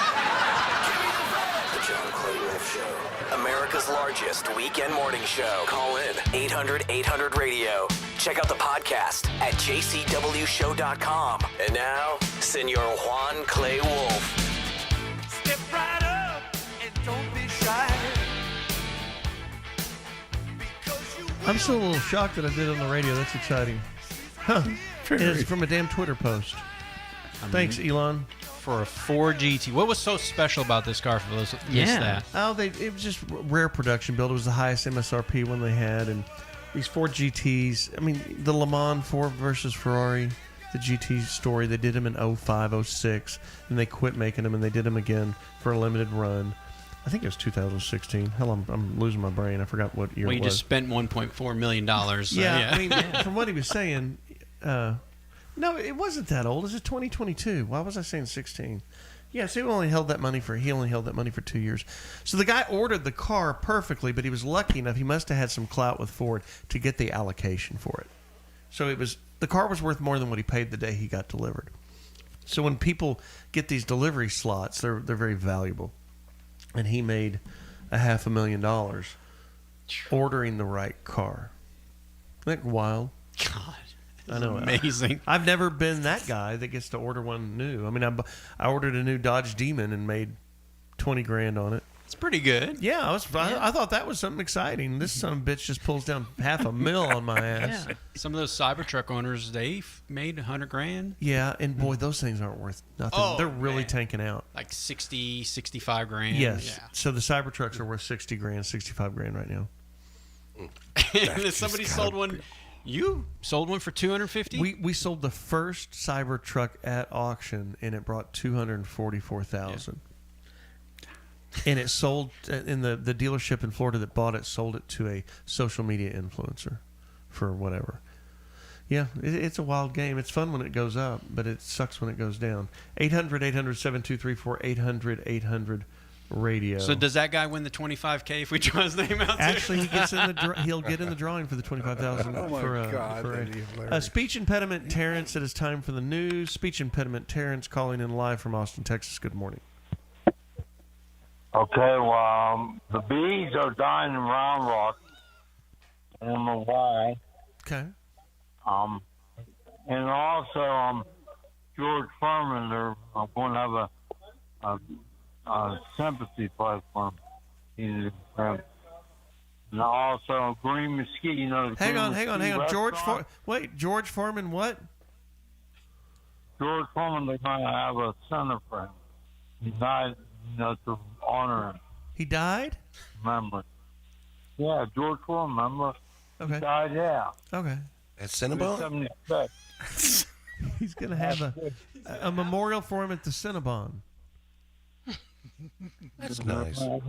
John Clay Wolfe Show. America's largest weekend morning show. Call in 800-800-RADIO. Check out the podcast at jcwshow.com. And now, Senor Juan Clay Wolfe. Step right up and don't be shy. I'm still a little shocked that I did it on the radio. That's exciting. Huh. It's from a damn Twitter post. Thanks, Elon. For a Ford GT. What was so special about this car for those that missed that? Oh, it was just rare production build. It was the highest MSRP one they had, and these Ford GTs. I mean, the Le Mans Ford versus Ferrari, the GT story. They did them in 05, 06, and they quit making them, and they did them again for a limited run. I think it was 2016. Hell, I'm losing my brain. I forgot what year Well, it you was. just spent $1.4 million. Yeah, I mean, from what he was saying, no, it wasn't that old. It was 2022. Why was I saying 16? Yes, he only held that money for 2 years. So the guy ordered the car perfectly, but he was lucky enough. He must have had some clout with Ford to get the allocation for it. So the car was worth more than what he paid the day he got delivered. So when people get these delivery slots, they're very valuable. And he made $500,000 ordering the right car. Isn't that wild? God, I know. amazing. I've never been that guy that gets to order one new. I mean, I ordered a new Dodge Demon and made $20,000 on it. It's pretty good. Yeah, I thought that was something exciting. This son of a bitch just pulls down $500,000 on my ass. Yeah. Some of those Cybertruck owners, they've made $100,000. Yeah, and boy, those things aren't worth nothing. Oh, They're really man. tanking out. Like 60, 65 grand. Yes. Yeah. So the Cybertrucks are worth $60,000, $65,000 right now. And if somebody sold one, you sold one for $250. We sold the first Cybertruck at auction, and it brought $244,000. And it sold in the dealership in Florida that bought it, sold it to a social media influencer for whatever. Yeah, it's a wild game. It's fun when it goes up, but it sucks when it goes down. 800-800-7234, 800-800-RADIO. So does that guy win the $25,000 if we draw his name out? Actually, he'll get in the drawing for the $25,000. Oh my God, that'd be hilarious. Speech impediment Terrence. It is time for the news. Speech impediment Terrence calling in live from Austin, Texas. Good morning. Okay, well, the bees are dying in Round Rock. I don't know why. Okay. And also, George Foreman, they're going to have a sympathy platform. And also, Green Mesquite, you know. Hang on. George Foreman, what? George Foreman, they're going to have a center for him. He died, to honor him. He died? Remember. Yeah, George Foreman, remember? Okay. He died, yeah. Okay. At Cinnabon? He's going to have a memorial for him at the Cinnabon. That's nice. All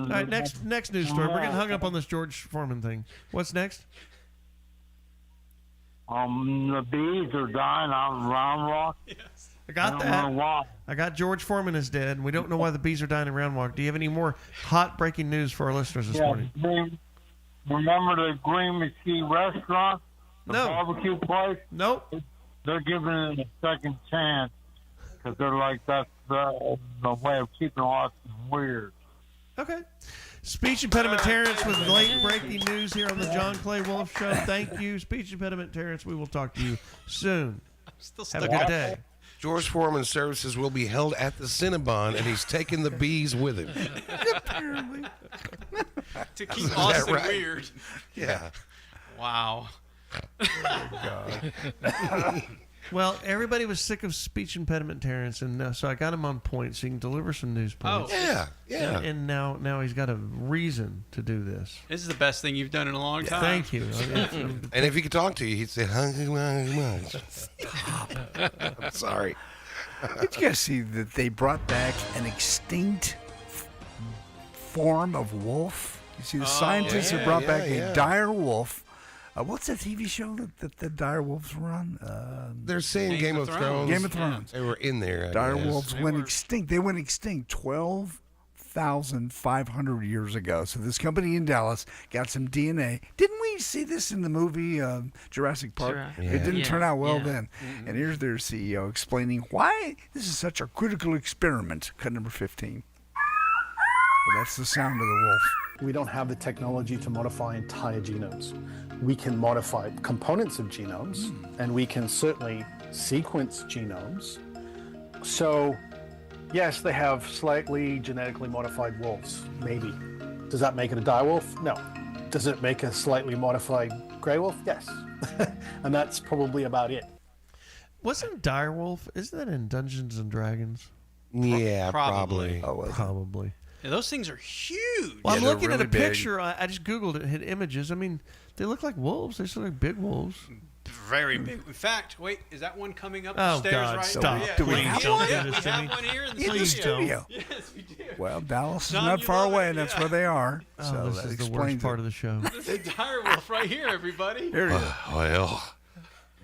right, next news story. We're getting hung up on this George Foreman thing. What's next? The bees are dying out in Round Rock. Yes. I got that. I got George Foreman is dead, and we don't know why the bees are dying in Round Rock. Do you have any more hot breaking news for our listeners this morning? Remember the Green Mesquite restaurant? The barbecue place? Nope. They're giving it a second chance because they're like, that's the way of keeping Austin weird. Okay. Speech impediment Terrence with late breaking news here on the John Clay Wolfe Show. Thank you, speech impediment Terrence. We will talk to you soon. Have a good day. George Foreman's services will be held at the Cinnabon, and he's taking the bees with him. Apparently. To keep Austin weird. Yeah. Wow. God. Well, everybody was sick of speech impediment Terrence, and so I got him on point so he can deliver some news points. Oh, yeah. And now he's got a reason to do this. This is the best thing you've done in a long time. Thank you. And if he could talk to you, he'd say, Stop. I'm sorry. Did you guys see that they brought back an extinct form of wolf? You see, the scientists have brought back a dire wolf. What's that TV show that the dire wolves were on? They're saying Game of Thrones. Game of Thrones. They were in there. Dire wolves went extinct. They went extinct 12,500 years ago. So this company in Dallas got some DNA. Didn't we see this in the movie Jurassic Park? Sure. Yeah. It didn't turn out well then. Mm-hmm. And here's their CEO explaining why this is such a critical experiment. Cut number 15. Well, that's the sound of the wolf. We don't have the technology to modify entire genomes. We can modify components of genomes, and we can certainly sequence genomes. So, yes, they have slightly genetically modified wolves, maybe. Does that make it a dire wolf? No. Does it make a slightly modified gray wolf? Yes. And that's probably about it. Wasn't direwolf, isn't that in Dungeons and Dragons? Yeah, Probably. Probably. Yeah, those things are huge. Well, I'm looking really at a picture. I just Googled it, hit images. I mean, they look like wolves. They look like big wolves. Very big. In fact, wait, is that one coming up Oh, the stairs God, right stop. Yeah. Do we have one? Yeah, we have one here in the studio. Yes, we do. Well, Dallas is John, not you far love away, it, and that's yeah. where they are. Oh, So this that is the worst explains part it. of the show. There's a dire wolf right here, everybody. Here it is. Well,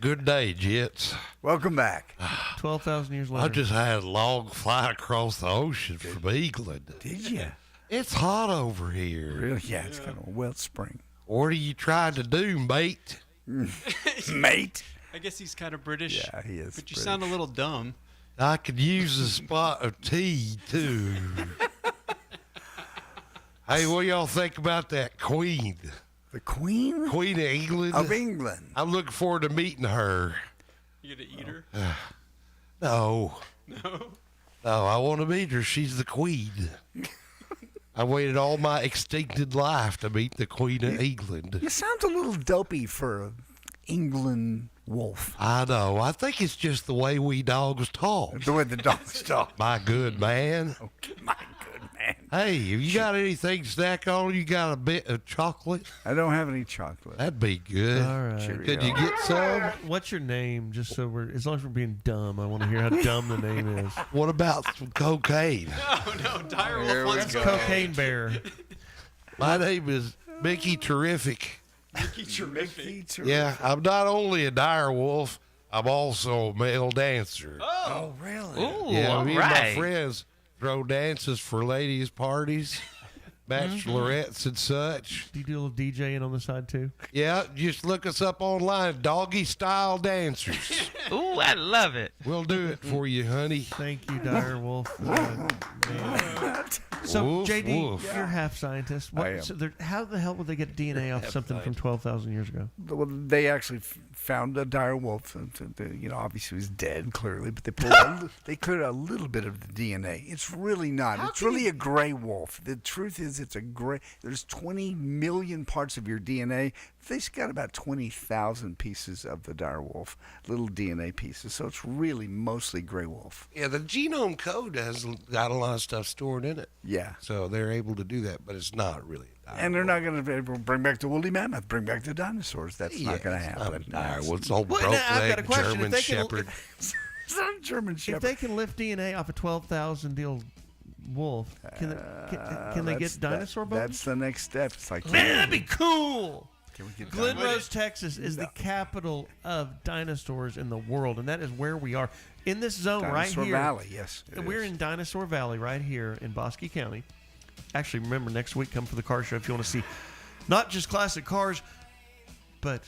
good day, Jets. Welcome back. 12,000 years later. I just had a long flight across the ocean from England. Did you? It's hot over here. Really? Yeah, it's kind of a wet spring. What are you trying to do, mate? Mate? I guess he's kind of British. Yeah, he is. But you sound a little dumb. I could use a spot of tea, too. Hey, what y'all think about that queen? The queen? Queen of England? Of England. I'm looking forward to meeting her. You gonna eat her? No. No. No, I want to meet her. She's the queen. I waited all my extincted life to meet the Queen of England. You sound a little dopey for an England wolf. I know. I think it's just the way we dogs talk. The way the dogs talk. My good man. Okay, my good man. Hey, have you got anything to snack on? You got a bit of chocolate? I don't have any chocolate. That'd be good. All right. Could you get some? What's your name? Just so we're, as long as we're being dumb, I want to hear how dumb the name is. What about some cocaine? No, Dire Wolf wants That's Cocaine Bear. My name is Mickey Terrific. Mickey Terrific. Yeah, I'm not only a dire wolf, I'm also a male dancer. Oh, really? Ooh, Yeah, all me and right. my friends throw dances for ladies' parties, bachelorettes and such. Do you do a little DJing on the side too? Yeah, just look us up online, Doggy Style Dancers. Ooh, I love it. We'll do it for you, honey. Thank you, Dire Wolf. Man. So, Woof, JD, woof. you're half scientist. What, I am. So how the hell would they get DNA off something from 12,000 years ago? Well, they actually found a dire wolf. Obviously he was dead, clearly, but they cleared out a little bit of the DNA. It's really not. It's really a gray wolf. The truth is, it's a gray. There's 20 million parts of your DNA. They've got about 20,000 pieces of the dire wolf, little DNA pieces. So it's really mostly gray wolf. Yeah, the genome code has got a lot of stuff stored in it. Yeah. So they're able to do that, but it's not really. And they're not going to bring back the woolly mammoth, bring back the dinosaurs. That's not going to happen. What's old Well, broke now, I've got a leg question. German If they can- Shepherd? It's not a German If Shepherd. they can lift DNA off a 12,000 deal wolf, can they get dinosaur bones? That's the next step. It's like, Man, that'd be cool. Can we get Glen dinosaurs? Rose, Texas is the capital of dinosaurs in the world, and that is where we are. In this zone right Dinosaur here. Valley, yes, it We're is. in Dinosaur Valley right here in Bosque County. Actually, remember, next week, come for the car show if you want to see not just classic cars, but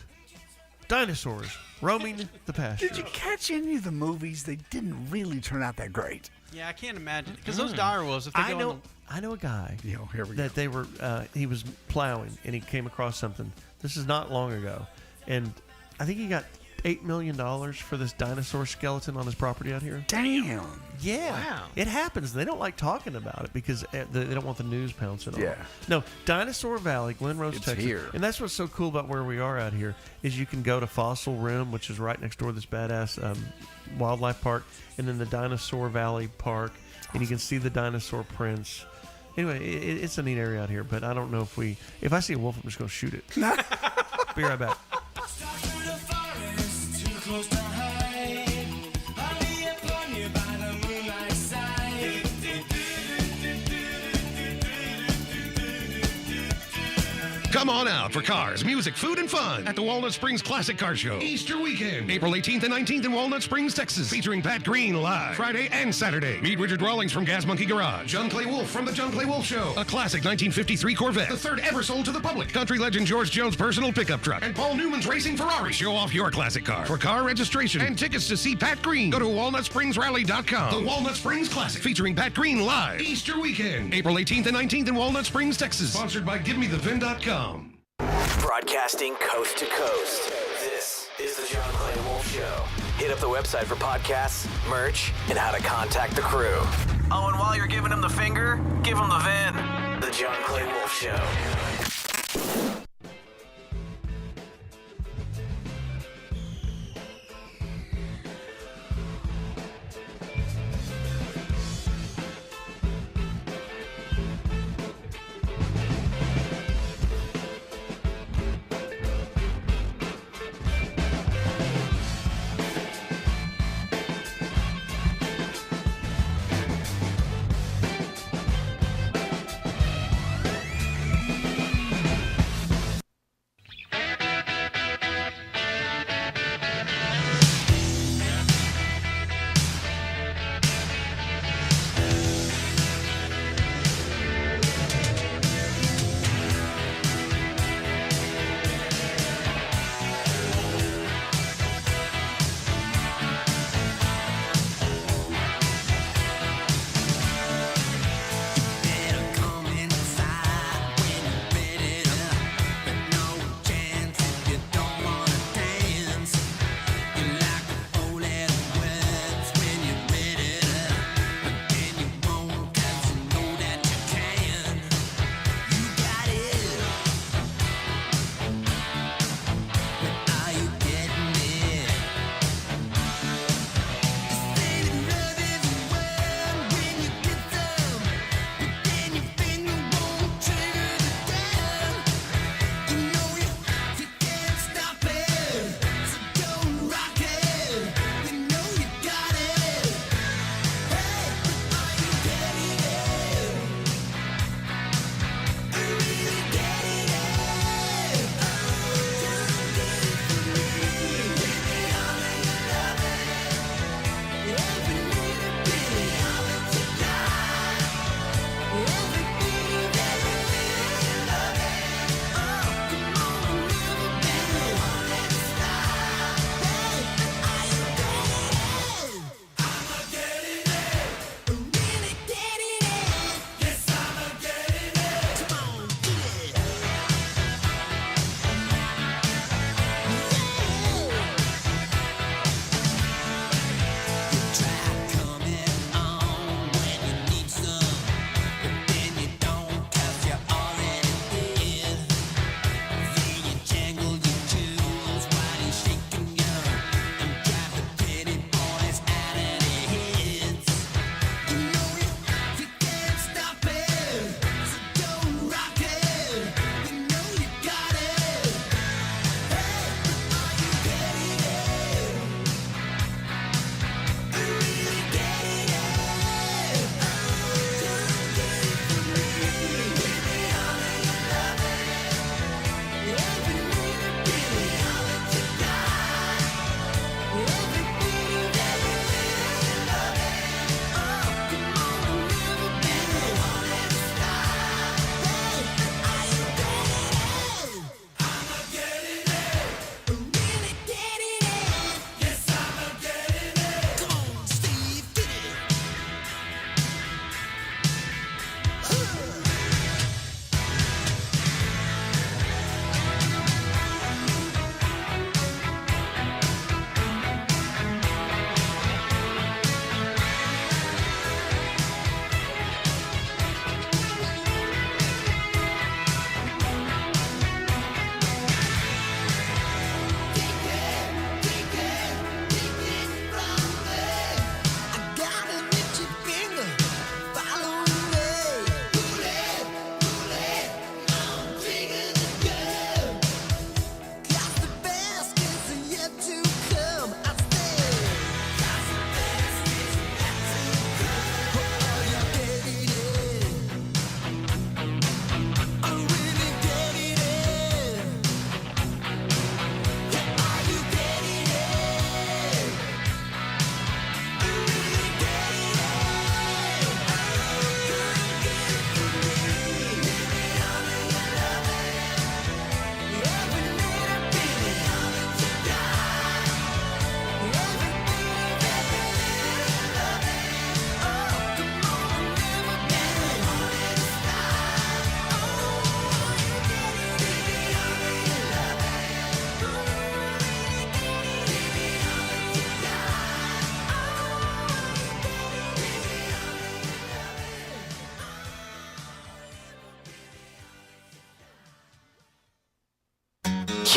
dinosaurs roaming the pasture. Did you catch any of the movies? They didn't really turn out that great. Yeah, I can't imagine because those dire wolves. If they I go know. on I know a guy here we that they were. He was plowing and he came across something. This is not long ago, and I think he got $8 million for this dinosaur skeleton on his property out here. Damn. Yeah. Wow. It happens. They don't like talking about it because they don't want the news pouncing on it. Yeah. No, Dinosaur Valley, Glen Rose, It's Texas. here. And that's what's so cool about where we are out here is you can go to Fossil Rim, which is right next door to this badass wildlife park, and then the Dinosaur Valley Park, and you can see the dinosaur prints. Anyway, it's a neat area out here, but I don't know if I see a wolf, I'm just going to shoot it. Be right back. Come on out for cars, music, food, and fun at the Walnut Springs Classic Car Show. Easter weekend, April 18th and 19th in Walnut Springs, Texas. Featuring Pat Green live Friday and Saturday. Meet Richard Rawlings from Gas Monkey Garage. John Clay Wolfe from the John Clay Wolfe Show. A classic 1953 Corvette. The third ever sold to the public. Country legend George Jones' personal pickup truck. And Paul Newman's racing Ferrari. Show off your classic car. For car registration and tickets to see Pat Green, go to WalnutSpringsRally.com. The Walnut Springs Classic featuring Pat Green live. Easter weekend, April 18th and 19th in Walnut Springs, Texas. Sponsored by GiveMeTheVin.com. Broadcasting coast to coast. This is the John Clay Wolfe Show. Hit up the website for podcasts, merch, and how to contact the crew. Oh, and while you're giving him the finger, give him the VIN. The John Clay Wolfe Show.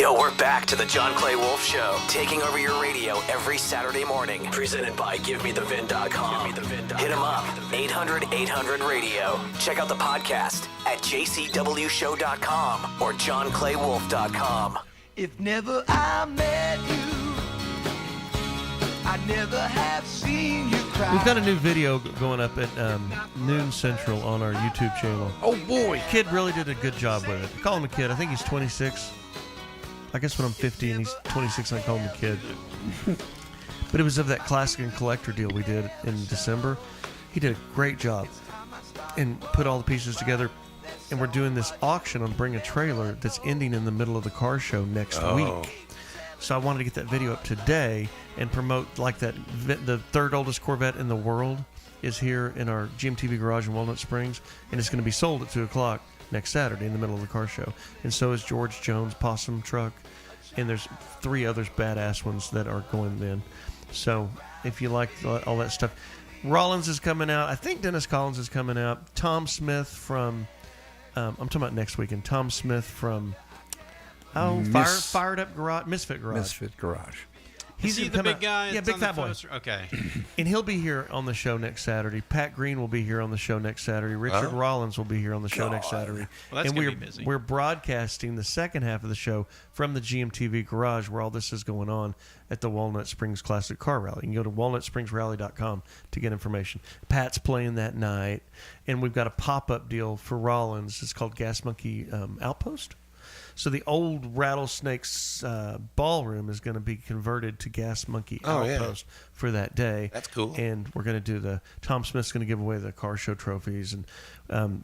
Yo, we're back to the John Clay Wolfe Show, taking over your radio every Saturday morning. Presented by GiveMeTheVin.com. Hit them up, 800-800-RADIO. Check out the podcast at JCWShow.com or JohnClayWolfe.com. If never I met you, I'd never have seen you cry. We've got a new video going up at noon Central on our YouTube channel. Oh, boy. Kid really did a good job with it. I call him a kid. I think he's 26. I guess when I'm 50 and he's 26, I call him a kid. But it was of that classic and collector deal we did in December. He did a great job and put all the pieces together. And we're doing this auction on Bring a Trailer that's ending in the middle of the car show next week. So I wanted to get that video up today and promote like that. The third oldest Corvette in the world is here in our GMTV garage in Walnut Springs, and it's going to be sold at 2 o'clock next Saturday in the middle of the car show. And so is George Jones' Possum truck, and there's 3 others badass ones that are going then. So if you like all that stuff, Rollins is coming out. I think Dennis Collins is coming out. Tom Smith from I'm talking about next weekend. Tom Smith from Fired Up Garage, Misfit Garage. He's the big guy. Yeah, big fat boy. Okay. And he'll be here on the show next Saturday. Pat Green will be here on the show next Saturday. Richard Rollins will be here on the show next Saturday. Well, that's and gonna be busy. We're broadcasting the second half of the show from the GMTV garage where all this is going on at the Walnut Springs Classic Car Rally. You can go to walnutspringsrally.com to get information. Pat's playing that night, and we've got a pop-up deal for Rollins. It's called Gas Monkey Outpost. So the old Rattlesnakes ballroom is going to be converted to Gas Monkey Outpost for that day. That's cool. And we're going to do Tom Smith's going to give away the car show trophies. And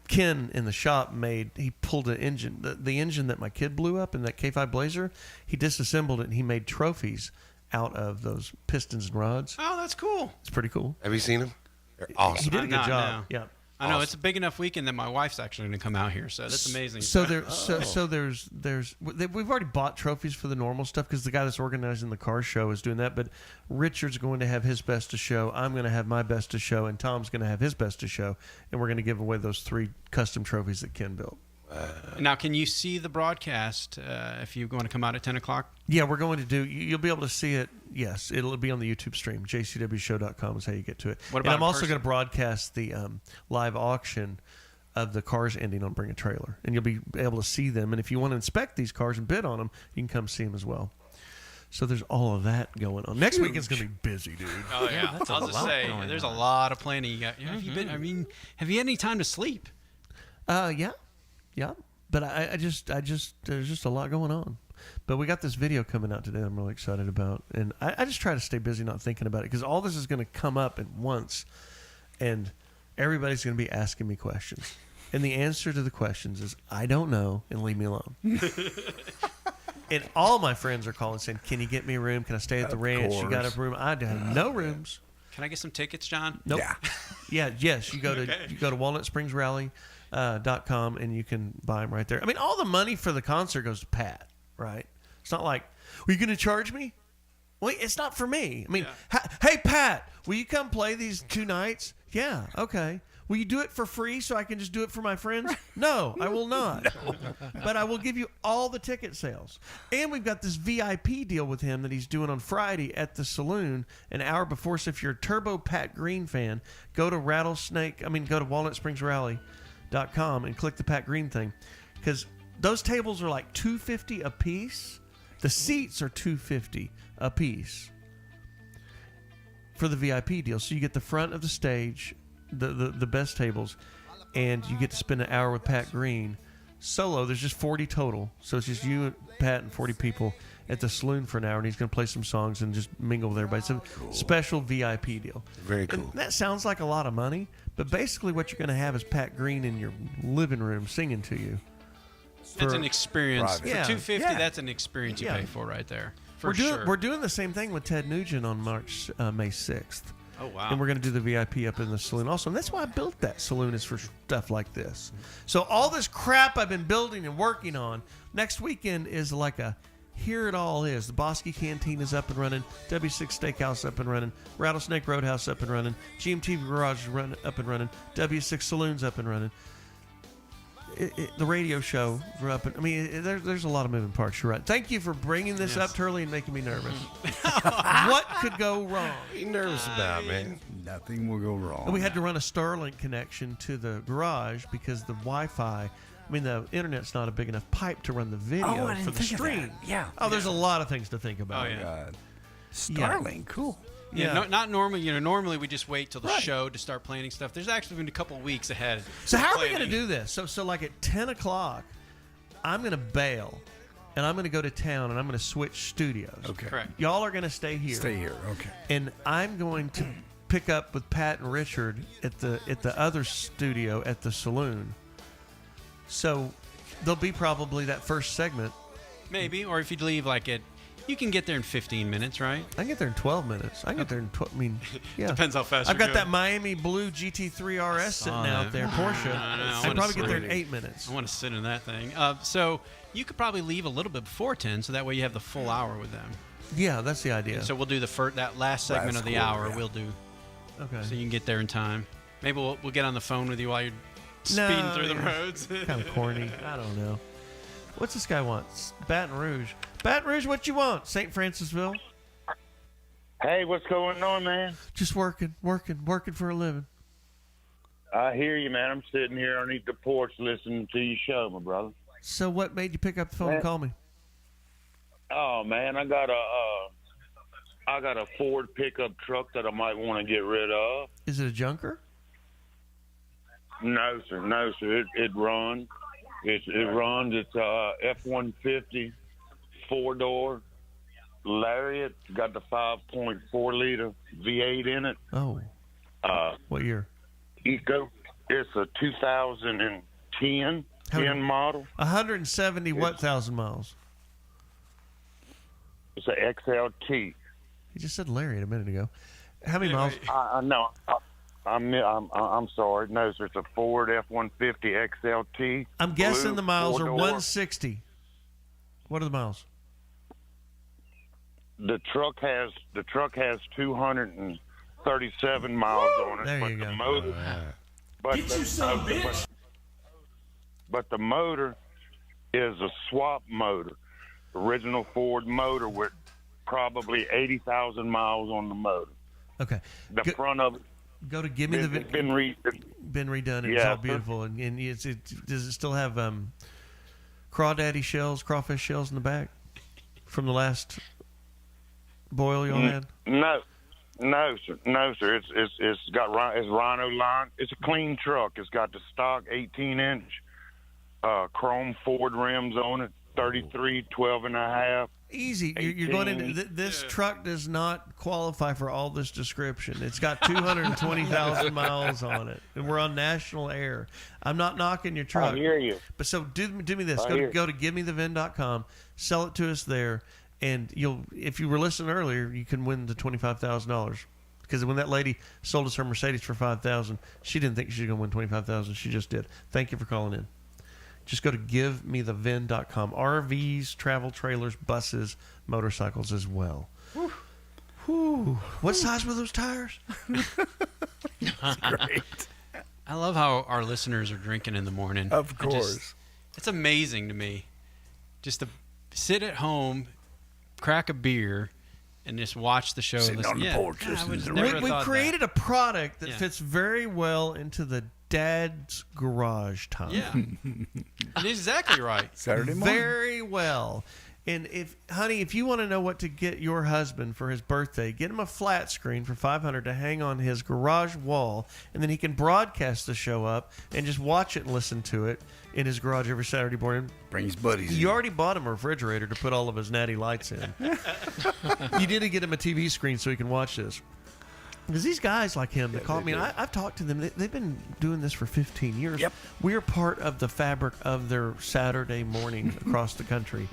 Ken in the shop he pulled an engine, the engine that my kid blew up in that K5 Blazer, he disassembled it and he made trophies out of those pistons and rods. Oh, that's cool. It's pretty cool. Have you seen them? They're awesome. He did a good job. No. Yeah. I know it's a big enough weekend that my wife's actually going to come out here, so that's amazing. So we've already bought trophies for the normal stuff because the guy that's organizing the car show is doing that. But Richard's going to have his best of show. I'm going to have my best of show, and Tom's going to have his best of show, and we're going to give away those 3 custom trophies that Ken built. Now, can you see the broadcast if you're going to come out at 10 o'clock? Yeah, we're going to do. You'll be able to see it. Yes, it'll be on the YouTube stream. JCWShow.com is how you get to it. What about and I'm also person? going to broadcast the live auction of the cars ending on Bring a Trailer, and you'll be able to see them. And if you want to inspect these cars and bid on them, you can come see them as well. So there's all of that going on. Next weekend's going to be busy, dude. Oh yeah, I'll just say there's a lot of planning. You got. Have you been? I mean, have you had any time to sleep? Yeah, but I just there's just a lot going on. But we got this video coming out today I'm really excited about, and I just try to stay busy not thinking about it because all this is going to come up at once, and everybody's going to be asking me questions, and the answer to the questions is I don't know and leave me alone. And all my friends are calling saying, "Can you get me a room? Can I stay at the ranch? You got a room?" I have no rooms. Can I get some tickets, John? Nope. Yes. You go to Walnut Springs Rally. .com and you can buy them right there. I mean, all the money for the concert goes to Pat, right? It's not like, "Are you going to charge me?" Well, it's not for me. I mean, hey, Pat, will you come play these 2 nights? Yeah, okay. Will you do it for free so I can just do it for my friends? No, I will not. No. But I will give you all the ticket sales. And we've got this VIP deal with him that he's doing on Friday at the saloon an hour before. So if you're a Turbo Pat Green fan, go to Walnut Springs Rally.com and click the Pat Green thing, because those tables are like $250 a piece. The seats are $250 a piece for the VIP deal. So you get the front of the stage, the best tables, and you get to spend an hour with Pat Green solo. There's just 40 total, so it's just you, Pat, and 40 people at the saloon for an hour, and he's going to play some songs and just mingle with everybody. It's a special VIP deal. Very cool. And that sounds like a lot of money, but basically what you're going to have is Pat Green in your living room singing to you. That's an experience. For Yeah. $250, that's an experience you pay for right there. We're doing the same thing with Ted Nugent on May 6th. Oh, wow. And we're going to do the VIP up in the saloon also. And that's why I built that saloon, is for stuff like this. So all this crap I've been building and working on, next weekend is like here it all is. The Bosky Canteen is up and running. W6 Steakhouse up and running. Rattlesnake Roadhouse up and running. GMTV Garage is up and running. W6 Saloon's up and running. the radio show grew up. I mean, there's a lot of moving parts. You're right. Thank you for bringing this up, Turley, and making me nervous. What could go wrong? What are you nervous about, man? Nothing will go wrong. And we had to run a Starlink connection to the garage because the Wi-Fi. I mean, the internet's not a big enough pipe to run the video I for didn't the think of stream. that. Yeah. Oh, there's a lot of things to think about. Oh, yeah. God. Starlink, cool. Yeah, not normally. Normally we just wait till the show to start planning stuff. There's actually been a couple of weeks ahead. So how are we planning. going to do this? So like at 10 o'clock, I'm going to bail, and I'm going to go to town, and I'm going to switch studios. Okay. Correct. Y'all are going to stay here. Stay here. Okay. And I'm going to pick up with Pat and Richard at the other studio at the saloon. So there'll be probably that first segment. Maybe, or if you'd leave like at. You can get there in 15 minutes, right? I can get there in 12 minutes. I can get there in I mean, yeah. Depends how fast I've you're got going. that Miami Blue GT3 RS sitting out there, Porsche. I'd probably get there in 8 minutes. I want to sit in that thing. So you could probably leave a little bit before 10, so that way you have the full hour with them. Yeah, that's the idea. So we'll do that last segment of the hour. We'll do. Okay. So you can get there in time. Maybe we'll get on the phone with you while you're speeding through the roads. Kind of corny. I don't know. What's this guy want? Baton Rouge. Baton Rouge, what you want? St. Francisville? Hey, what's going on, man? Just working for a living. I hear you, man. I'm sitting here underneath the porch listening to your show, my brother. So what made you pick up the phone and call me? Oh, man, I got a Ford pickup truck that I might want to get rid of. Is it a junker? No, sir. No, sir. It runs. It runs. It's a F-150 4-door Lariat. Got the 5.4 liter V8 in it. Oh. What year? Eco. It's a 2010 model. 170 what thousand miles? It's a XLT. He just said Lariat a minute ago. How many miles? No. I'm sorry. No, sir. It's a Ford F-150 XLT. I'm guessing the miles are 4-door. 160. What are the miles? The truck has 237 miles on it. There but you the go. Motor, but the motor is a swap motor, original Ford motor with probably 80,000 miles on the motor. Okay. The front of it. Go to give me the It's been redone. And it's all beautiful. And does it still have crawfish shells in the back from the last boil y'all had? No, sir. It's Rhino line. It's a clean truck. It's got the stock 18-inch chrome Ford rims on it, 33, 12 and a half. Easy. You're going into this truck does not qualify for all this description. It's got 220,000 miles on it, and we're on national air. I'm not knocking your truck. I hear you. But so do me this. I hear Go to givemethevin.com, sell it to us there, and if you were listening earlier, you can win the $25,000. Because when that lady sold us her Mercedes for $5,000, she didn't think she was going to win $25,000. She just did. Thank you for calling in. Just go to givemethevin.com. RVs, travel trailers, buses, motorcycles as well. Whew. What size were those tires? Great. I love how our listeners are drinking in the morning. Of course. It's amazing to me just to sit at home, crack a beer, and just watch the show. Sitting on the porch. We created a product that fits very well into the dad's garage time. Yeah. Exactly right. Saturday morning. Very well. And if you want to know what to get your husband for his birthday, get him a flat screen for $500 to hang on his garage wall, and then he can broadcast the show up and just watch it and listen to it in his garage every Saturday morning. Bring his buddies. You already bought him a refrigerator to put all of his natty lights in. You need to get him a TV screen so he can watch this. Because these guys like him, they call me, and I've talked to them. They've been doing this for 15 years. Yep. We're part of the fabric of their Saturday morning across the country.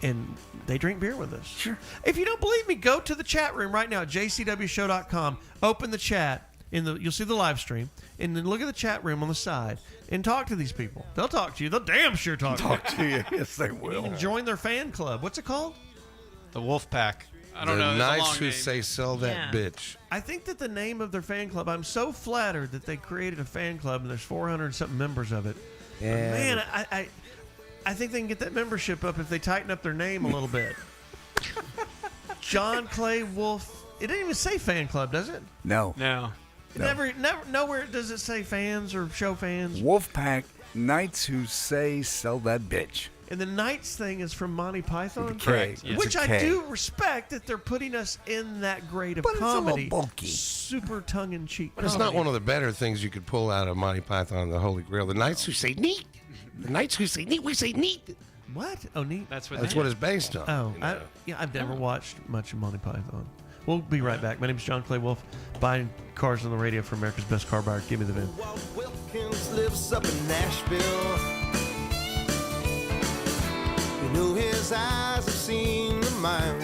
And they drink beer with us. Sure. If you don't believe me, go to the chat room right now, jcwshow.com. Open the chat. You'll see the live stream. And then look at the chat room on the side and talk to these people. They'll talk to you. They'll damn sure talk to you. Yes, they will. You can join their fan club. What's it called? The Wolfe Pack. I don't know. The That's a Knights long Who name. Say Sell That Yeah. Bitch. I think that the name of their fan club, I'm so flattered that they created a fan club and there's 400 something members of it. Yeah. Man, I think they can get that membership up if they tighten up their name a little bit. John Clay Wolfe. It didn't even say fan club, does it? No. No. Never, nowhere does it say fans or show fans. Wolfpack Knights Who Say Sell That Bitch. And the Knights thing is from Monty Python, With a K. Correct, yes. Which It's a I K. do respect that they're putting us in that grade of But it's a little comedy. bulky. Super tongue-in-cheek. But it's not one of the better things you could pull out of Monty Python and the Holy Grail. The Knights Who Say Neat. The Knights Who Say Neat, we say neat. What? Oh, neat. That's what. That's what it's based on. Oh, you know. I've never watched much of Monty Python. We'll be right back. My name is John Clay Wolfe, buying cars on the radio for America's Best Car Buyer. Give me the VIN. Walt Wilkins lives up in Nashville. You know his eyes have seen the miles.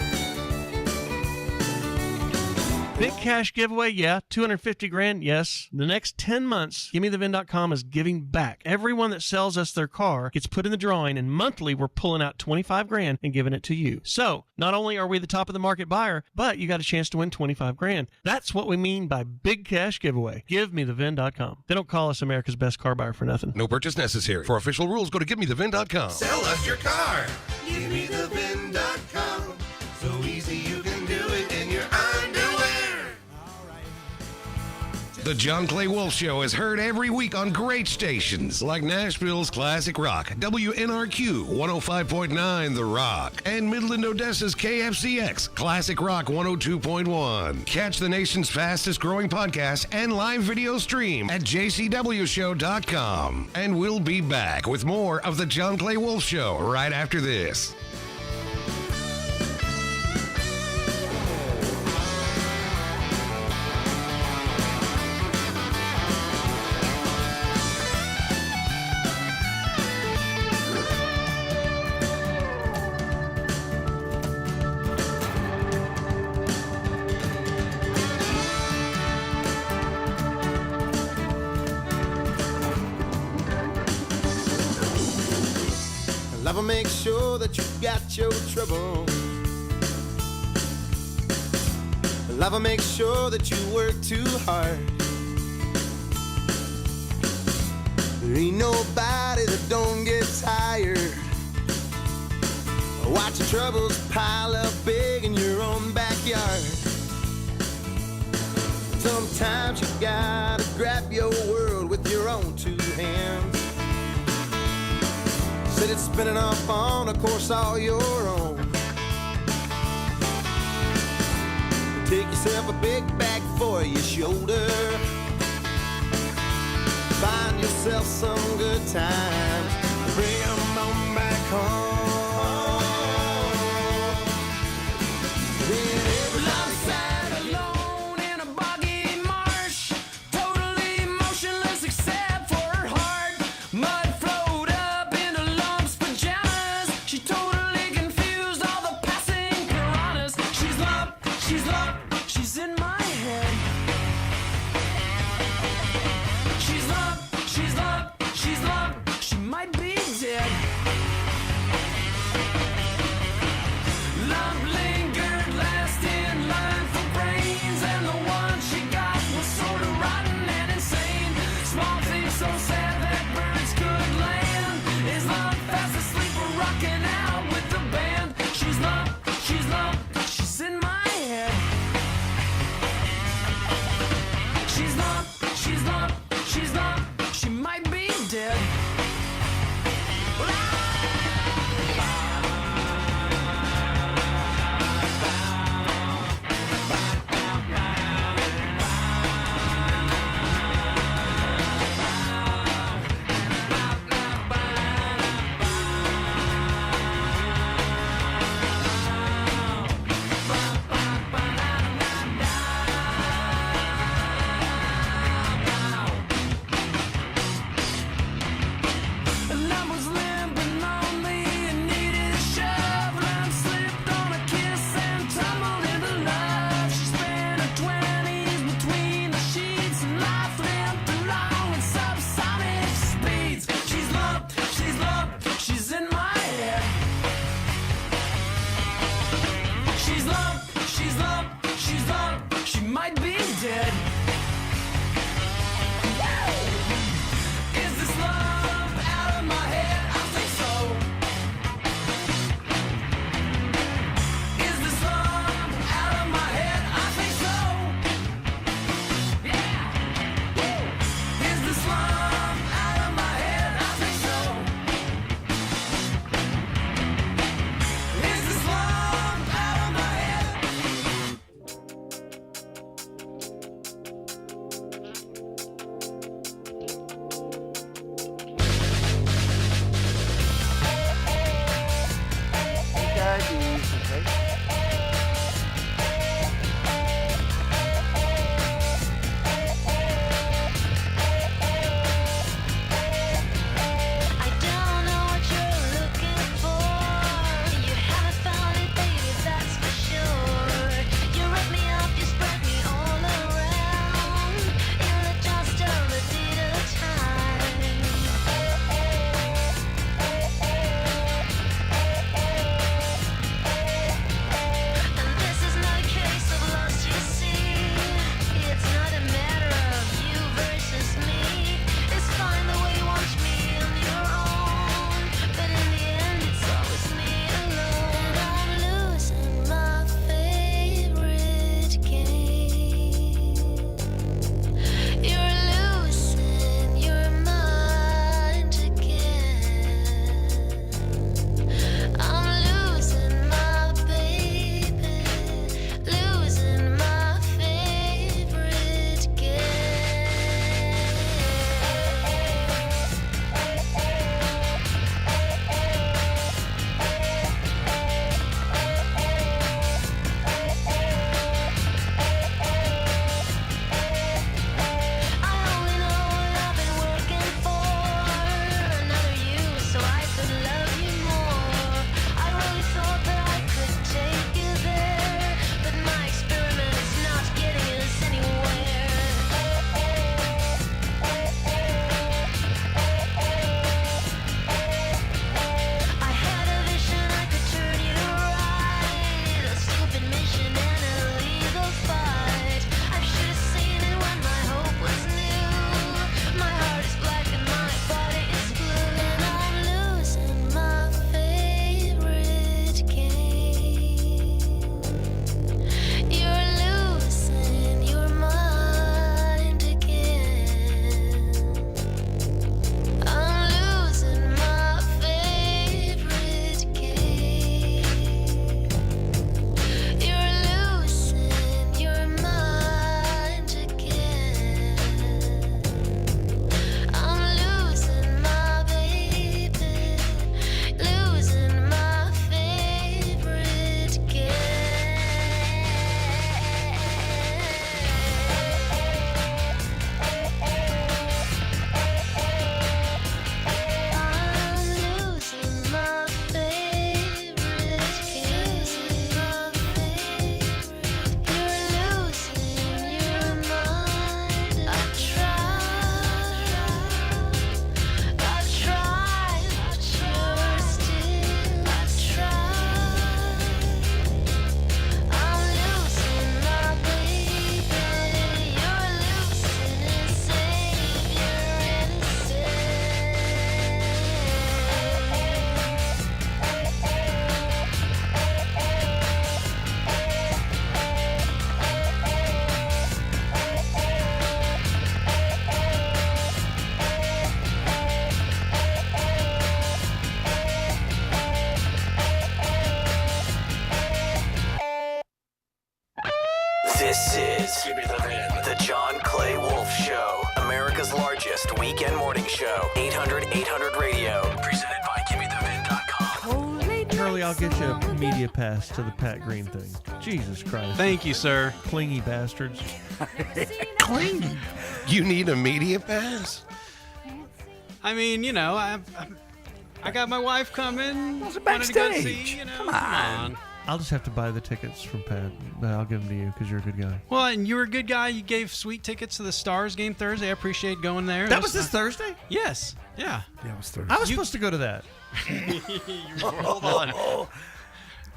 Big cash giveaway, yeah. 250 grand, yes. The next 10 months, GimmeTheVin.com is giving back. Everyone that sells us their car gets put in the drawing, and monthly we're pulling out 25 grand and giving it to you. So, not only are we the top of the market buyer, but you got a chance to win 25 grand. That's what we mean by big cash giveaway. GiveMeTheVin.com. They don't call us America's Best Car Buyer for nothing. No purchase necessary. For official rules, go to GiveMeTheVin.com. Sell us your car. GiveMeTheVin.com. So easy you can do it in your underwear. The John Clay Wolfe Show is heard every week on great stations like Nashville's Classic Rock, WNRQ 105.9 The Rock, and Midland Odessa's KFCX Classic Rock 102.1. Catch the nation's fastest growing podcast and live video stream at jcwshow.com. And we'll be back with more of the John Clay Wolfe Show right after this. Lover, make sure that you got your trouble. Lover, make sure that you work too hard. There ain't nobody that don't get tired. Watch your troubles pile up big in your own backyard. Sometimes you gotta grab your world with your own two hands. Set it spinning up on a course all your own. Take yourself a big bag for your shoulder. Find yourself some good times. Bring 'em on back home. Then everybody sat alone in a boggy marsh, totally motionless except for her heart. Mud flowed up into lumps pajamas. She totally confused all the passing piranhas. She's lump, she's in my head. She's lump, she might be dead. Lump lingered last in line for brains, and the one she got was sort of rotten and insane. Small things so sad that birds could land. Is Lump fast asleep or rocking out with the band? She's lump, she's in my head. She's lump, she might be dead. This is the John Clay Wolfe Show, America's largest weekend morning show. 800-800 Radio, presented by GimmeTheVin.com. Charlie, I'll get you a media pass to the Pat Green thing. Jesus Christ. Thank you, sir. Clingy bastards. Clingy. You need a media pass? I mean, you know, I got my wife coming. It's a wanted to go backstage. see, you know, Come on. I'll just have to buy the tickets from Pat, but I'll give them to you because you're a good guy. Well, and you were a good guy. You gave sweet tickets to the Stars game Thursday. I appreciate going there. That was this Thursday? Yes. Yeah. Yeah, it was Thursday. I was supposed to go to that. Hold on.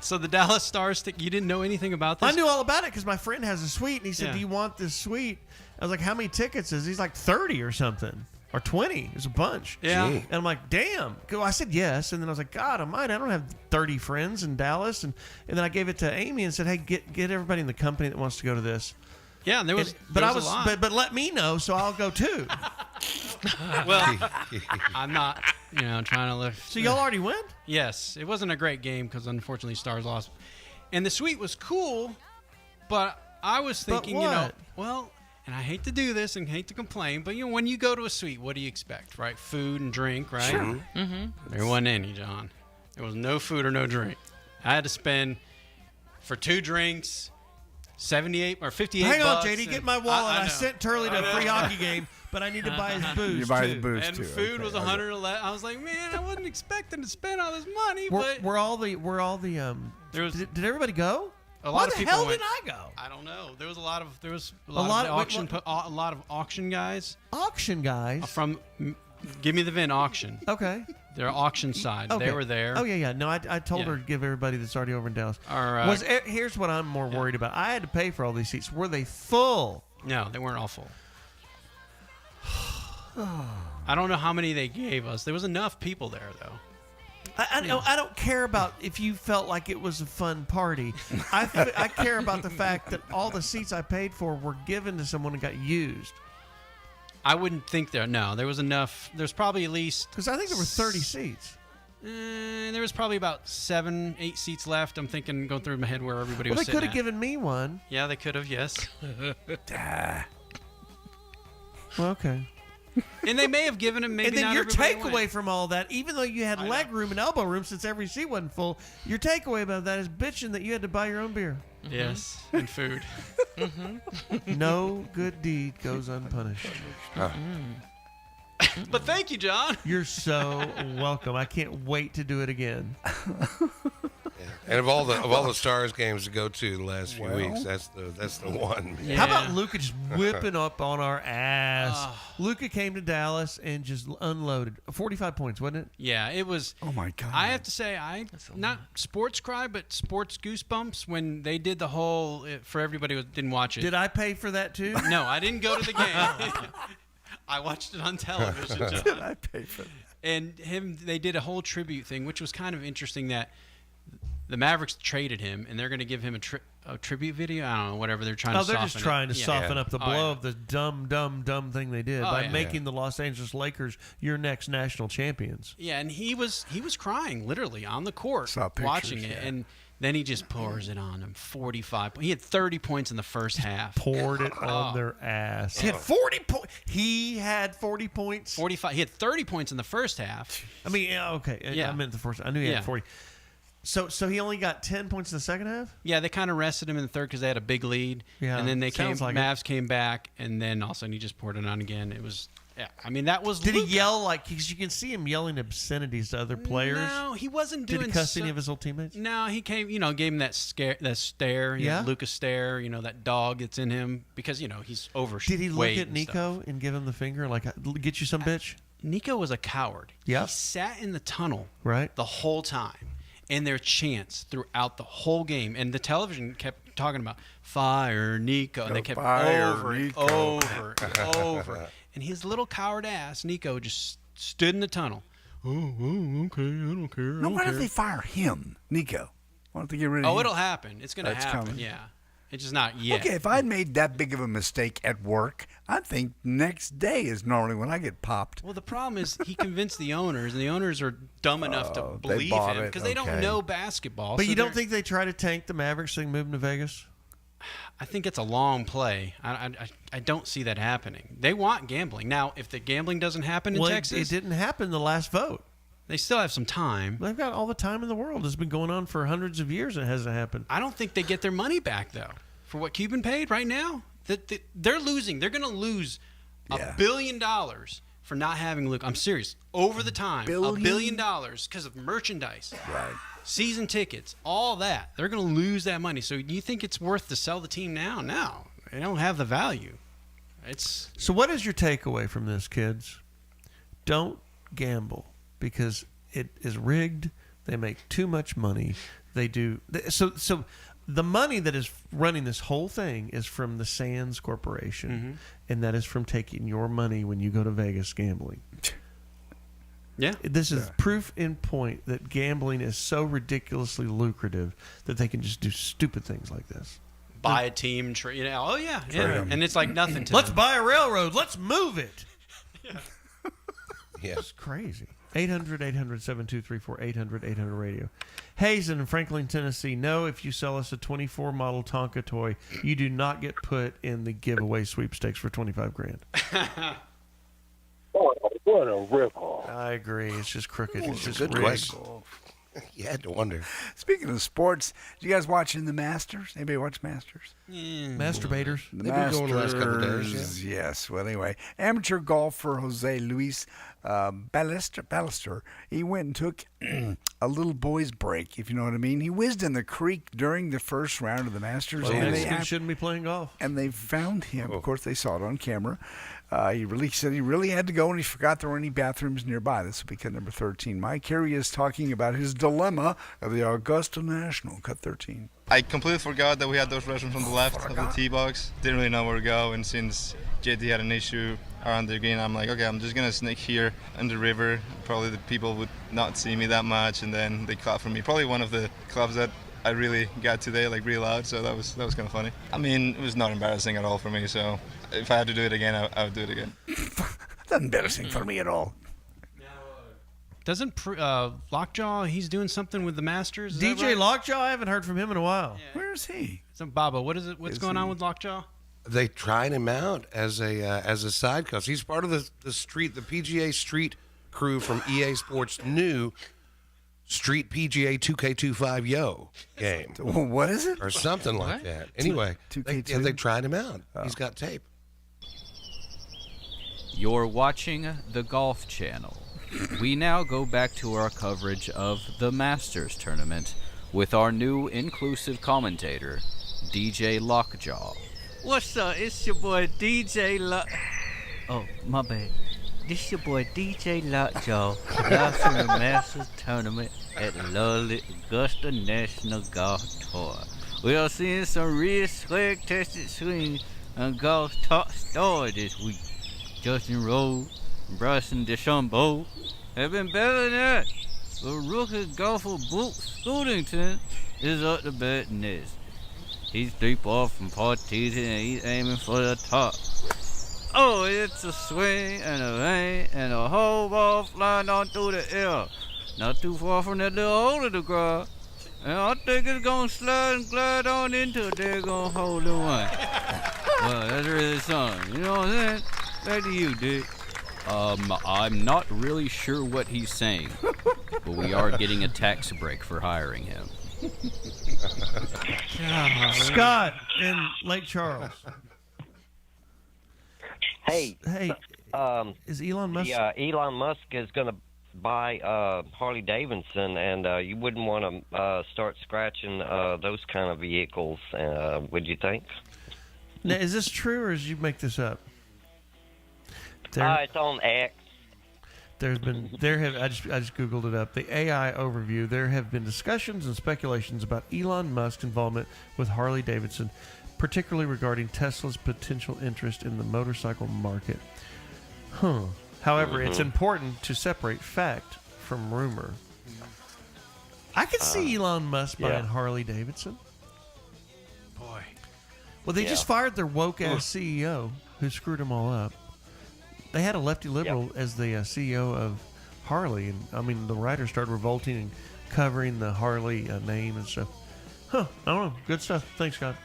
So the Dallas Stars, you didn't know anything about this? I knew all about it because my friend has a suite, and he said, Yeah. do you want this suite? I was like, how many tickets is? He's like 30 or something. Or 20. It's a bunch. Yeah. And I'm like, damn. I said yes. And then I was like, God almighty, I don't have 30 friends in Dallas. And then I gave it to Amy and said, hey, get everybody in the company that wants to go to this. Yeah, and there was, but there I was was, a lot. but let me know, so I'll go too. Well, I'm not, trying to lift. So y'all already went? Yes. It wasn't a great game because unfortunately Stars lost. And the suite was cool, but I was thinking, what? and I hate to do this and hate to complain, but when you go to a suite, what do you expect, right? Food and drink, right? Sure. Mm-hmm. There wasn't any, John. There was no food or no drink. I had to spend, for 2 drinks, 78 or 58 Hang on, bucks. JD, and- get my wallet. I know. sent Turley to a free hockey game, but I need to buy his booze. You buy his too. booze And too. food Okay, was okay. 111. I was like, man, I wasn't expecting to spend all this money, Were, but were all the there was did everybody go? a Why lot of the people hell went, did I go? I don't know. There was a lot of a lot of auction guys Auction guys. from Give Me the VIN auction. Okay. Their auction side. Okay. They were there. Oh yeah. No, I told Yeah. her to give everybody that's already over in Dallas. Here's what I'm more worried about. I had to pay for all these seats. Were they full? No, they weren't all full. I don't know how many they gave us. There was enough people there, though. I don't care about if you felt like it was a fun party. I care about the fact that all the seats I paid for were given to someone and got used. I wouldn't think there. No, there was enough. There's probably at least. Because I think there were 30 seats. There was probably about 7, 8 seats left. I'm thinking, going through my head where everybody Well, was they sitting could have given me one. Yeah, they could have, yes. Well, okay. And they may have given him maybe And then not your everybody takeaway went. from all that, even though you had leg room and elbow room since every seat wasn't full, your takeaway about that is bitching that you had to buy your own beer. Yes, and food. No good deed goes unpunished. But thank you, John. You're so welcome. I can't wait to do it again. And of all the Stars games to go to the last few weeks, that's the one. Yeah. How about Luca just whipping up on our ass? Luca came to Dallas and just unloaded. 45 points, wasn't it? Yeah, it was. Oh my God! I have to say, not sports cry, but sports goosebumps when they did the whole for everybody who didn't watch it. Did I pay for that too? No, I didn't go to the game. I watched it on television. John. Did I pay for that? And they did a whole tribute thing, which was kind of interesting that the Mavericks traded him, and they're going to give him a tribute video. I don't know, whatever they're trying to soften. They're just trying to soften up the blow yeah. of the dumb thing they did by making the Los Angeles Lakers your next national champions. Yeah, and he was crying literally on the court Saw pictures, watching it, and then he just pours it on them. 45. He had 30 points in the first half. Poured it on their ass. He had 40 points. He had 40 points. 45. He had 30 points in the first half. I mean, yeah, okay. Yeah. I meant the first. I knew he had 40. So he only got 10 points in the second half? Yeah, they kind of rested him in the third because they had a big lead. Yeah, and then Mavs it. came back, and then all of a sudden he just poured it on again. It was, I mean, that was. Did he yell because you can see him yelling obscenities to other players? No, he wasn't doing. Did he cuss any of his old teammates? No, he came. Gave him that stare. Yeah, Lucas stare. That dog that's in him because he's over. Did he look at Nico and give him the finger like, "Get you some bitch"? Nico was a coward. Yeah, he sat in the tunnel right the whole time. And their chants throughout the whole game. And the television kept talking about, fire Nico. And they kept over and over and over. And his little coward ass, Nico, just stood in the tunnel. Oh, okay, I don't care. No, why don't they fire him, Nico? Why don't they get rid of him? Oh, it'll happen. It's going to happen, coming. yeah. It's just not yet. Okay, if I'd made that big of a mistake at work, I think next day is normally when I get popped. Well, the problem is he convinced the owners, and the owners are dumb enough to believe bought him it. because they don't know basketball. But so you don't think they try to tank the Mavericks so they can move them to Vegas? I think it's a long play. I don't see that happening. They want gambling. Now, if the gambling doesn't happen in Texas. It didn't happen the last vote. They still have some time. They've got all the time in the world. It's been going on for hundreds of years and it hasn't happened. I don't think they get their money back, though, for what Cuban paid right now. They're losing. They're going to lose $1 billion for not having Luke. I'm serious. Over the time, $1 billion because of merchandise. Right. Season tickets, all that. They're going to lose that money. So you think it's worth to sell the team now? No. They don't have the value. So what is your takeaway from this, kids? Don't gamble because it is rigged. They make too much money. They do. So the money that is running this whole thing is from the Sands Corporation, and that is from taking your money when you go to Vegas gambling. Yeah. This is proof in point that gambling is so ridiculously lucrative that they can just do stupid things like this. Buy a team, oh, yeah. And it's like nothing to Let's them. buy a railroad. Let's move it. Yes. It's crazy. 800-800-7234, 800-800-RADIO. Hazen in Franklin, Tennessee. No, if you sell us a 24 model Tonka toy, you do not get put in the giveaway sweepstakes for $25,000. What a ripoff. I agree. It's just crooked. It's just good rigged. question. You had to wonder. Speaking of sports, did you guys watching the Masters? Anybody watch Masters? Masturbators. The They've been going the last couple of days, Masters, yes. Well, anyway, amateur golfer Jose Luis Ballester, he went and took a little boy's break, if you know what I mean. He whizzed in the creek during the first round of the Masters. Well, and Mexicans shouldn't be playing golf. And they found him. Of course, they saw it on camera. He said he really had to go, and he forgot there were any bathrooms nearby. This will be cut number 13. Mike Carey is talking about his dilemma of the Augusta National, cut 13. I completely forgot that we had those restrooms on the left of the tee box. Didn't really know where to go, and since JT had an issue around the green, I'm like, okay, I'm just gonna sneak here in the river. Probably the people would not see me that much, and then they clap for me. Probably one of the claps that I really got today, like really loud. So that was kind of funny. I mean, it was not embarrassing at all for me. So if I had to do it again, I would do it again. Not embarrassing for me at all. Doesn't Lockjaw, he's doing something with the Masters? Is DJ Lockjaw, I haven't heard from him in a while. Yeah. Where is he? So, Baba, what's going on with Lockjaw? They tried him out as a side cause. He's part of the PGA Street crew from EA Sports' new Street PGA 2K25 Yo game. What is it? Or something like that. Anyway, 2K2? they tried him out. He's got tape. You're watching the Golf Channel. We now go back to our coverage of the Masters tournament with our new inclusive commentator, DJ Lockjaw. What's up? It's your boy DJ Oh, my bad. This your boy DJ Lockjaw, live from the Masters tournament at the lovely Augusta National Golf Tour. We are seeing some real swag-tested swings and golf's top star this week. Justin Rose and Bryson DeChambeau have been better than that, but rookie golfer Brooks Scootington is up to bat next. He's 3 off from par teasing and he's aiming for the top. Oh, it's a swing and a vein and a whole ball flying on through the air. Not too far from that little hole in the ground. And I think it's gonna slide and glide on into it. They're gonna hold the one. Well, that's really something. You know what I'm saying? Back to you, Dick. I'm not really sure what he's saying, but we are getting a tax break for hiring him. Scott in Lake Charles. Hey, is Elon Musk? Yeah, Elon Musk is going to buy Harley Davidson, and you wouldn't want to start scratching those kind of vehicles, would you think? Now, is this true, or did you make this up? It's on X. I just Googled it up. The AI overview. There have been discussions and speculations about Elon Musk's involvement with Harley Davidson, particularly regarding Tesla's potential interest in the motorcycle market. However, it's important to separate fact from rumor. I could see Elon Musk buying Harley Davidson. Boy. Well, they just fired their woke-ass CEO who screwed them all up. They had a lefty liberal as the CEO of Harley, and I mean the writers started revolting and covering the Harley name and stuff. I don't know. Good stuff. Thanks, God.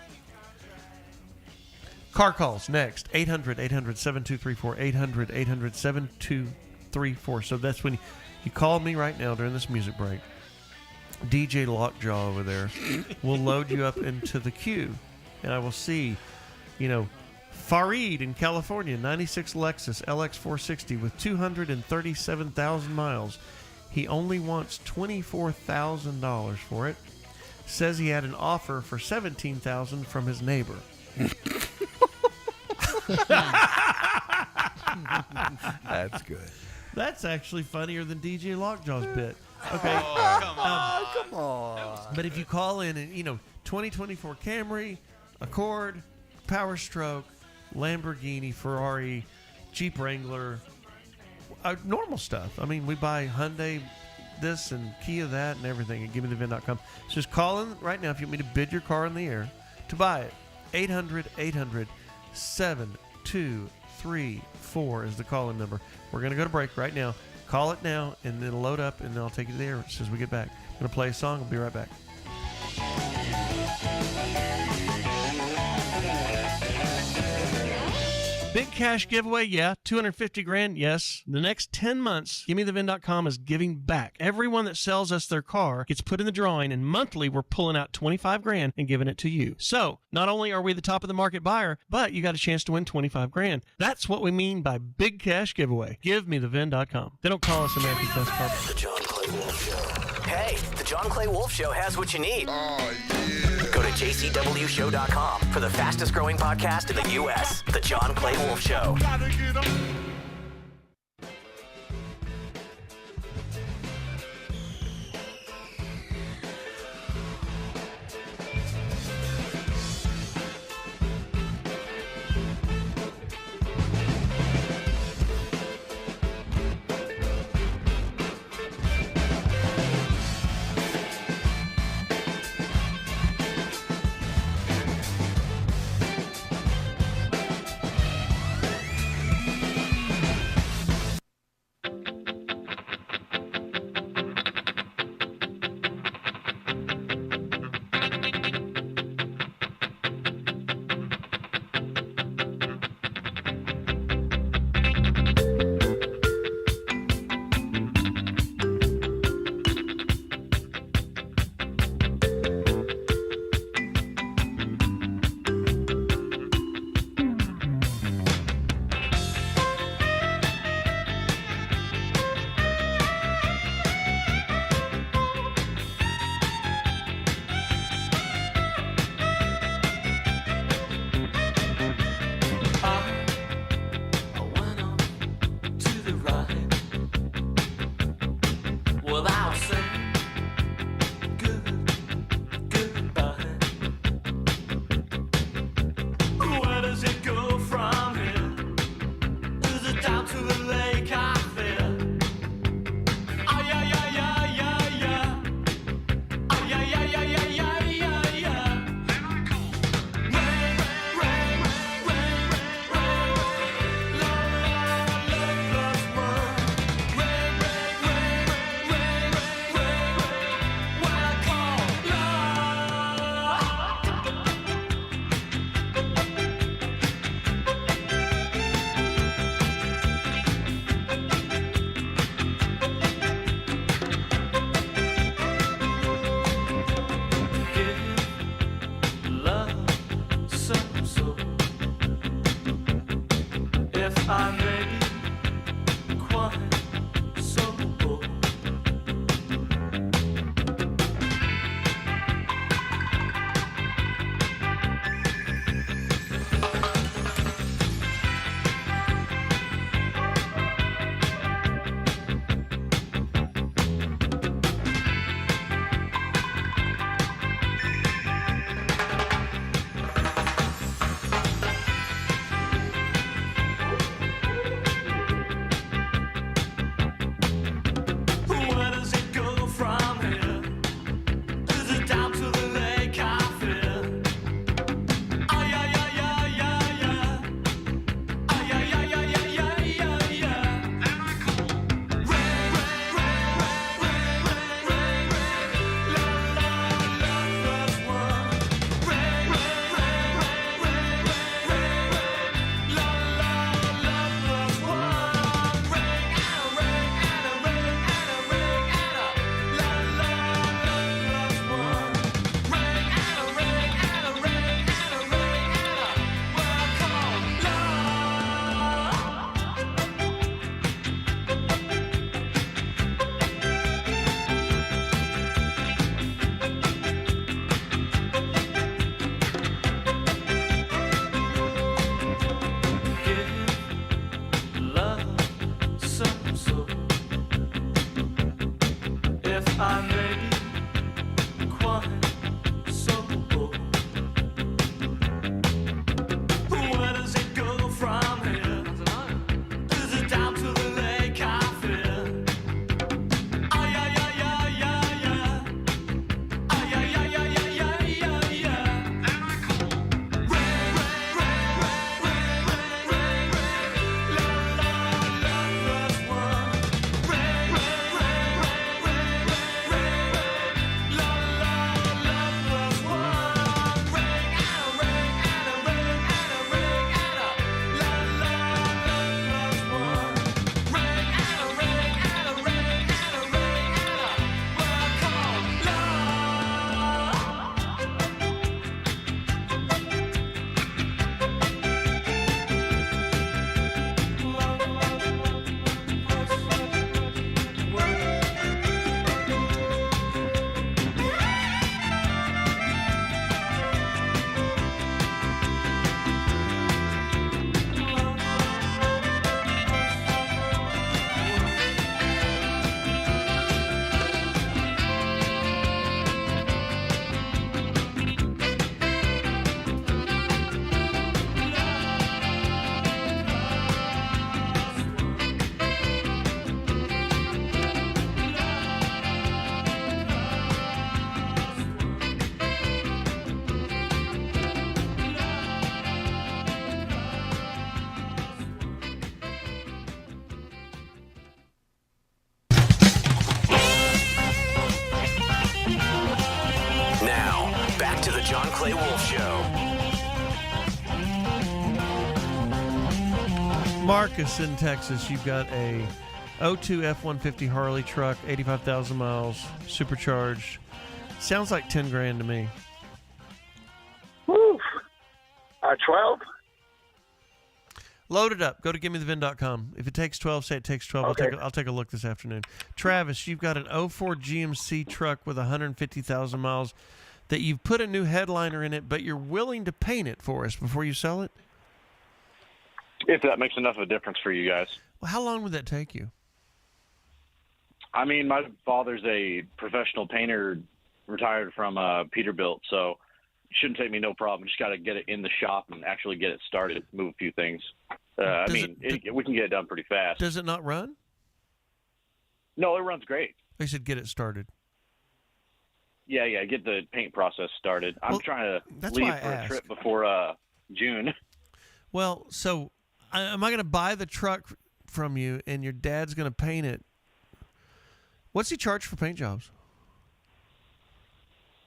Car calls next. 800-800-7234. 800-800-7234. So that's when you call me right now during this music break. DJ Lockjaw over there will load you up into the queue, and I will see, Farid in California, 96 Lexus LX 460 with 237,000 miles. He only wants $24,000 for it. Says he had an offer for $17,000 from his neighbor. That's good. That's actually funnier than DJ Lockjaw's bit. Okay. Come on. But if you call in and, 2024 Camry, Accord, Power Stroke, Lamborghini, Ferrari, Jeep Wrangler, normal stuff. I mean, we buy Hyundai this and Kia that and everything at GiveMeTheVin.com. So just call in right now if you want me to bid your car in the air to buy it. 800-800-7234 is the call-in number. We're going to go to break right now. Call it now, and it'll load up, and then I'll take it to the air as soon as we get back. I'm going to play a song. I'll be right back. Big cash giveaway, yeah. 250 grand, yes. The next 10 months, GimmeTheVin.com is giving back. Everyone that sells us their car gets put in the drawing, and monthly we're pulling out 25 grand and giving it to you. So not only are we the top of the market buyer, but you got a chance to win 25 grand. That's what we mean by big cash giveaway. GiveMeTheVin.com. They don't call us America's Best Car Buyers. The John Clay Wolfe Show. Hey, the John Clay Wolfe Show has what you need. Oh, yeah. Go to JCWShow.com for the fastest growing podcast in the U.S. The John Clay Wolfe Show. Clay Wolfe Show. Marcus in Texas, you've got a 02 F-150 Harley truck, 85,000 miles, supercharged. Sounds like 10 grand to me. Woo. 12? Load it up. Go to givemethevin.com. If it takes 12, say it takes 12. Okay. I'll take a look this afternoon. Travis, you've got an 04 GMC truck with 150,000 miles that you've put a new headliner in it, but you're willing to paint it for us before you sell it? If that makes enough of a difference for you guys. Well, how long would that take you? I mean, my father's a professional painter, retired from Peterbilt, so it shouldn't take me no problem. Just got to get it in the shop and actually get it started, move a few things. We can get it done pretty fast. Does it not run? No, it runs great. They said get it started. Yeah, get the paint process started. I'm trying to leave for a trip before June. Well, so am I going to buy the truck from you and your dad's going to paint it? What's he charge for paint jobs?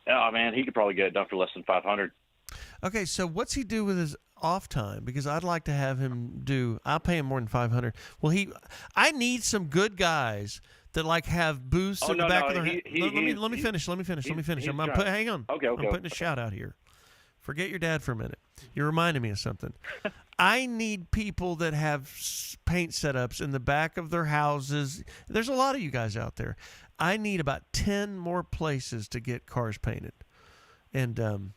Oh, man, he could probably get it done for less than $500. Okay, so what's he do with his off time? Because I'd like to have him I'll pay him more than $500. Well, I need some good guys that have booths in the back of their head. Let me finish. Hang on. Okay. I'm putting a shout out here. Forget your dad for a minute. You're reminding me of something. I need people that have paint setups in the back of their houses. There's a lot of you guys out there. I need about 10 more places to get cars painted. And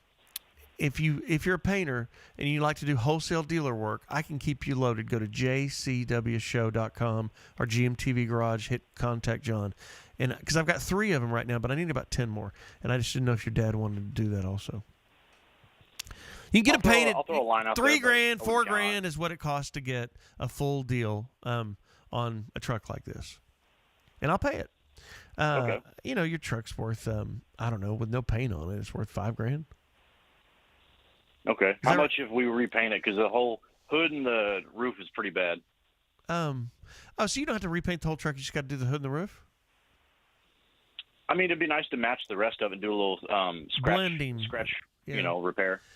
if you're a painter and you like to do wholesale dealer work, I can keep you loaded. Go to jcwshow.com or GMTV Garage, hit contact John. And because I've got 3 of them right now, but I need about 10 more. And I just didn't know if your dad wanted to do that also. You can get them painted. I'll throw a line out $3 there, grand, $4 grand is what it costs to get a full deal on a truck like this, and I'll pay it. Okay. Your truck's worth I don't know, with no paint on it, it's worth $5 grand. Okay. How much if we repaint it? Because the whole hood and the roof is pretty bad. So you don't have to repaint the whole truck. You just got to do the hood and the roof. I mean, it'd be nice to match the rest of it and do a little blending. Repair.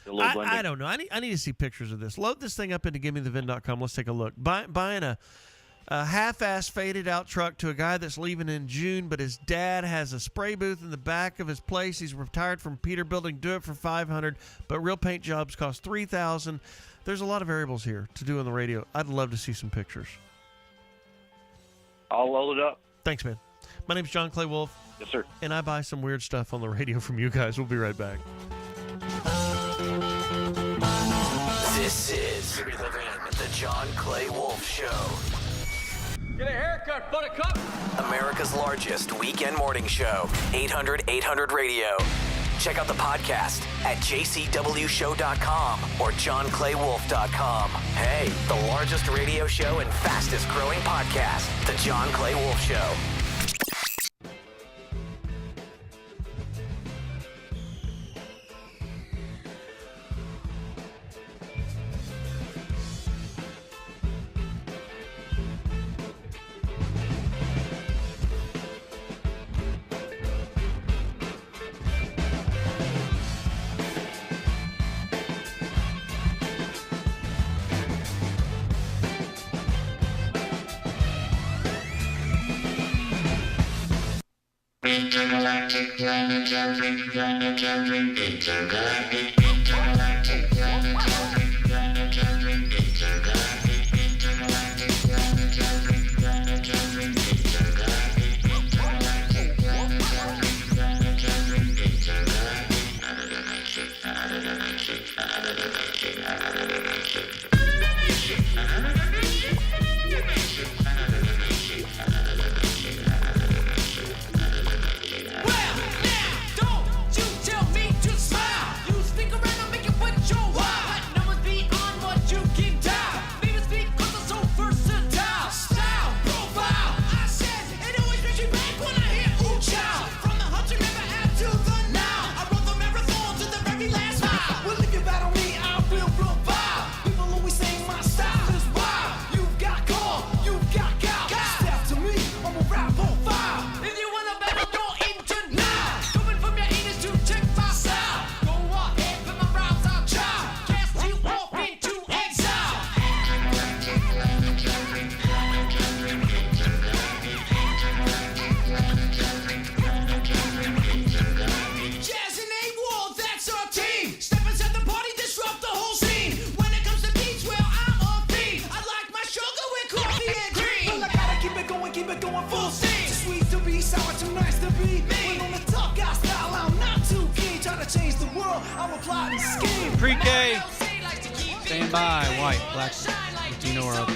A little blending. I don't know. I need to see pictures of this. Load this thing up into givemethevin.com. Let's take a look. Buying a half-ass faded out truck to a guy that's leaving in June, but his dad has a spray booth in the back of his place. He's retired from Peterbilt. Do it for $500, but real paint jobs cost $3,000. There's a lot of variables here to do on the radio. I'd love to see some pictures. I'll load it up. Thanks, man. My name's John Clay Wolfe. Yes, sir. And I buy some weird stuff on the radio from you guys. We'll be right back. This is the John Clay Wolfe Show. Get a haircut, buttercup. America's largest weekend morning show, 800 Radio. Check out the podcast at jcwshow.com or johnclaywolfe.com. Hey, the largest radio show and fastest growing podcast, the John Clay Wolfe Show. Don't you tell me to smile. You stick around and make it what you want. Pre-K. Stand by. White, black, Latino, or other.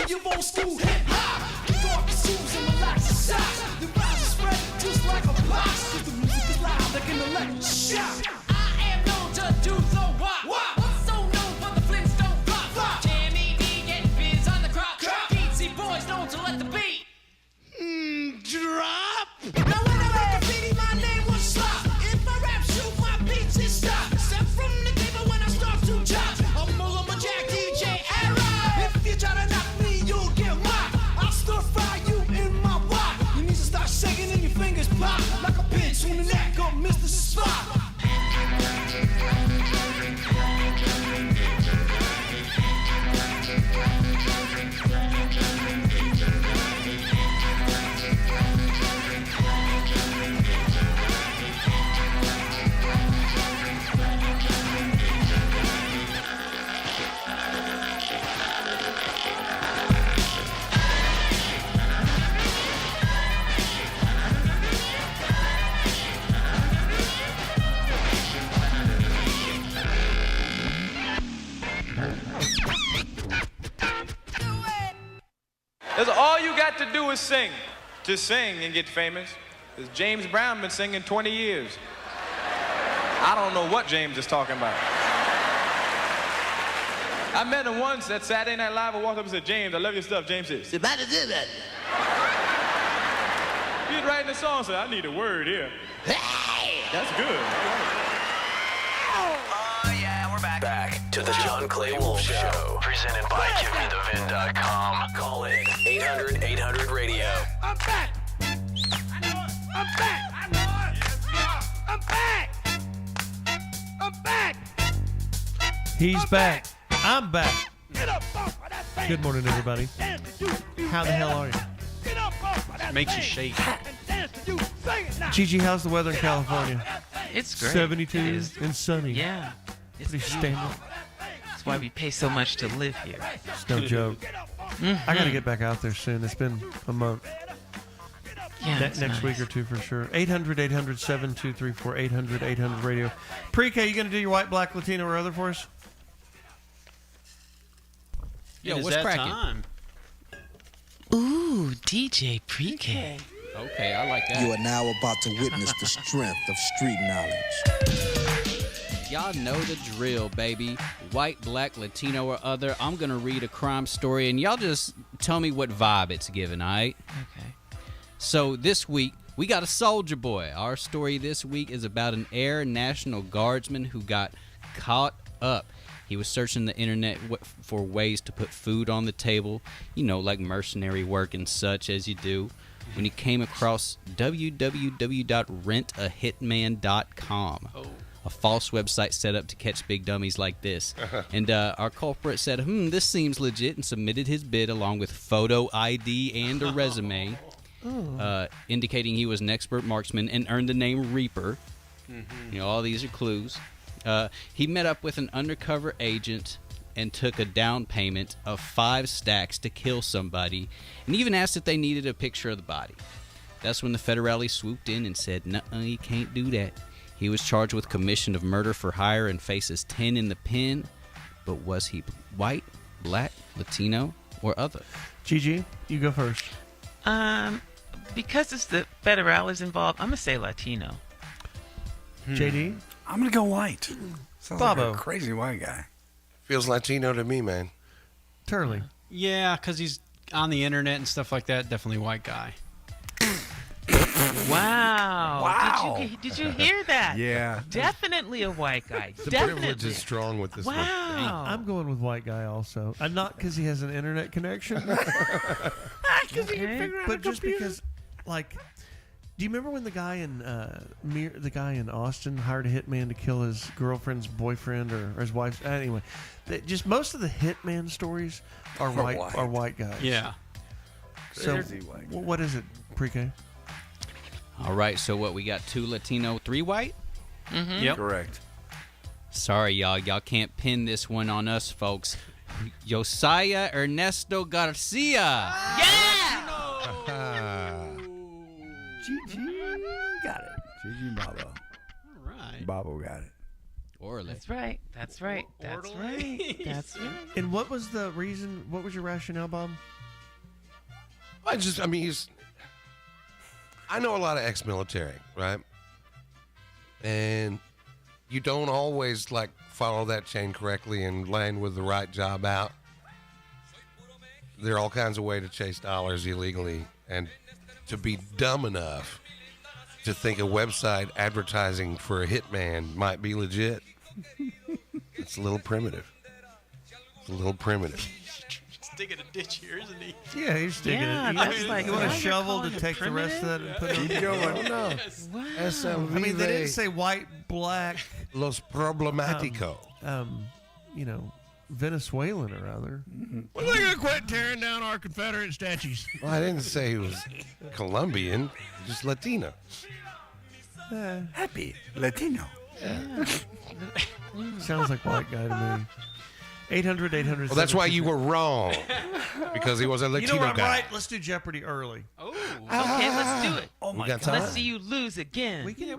You won't school hip hop. Kick off your shoes and relax your socks. The rhymes are spread just like a box. Cause the music is loud like an electric shock. I am known to do the wop. So known for the Flintstone flop. Jammy D getting biz on the crop. Beatsy boys known to let the beat drop. Now when I make a beat, my name was Slop. If I rap, shoot my beats and stop. Step from the table when I start to chop. I'm a Jack DJ era. If you try to knock me, you'll get mocked. I'll stir fry you in my wok. Your knees will start shaking and your fingers pop like a pinch on the neck of Mr. Spock. That's all you got to do is sing. Just sing and get famous. Because James Brown been singing 20 years. I don't know what James is talking about. I met him once at Saturday Night Live. I walked up and said, James, I love your stuff. James says, about to do that. He was writing a song, said, I need a word here. Hey! That's good. Back to the John Clay Wolfe Show. Presented by GiveMeTheVin.com. Call in 800-800-RADIO. I'm back. I know it. I'm back. I know it. I'm back. I'm back. He's back. I'm back. Get up off of that thing. Good morning, everybody. How the hell are you? Get up off of that Makes you thing. shake. And dance to you. Sing it now. Gigi, how's the weather in California? It's great. 72 It is. and sunny. Yeah. It's Pretty beautiful. standard. That's why we pay so much to live here. It's no joke. I got to get back out there soon. It's been a month. Yeah, it's next nice. week or two for sure. 800-800-7234, 800-800-RADIO. Pre-K, you going to do your white, black, Latino, or other for us? Yo, It what's is that cracking? time. Ooh, DJ Pre-K. Okay, I like that. You are now about to witness the strength of street knowledge. Y'all know the drill, baby. White, black, Latino, or other. I'm going to read a crime story, and y'all just tell me what vibe it's giving, all right? Okay. So this week, we got a soldier boy. Our story this week is about an Air National Guardsman who got caught up. He was searching the internet for ways to put food on the table, you know, like mercenary work and such, as you do, when he came across www.rentahitman.com. A false website set up to catch big dummies like this. And our culprit said, this seems legit, and submitted his bid along with photo ID and a resume, indicating he was an expert marksman and earned the name Reaper. You know, all these are clues. He met up with an undercover agent and took a down payment of 5 stacks to kill somebody, and even asked if they needed a picture of the body. That's when the federale swooped in and said, "Nuh-uh, you can't do that." He was charged with commission of murder for hire and faces 10 in the pen. But was he white, black, Latino, or other? Gigi, you go first. Because it's the federales involved, I'm going to say Latino. JD? I'm going to go white. Sounds like Bobo. a crazy white guy. Feels Latino to me, man. Turley. Yeah, because he's on the internet and stuff like that. Definitely white guy. Wow. Wow. Did you hear that? Yeah. Definitely a white guy. The Definitely. privilege is strong with this one. Wow. I'm going with white guy also. Not because he has an internet connection. Okay. But just because, like, Do you remember when the guy in Austin hired a hitman to kill his girlfriend's boyfriend or his wife? Anyway, just most of the hitman stories are white guys. Yeah. So what is it, Pre-K? All right, so what, we got 2 Latino, 3 white? Mm-hmm. Yep. Correct. Sorry, y'all. Y'all can't pin this one on us, folks. Josiah Ernesto Garcia. Gigi got it. Gigi and Babo. All right. Babo got it. Orly. That's right. That's right. That's right. That's right. And what was the reason? What was your rationale, Bob? I know a lot of ex-military, right? And you don't always follow that chain correctly and land with the right job out. There are all kinds of ways to chase dollars illegally, and to be dumb enough to think a website advertising for a hitman might be legit. It's a little primitive. He's digging a ditch here, isn't he? Yeah, he's digging it. You want a shovel to take the rest of that and put it on? Keep going. No. Wow. I mean, they didn't say white, black. Los problemático. Venezuelan or other. When are they going to quit tearing down our Confederate statues? Well, I didn't say he was Colombian, just Latino. Happy Latino. Sounds like white guy to me. 800. Well, that's why you were wrong, because he was a Latino You know what? guy. Right. Let's do Jeopardy early. Oh. Okay, let's do it. Oh my God. Let's see you lose again. We can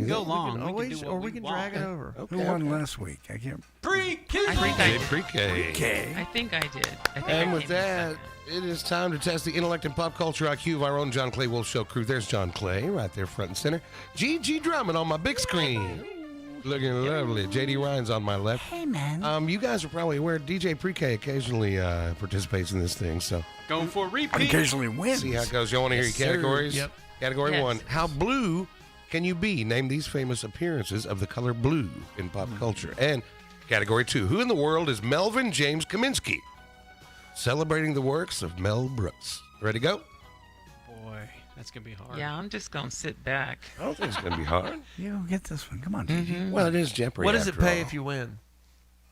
go long. We do can what we can drag it over. Who won last week? I can't. Pre-K. I think I did. Pre-K. I think I did. And with that, it is time to test the intellect and pop culture IQ of our own John Clay Wolfe Show crew. There's John Clay right there front and center. G.G. drumming on my big screen. Looking lovely. J.D. Ryan's on my left. Hey, man. You guys are probably aware DJ Pre-K occasionally participates in this thing, so Going for a repeat. Occasionally wins. see how it goes. You want to hear your Yes, sir. categories? Yep. Category Yes. 1. How blue can you be? Name these famous appearances of the color blue in pop culture. And category 2. Who in the world is Melvin James Kaminsky? Celebrating the works of Mel Brooks. Ready to go? Boy, that's going to be hard. Yeah, I'm just going to sit back. I don't think it's going to be hard. You get this one. Come on, Gigi. Well, it is Jeopardy. What does it after pay all. if you win?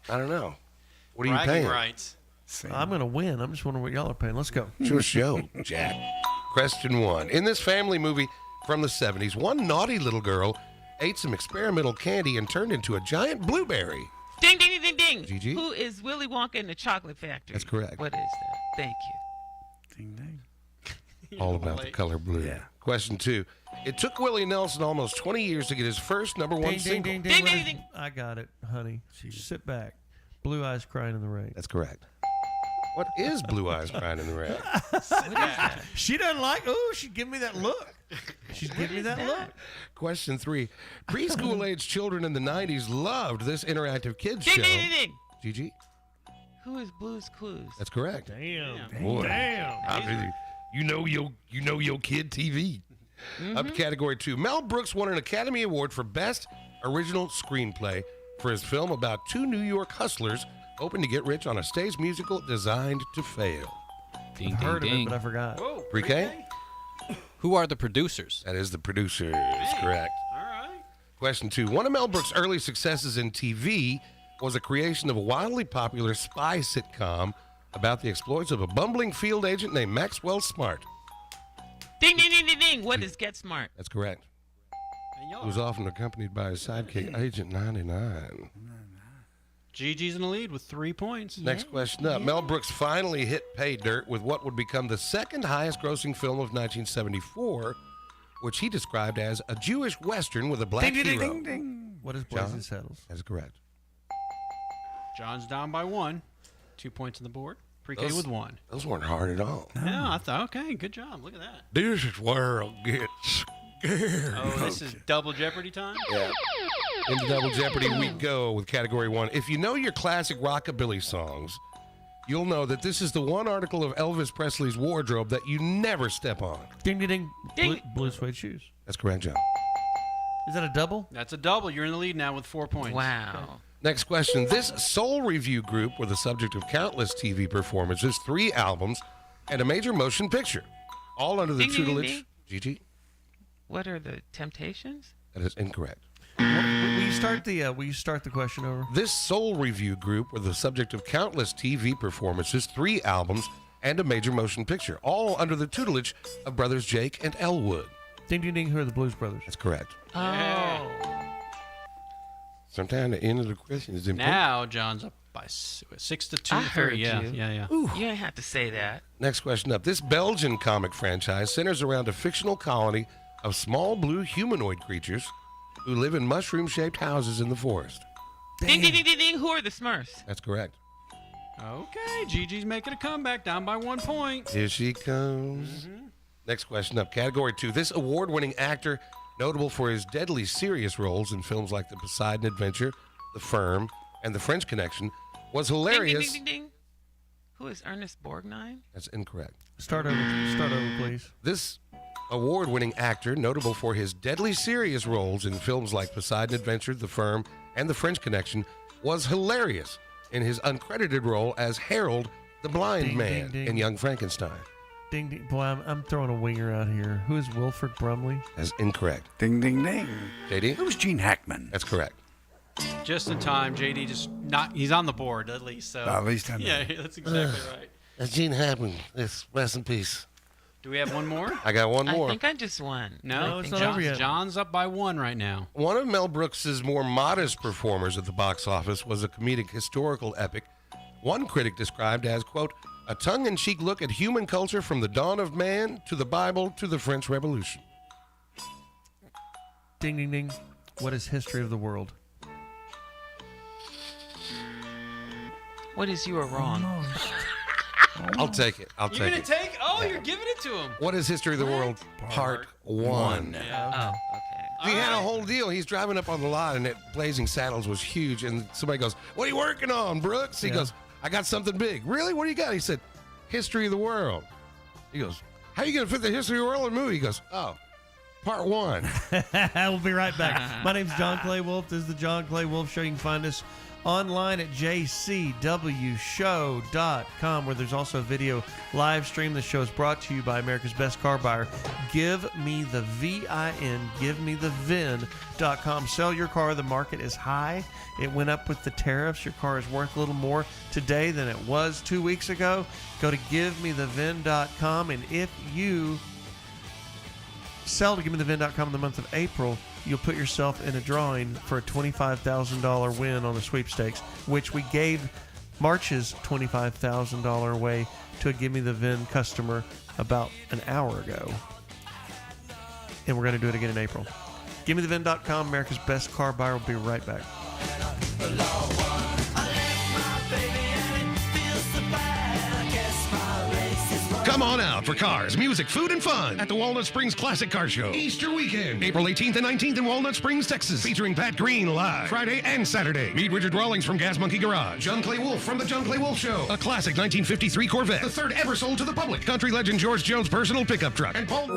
I don't know. What are you Bragging paying? rights. I'm going to win. I'm just wondering what y'all are paying. Let's go. It's your show, Jack. Question 1. In this family movie from the 70s, one naughty little girl ate some experimental candy and turned into a giant blueberry. Ding, ding, ding, ding, ding. Gigi? Who is Willy Wonka in the Chocolate Factory? That's correct. What is that? Thank you. Ding, ding. All about the color blue. Yeah. Question 2. It took Willie Nelson almost 20 years to get his first number 1 Ding, single. ding, ding, Ding, ding. ding, ding. I got it, honey. Sit back. Blue eyes crying in the rain. That's correct. What is Blue Eyes Crying in the Rain? She doesn't like. Oh, she's giving me that look. She's giving me that look. Question 3. Preschool-age children in the 90s loved this interactive kids Ding, show. ding, ding, ding. Gigi? Who is Blue's Clues? That's correct. Damn. Boy. Damn. You know your kid TV. Up to category 2. Mel Brooks won an Academy Award for Best Original Screenplay for his film about two New York hustlers hoping to get rich on a stage musical designed to fail. Ding, I've heard ding, of it, ding. but I forgot. Whoa. Pre-K? Who are the producers? That is the producers, correct. All right. Question 2. One of Mel Brooks' early successes in TV was a creation of a wildly popular spy sitcom about the exploits of a bumbling field agent named Maxwell Smart. Ding, ding, ding, ding, ding. What is Get Smart? That's correct. And y'all He was often accompanied by his sidekick, Agent 99. Gigi's in the lead with 3 points. Next question up. Mel Brooks finally hit pay dirt with what would become the second highest grossing film of 1974, which he described as a Jewish Western with a black Ding, ding, hero. ding, ding. What is John? Blazing Saddles? That is correct. John's down by 1. 2 points on the board. Pre-K Those- with 1. Those weren't hard at all. No, I thought, okay, good job. Look at that. This is where I'll get scared. Oh, this is double Jeopardy time? Yeah. Into Double Jeopardy we go with category 1. If you know your classic rockabilly songs, you'll know that this is the one article of Elvis Presley's wardrobe that you never step on. Ding, ding, ding. Ding. Blue suede shoes. That's correct, John. Is that a double? That's a double. You're in the lead now with 4 points. Wow. Next question. This soul review group were the subject of countless TV performances, 3 albums, and a major motion picture, all under the Ding, ding, ding, tutelage. ding. Gigi? What are the Temptations? That is incorrect. Will you start the question over? This soul review group were the subject of countless TV performances, 3 albums, and a major motion picture, all under the tutelage of brothers Jake and Elwood. Ding, ding, ding. Who are the Blues Brothers? That's correct. Oh. Sometimes the end of the question is important. Now John's up by 6-2. I heard Yeah. you. Yeah. You didn't have to say that. Next question up. This Belgian comic franchise centers around a fictional colony of small blue humanoid creatures who live in mushroom-shaped houses in the forest. Ding, ding, ding, ding, ding. Who are the Smurfs? That's correct. Okay, Gigi's making a comeback, down by 1 point. Here she comes. Next question up. Category 2. This award-winning actor, notable for his deadly serious roles in films like The Poseidon Adventure, The Firm, and The French Connection, was hilarious. Ding, ding, ding, ding. Who is Ernest Borgnine? That's incorrect. Start over, please. This award-winning actor, notable for his deadly serious roles in films like Poseidon Adventure, The Firm, and The French Connection, was hilarious in his uncredited role as Harold, the blind Ding, man ding, ding. in Young Frankenstein. Ding, ding. Boy, I'm throwing a winger out here. Who is Wilford Brumley? That's incorrect. Ding, ding, ding. JD? Who's Gene Hackman? That's correct. Just in time, JD he's on the board at least. So At least I know. Yeah, that's exactly right. That's Gene Hackman. Rest in peace. Do we have one more? I got one more. I think I just won. No, it's not over yet. John's up by 1 right now. One of Mel Brooks's more modest performers at the box office was a comedic historical epic. One critic described as, quote, a tongue-in-cheek look at human culture from the dawn of man to the Bible to the French Revolution. Ding, ding, ding. What is history of the world? What is you are wrong? I'll take it. I'll You're take gonna it. take? Oh, you're giving it to him. What is history of the world? Part 1. Yeah. Oh, okay. He had a whole deal. He's driving up on the lot, and that Blazing Saddles was huge. And somebody goes, "What are you working on, Brooks?" He goes, "I got something big." Really? What do you got? He said, "History of the world." He goes, "How are you going to fit the history of the world in a movie?" He goes, "Oh, Part 1." We'll be right back. My name's John Clay Wolfe. This is the John Clay Wolfe Show. You can find us online at jcwshow.com, where there's also a video live stream. The show is brought to you by America's Best Car Buyer. Give me the VIN, givemethevin.com. Sell your car. The market is high. It went up with the tariffs. Your car is worth a little more today than it was 2 weeks ago. Go to givemethevin.com, and if you sell to givemethevin.com in the month of April, you'll put yourself in a drawing for a $25,000 win on the sweepstakes, which we gave March's $25,000 away to a Give Me the VIN customer about an hour ago. And we're going to do it again in April. GiveMeTheVIN.com, America's Best Car Buyer. We'll be right back. Come on out for cars, music, food, and fun at the Walnut Springs Classic Car Show. Easter weekend, April 18th and 19th in Walnut Springs, Texas. Featuring Pat Green live Friday and Saturday. Meet Richard Rawlings from Gas Monkey Garage. John Clay Wolfe from the John Clay Wolfe Show. A classic 1953 Corvette, the third ever sold to the public. Country legend George Jones' personal pickup truck. And Paul...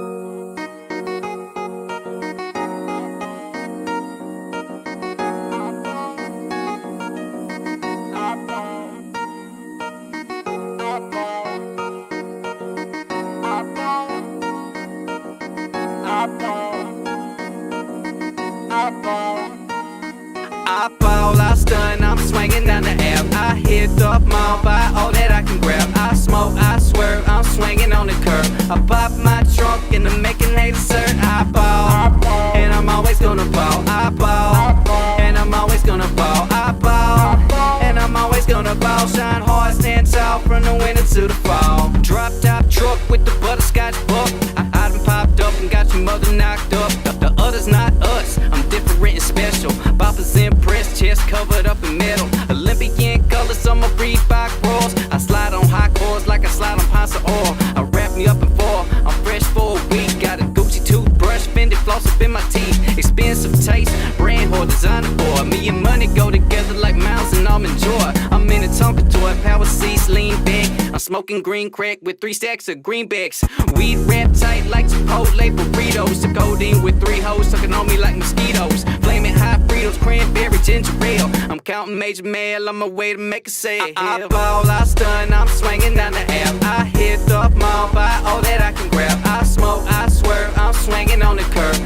I stun, I'm swinging down the Ave. I hit the mall, buy all that I can grab. I smoke, I swerve, I'm swinging on the curb. I pop my trunk and I'm making haters hurt. I ball, and I'm always gonna ball. I ball, and I'm always gonna ball. I ball, and I'm always gonna ball. Shine hard, stand tall from the winter to the fall. Drop top truck with the butterscotch book. I done popped up and got your mother knocked up. The others not us, I'm different and special. Boppers impressed, chest covered up in metal. Olympian colors on my Reebok rolls. I slide on hot cores like I slide on pints of oil. I wrap me up in foil, I'm fresh for a week. Got a Gucci toothbrush, Fendi floss up in my teeth. Expensive taste, brand or designer boy. Me and money go together like Miles and Almond Joy. I'm in a Tonka toy, power seats, lean back. I'm smoking green crack with 3 stacks of greenbacks. Weed wrapped tight like Chipotle burritos. The codeine with 3 hoes sucking on me like mosquitoes. Flaming hot Fritos, cranberry, ginger ale. I'm counting major mail on my way to make a sale. I ball, I stun, I'm swinging down the Ave. I hit the mall, buy all that I can grab. I smoke, I swerve, I'm swinging on the curb.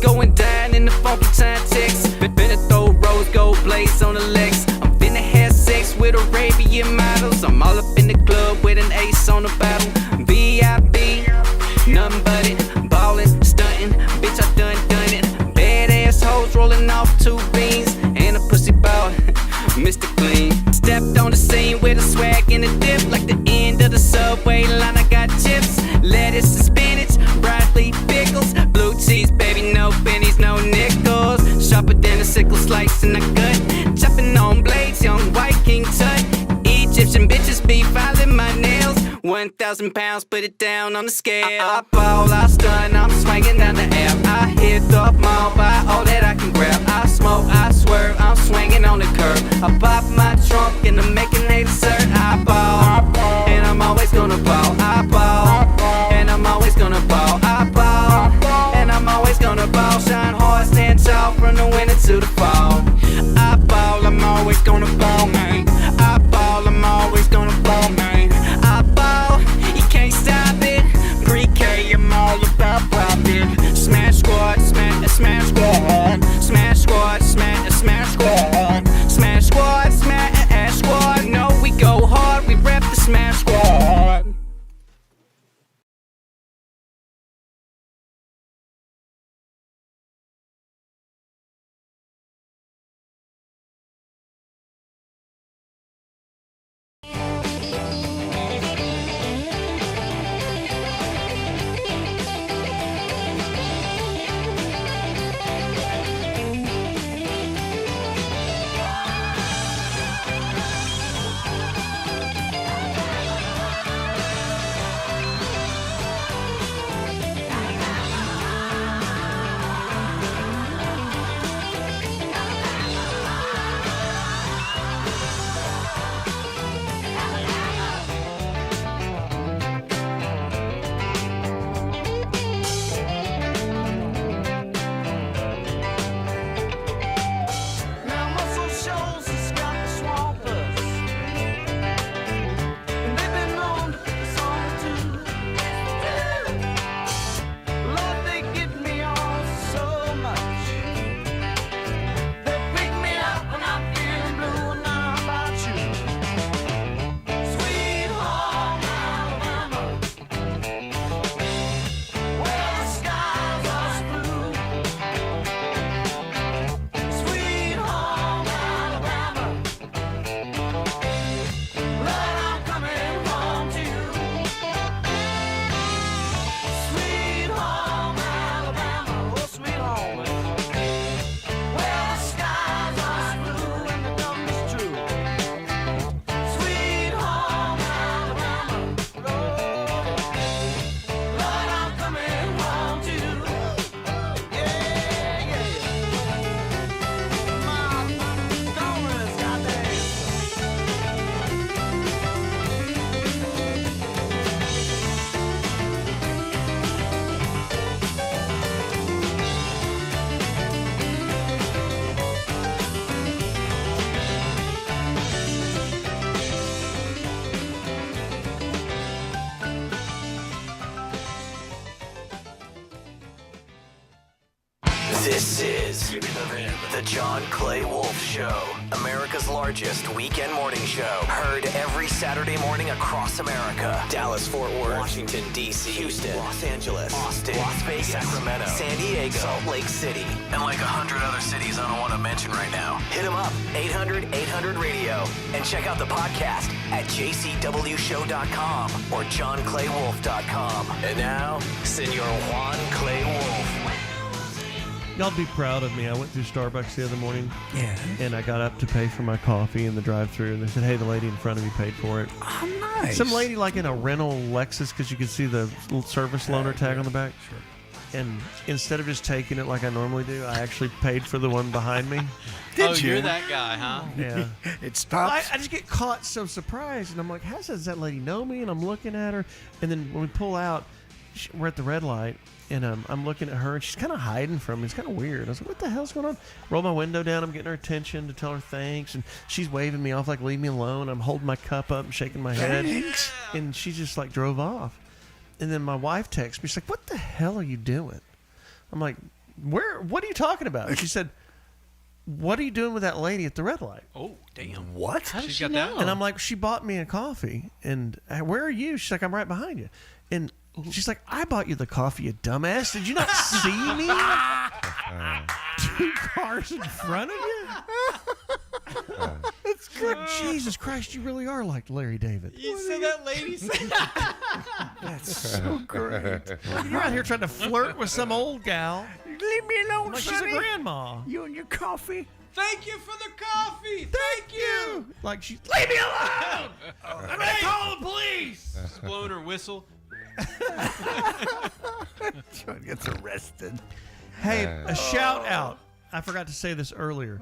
going down in the funky time ticks. Finna throw rose gold blades on the legs. I'm finna have sex with Arabian models. I'm all up in the club with an ace on the bottle. VIP, nothing but it. Ballin', stuntin', bitch, I done it. Badass hoes rolling off 2 beans and a pussy ball, Mr. Clean. Stepped on the scene with a swag and a dip, like the end of the subway line. I got chips, lettuce and spinach, broccoli, pickles, blue cheese, baby, no pennies, no nickels. Sharper than a sickle slice in the gut. Chopping on blades, young white king tut. Egyptian bitches be filing my nails. 1,000 pounds, put it down on the scale. I ball, I stun, I'm swinging down the air. I hit the mall, buy all that I can grab. I smoke, I swerve, I'm swinging on the curb. I pop my trunk and I'm making a dessert. I ball, and I'm always gonna ball. I ball, and I'm always gonna ball. I ball, and I'm always gonna ball. Shine hard, stand tall from the winter to the fall. I ball, I'm always gonna ball, man. I ball, I'm always gonna ball, man. I ball, you can't stop it. Pre-K, I'm all about profit. Smash squad, smash squad. Smash squad, smash squad. Smash squad, smash squad. No, we go hard, we rep the smash squad. This is the John Clay Wolfe Show, America's largest weekend morning show. Heard every Saturday morning across America. Dallas, Fort Worth, Washington, D.C., Houston, Los Angeles, Austin, Las Vegas, Sacramento, San Diego, Salt Lake City, and like 100 other cities I don't want to mention right now. Hit them up, 800-800-RADIO, and check out the podcast at jcwshow.com or johnclaywolf.com. And now, Senor Juan Clay Wolfe. Y'all be proud of me. I went through Starbucks the other morning. Yeah. And I got up to pay for my coffee in the drive-thru, and they said, "Hey, the lady in front of you paid for it." Oh, nice. Some lady like in a rental Lexus, because you could see the little service loaner tag on the back. Sure. And instead of just taking it like I normally do, I actually paid for the one behind me. Did you? You're that guy, huh? Yeah. It stops. I just get caught so surprised, and I'm like, how does that lady know me? And I'm looking at her, and then when we pull out, we're at the red light, and I'm looking at her, and she's kind of hiding from me. It's kind of weird. I was like, what the hell's going on? Roll my window down. I'm getting her attention to tell her thanks, and she's waving me off like, leave me alone. I'm holding my cup up and shaking my head. Thanks. And she just like drove off. And then my wife texts me. She's like, what the hell are you doing? I'm like, What are you talking about? She said, what are you doing with that lady at the red light? Oh, damn. What? How does She's she got know? that? And I'm like, she bought me a coffee. And where are you? She's like, I'm right behind you. And she's like, I bought you the coffee, you dumbass. Did you not see me? 2 cars in front of you? That's good. Jesus Christ, you really are like Larry David. So that lady said, That's so great. You're out here trying to flirt with some old gal. Leave me alone, Like she's a Sonny. grandma. You and your coffee. "Thank you for the coffee. Thank you." Like she's, leave me alone! I'm gonna call the police. She's blowing her whistle. John gets arrested. Hey, a shout out. I forgot to say this earlier.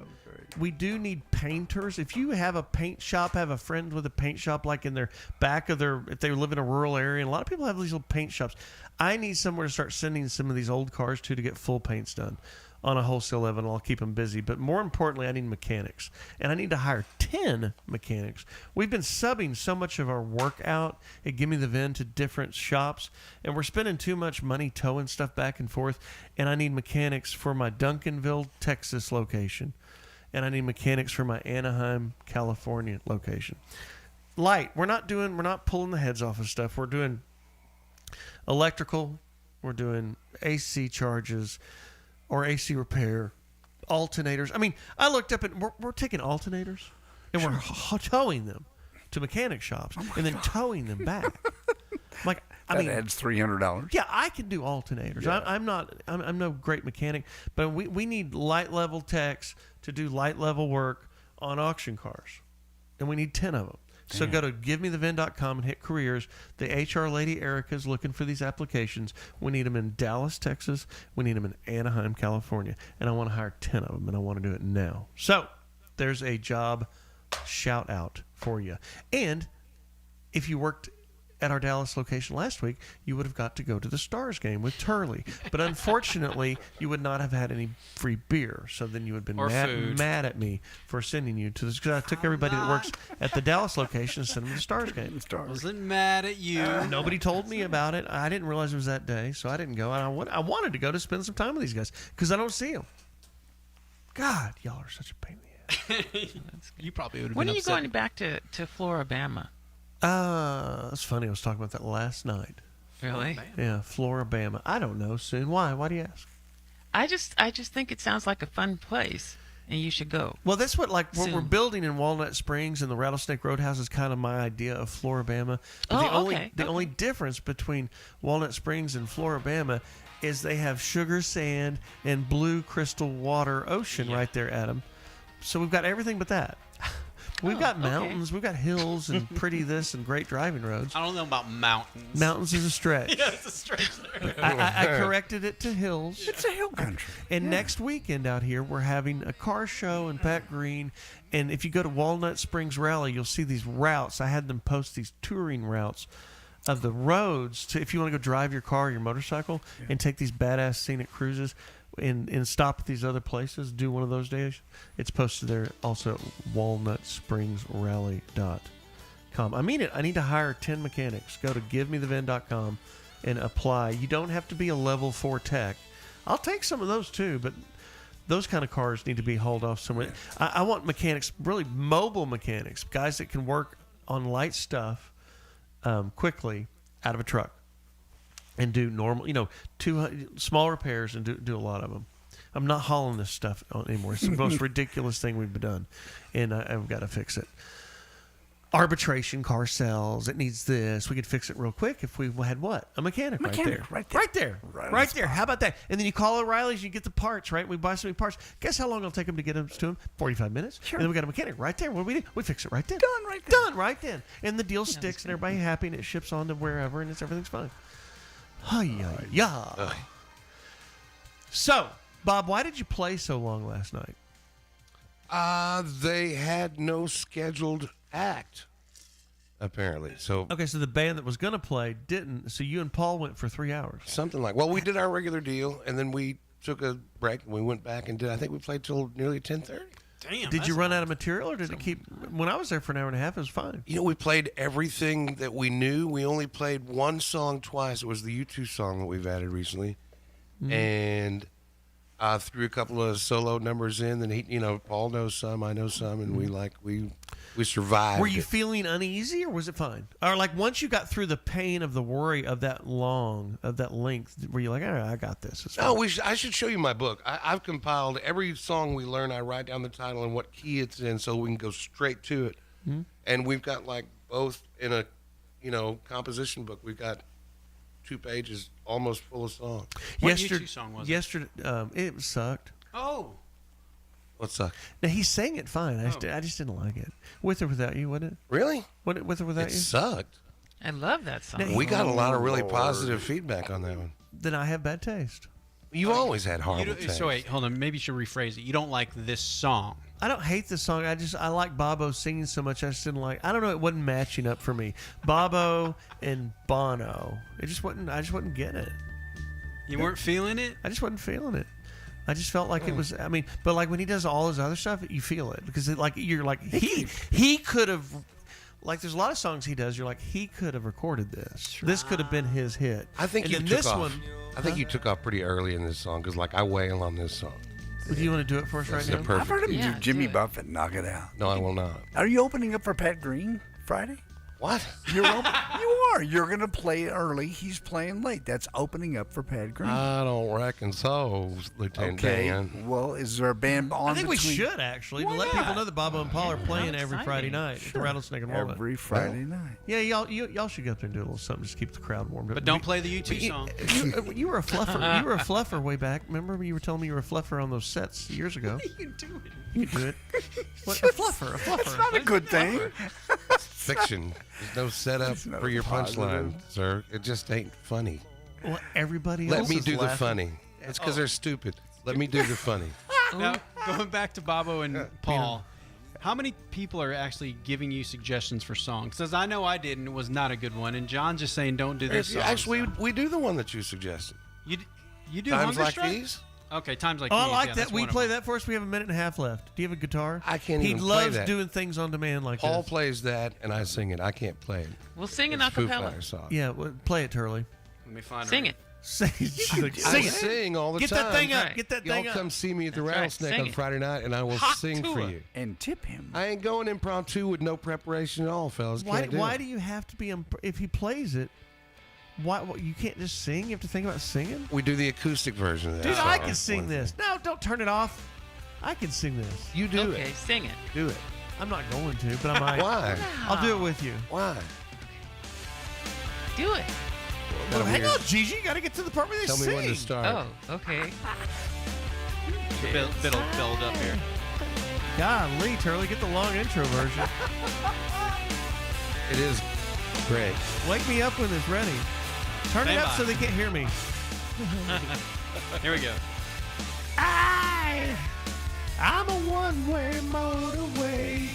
We do need painters. If you have a paint shop, have a friend with a paint shop, like in their back of their, if they live in a rural area, and a lot of people have these little paint shops. I need somewhere to start sending some of these old cars to get full paints done on a wholesale level. I'll keep them busy. But more importantly, I need mechanics. And I need to hire 10 mechanics. We've been subbing so much of our work out at Gimme the VIN to different shops, and we're spending too much money towing stuff back and forth. And I need mechanics for my Duncanville, Texas location. And I need mechanics for my Anaheim, California location. Light. We're not pulling the heads off of stuff. We're doing electrical. We're doing AC charges or AC repair, alternators. I mean, I looked up and we're taking alternators and we're towing them to mechanic shops and then towing them back. Like, I mean, adds $300. yeah, I can do alternators. Yeah. I'm no great mechanic, but we need light level techs to do light level work on auction cars, and we need 10 of them. So go to givemethevin.com and hit careers. The HR lady Erica is looking for these applications. We need them in Dallas, Texas. We need them in Anaheim, California, and I want to hire 10 of them, and I want to do it now. So there's a job shout out for you. And if you worked at our Dallas location last week, you would have got to go to the Stars game with Turley. But unfortunately, you would not have had any free beer. So then you would have been mad at me for sending you to this. Because I took everybody that works at the Dallas location and sent them to the Stars game. Wasn't mad at you. Nobody told me about it. I didn't realize it was that day, so I didn't go. And I wanted to go to spend some time with these guys because I don't see them. God, y'all are such a pain in the ass. You probably would have been When are you upset. going back to Floribama? That's funny. I was talking about that last night. Really? Yeah, Floribama. I don't know. Soon. Why? Why do you ask? I just think it sounds like a fun place, and you should go. Well, that's what what we're Soon. building in Walnut Springs and the Rattlesnake Roadhouse is kind of my idea of Floribama. But the only difference between Walnut Springs and Floribama is they have sugar sand and blue crystal water ocean right there, Adam. So we've got everything but that. We've got mountains, we've got hills, and pretty this and great driving roads. I don't know about mountains. Mountains is a stretch. Yeah, it's a stretch there. I corrected it to hills. It's a hill country. And next weekend out here, we're having a car show in Pat Green. And if you go to Walnut Springs Rally, you'll see these routes. I had them post these touring routes of the roads to, if you want to go drive your car or your motorcycle and take these badass scenic cruises and stop at these other places, do one of those days. It's posted there also at walnutspringsrally.com. I mean it. I need to hire 10 mechanics. Go to givemethevin.com and apply. You don't have to be a level 4 tech. I'll take some of those too, but those kind of cars need to be hauled off somewhere. I want mechanics, really mobile mechanics, guys that can work on light stuff quickly out of a truck and do normal, 200 small repairs and do a lot of them. I'm not hauling this stuff anymore. It's the most ridiculous thing we've done, and I've got to fix it. Arbitration, car sales, it needs this. We could fix it real quick if we had what? A mechanic right there. Right there. How about that? And then you call O'Reilly's, you get the parts, right? We buy so many parts. Guess how long it'll take them to get them to them? 45 minutes. Sure. And then we got a mechanic right there. What do? We fix it right then. Done right then. And the deal sticks and everybody happy and it ships on to wherever and everything's fine. Yeah. So, Bob, why did you play so long last night? They had no scheduled act, apparently. So okay, so the band that was going to play didn't. So you and Paul went for 3 hours. Something like. Well, we did our regular deal, and then we took a break. And we went back and did. I think we played till nearly 10:30. Damn. Did you run out of material, or did it keep? When I was there for an hour and a half, it was fine. We played everything that we knew. We only played one song twice. It was the U2 song that we've added recently, and threw a couple of solo numbers in. Then he, Paul knows some, I know some, and we survived. Were you feeling uneasy, or was it fine? Or like once you got through the pain of the worry of that length, were you like, all right, I got this? It's No, fine. I should show you my book. I've compiled every song we learn. I write down the title and what key it's in, so we can go straight to it. Mhm. And we've got like both in a, composition book. We've got 2 pages almost full of songs. What U2 song was it? Yesterday, it sucked. Oh. What sucked? Now he sang it fine. I just didn't like it. With or without you, wasn't it? Really? With or without It you? sucked. I love that song. Now, We got a lot of really positive feedback on that one. Then I have bad taste. You've always had horrible taste. So wait, hold on. Maybe you should rephrase it. You don't like this song. I don't hate this song. I like Bobo singing so much. I just didn't like. I don't know. It wasn't matching up for me. Bobo and Bono. It just wasn't. I just wasn't getting it. You weren't feeling it? I just wasn't feeling it. I just felt like it was. I mean, but like when he does all his other stuff, you feel it because you're like he could have. Like there's a lot of songs he does. You're like he could have recorded this. This could have been his hit. I think and you then took this off. one. I think you took off pretty early in this song because, like, I wail on this song. Do you want to do it for us That's right the now? perfect I've heard him Yeah, do Jimmy do it. Buffett knock it out. No, I will not. Are you opening up for Pat Green Friday? What? You are. You're going to play early. He's playing late. That's opening up for Pat Green. I don't reckon so, Lieutenant Dan. Well, is there a band on I think we between- should actually to let people know that Bobo and Paul are playing every Friday night at the Rattlesnake and Walnut. Every Friday night. Yeah, y'all should go up there and do a little something just to keep the crowd warmed up. But don't play the U2 song. You were a fluffer. You were a fluffer way back. Remember you were telling me you were a fluffer on those sets years ago. You can do it. You can do it. What, a fluffer. A fluffer. That's not a good thing. Fiction. There's no setup That's not for your positive. punchline, sir. It just ain't funny. Well, everybody Let else me is do the laughing. funny. It's because they're stupid. Let me do the funny. Now, going back to Bobo and Paul, how many people are actually giving you suggestions for songs? Because I know I did, and it was not a good one. And John's just saying, don't do this song. Actually, we do the one that you suggested. You do Times Hunger like Strike? these? Okay, Times Like Oh, These. I like yeah, that. that's We one of play them. that for us. We have a minute and a half left. Do you have a guitar? I can't He even play loves that. doing things on demand like Paul this. plays that, and I sing it. I can't play it. We'll sing an It's Foo acapella. Fighters song. Yeah, well, play it, Turley. Let me find Sing it. Sing, I sing it. sing all the Get time. that thing up. Right. Get that Y'all thing up. come see me at the That's right. Rattlesnake Sing on it. Friday night, and I will Hot sing for tour. you. And tip him. I ain't going impromptu with no preparation at all, fellas. Why Can't do do it. you have to be if he plays it? Why you can't just sing? You have to think about singing. We do the acoustic version of that Dude, song. I can sing this. No, don't turn it off. I can sing this. You do Okay, it. sing it. Do it. I'm not going to, but I might. Why? I'll do it with you. Why? Do it. Well, hang weird. on, Gigi. You got to get to the part where they Tell sing. me when to start. Oh, okay. Build up here. Golly, Turley, get the long intro version. It is great. Wake me up when it's ready. Turn it Stand up by. so they can't hear me. Here we go. I'm a one-way motorway.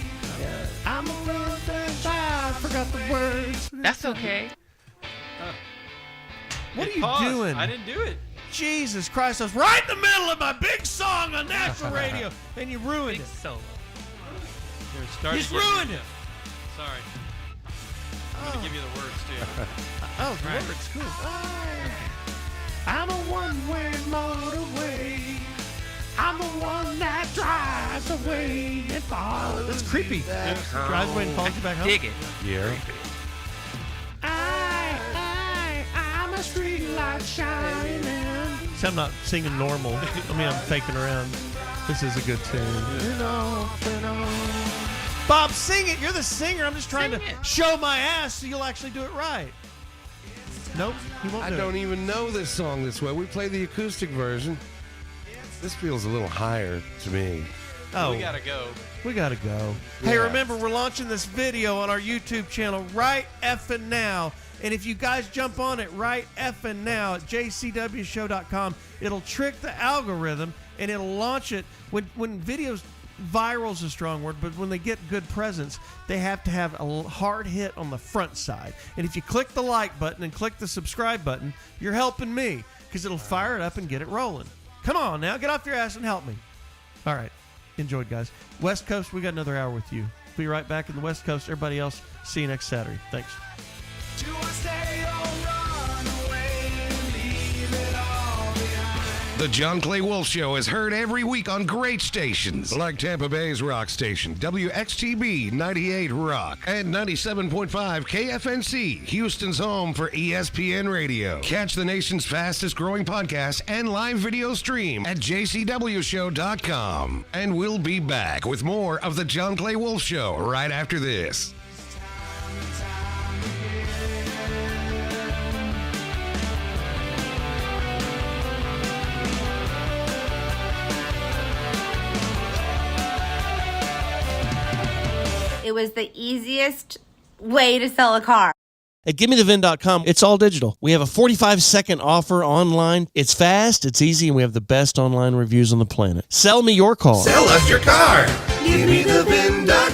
I'm a real thing. I forgot the words. That's okay. What are It you paused. doing? I didn't do it. Jesus Christ, I was right in the middle of my big song on national radio, and you ruined Big it. solo. Here, start You just again. ruined it. Sorry. I'm going to give you the words, too. Oh, the words, cool. I'm a one-way motorway. I'm the one that drives away and follows. That's creepy. Drives away and follows you back home. Dig it. Yeah. I'm a street light shining. See, I'm not singing normal. I mean, I'm faking around. This is a good tune. Bob, sing it. You're the singer. I'm just trying Sing to it. show my ass so you'll actually do it right. Nope, he won't I do don't it. even know this song this way. We play the acoustic version. This feels a little higher to me. Oh, We got to go. we gotta go. Hey, Yeah. remember, we're launching this video on our YouTube channel right effing now. And if you guys jump on it right effing now at jcwshow.com, it'll trick the algorithm and it'll launch it. When videos, viral is a strong word, but when they get good presence, they have to have a hard hit on the front side. And if you click the like button and click the subscribe button, you're helping me because it'll fire it up and get it rolling. Come on now, get off your ass and help me. All right. Enjoyed, guys. West Coast, we got another hour with you. Be right back in the West Coast. Everybody else, see you next Saturday. Thanks. Do I stay or run away and leave it all behind? The John Clay Wolfe Show is heard every week on great stations like Tampa Bay's rock station, WXTB 98 Rock, and 97.5 KFNC, Houston's home for ESPN Radio. Catch the nation's fastest growing podcast and live video stream at jcwshow.com. And we'll be back with more of the John Clay Wolfe Show right after this. It was the easiest way to sell a car. At GimmeTheVin.com, it's all digital. We have a 45-second offer online. It's fast, it's easy, and we have the best online reviews on the planet. Sell me your car. Sell us your car. GimmeTheVin.com.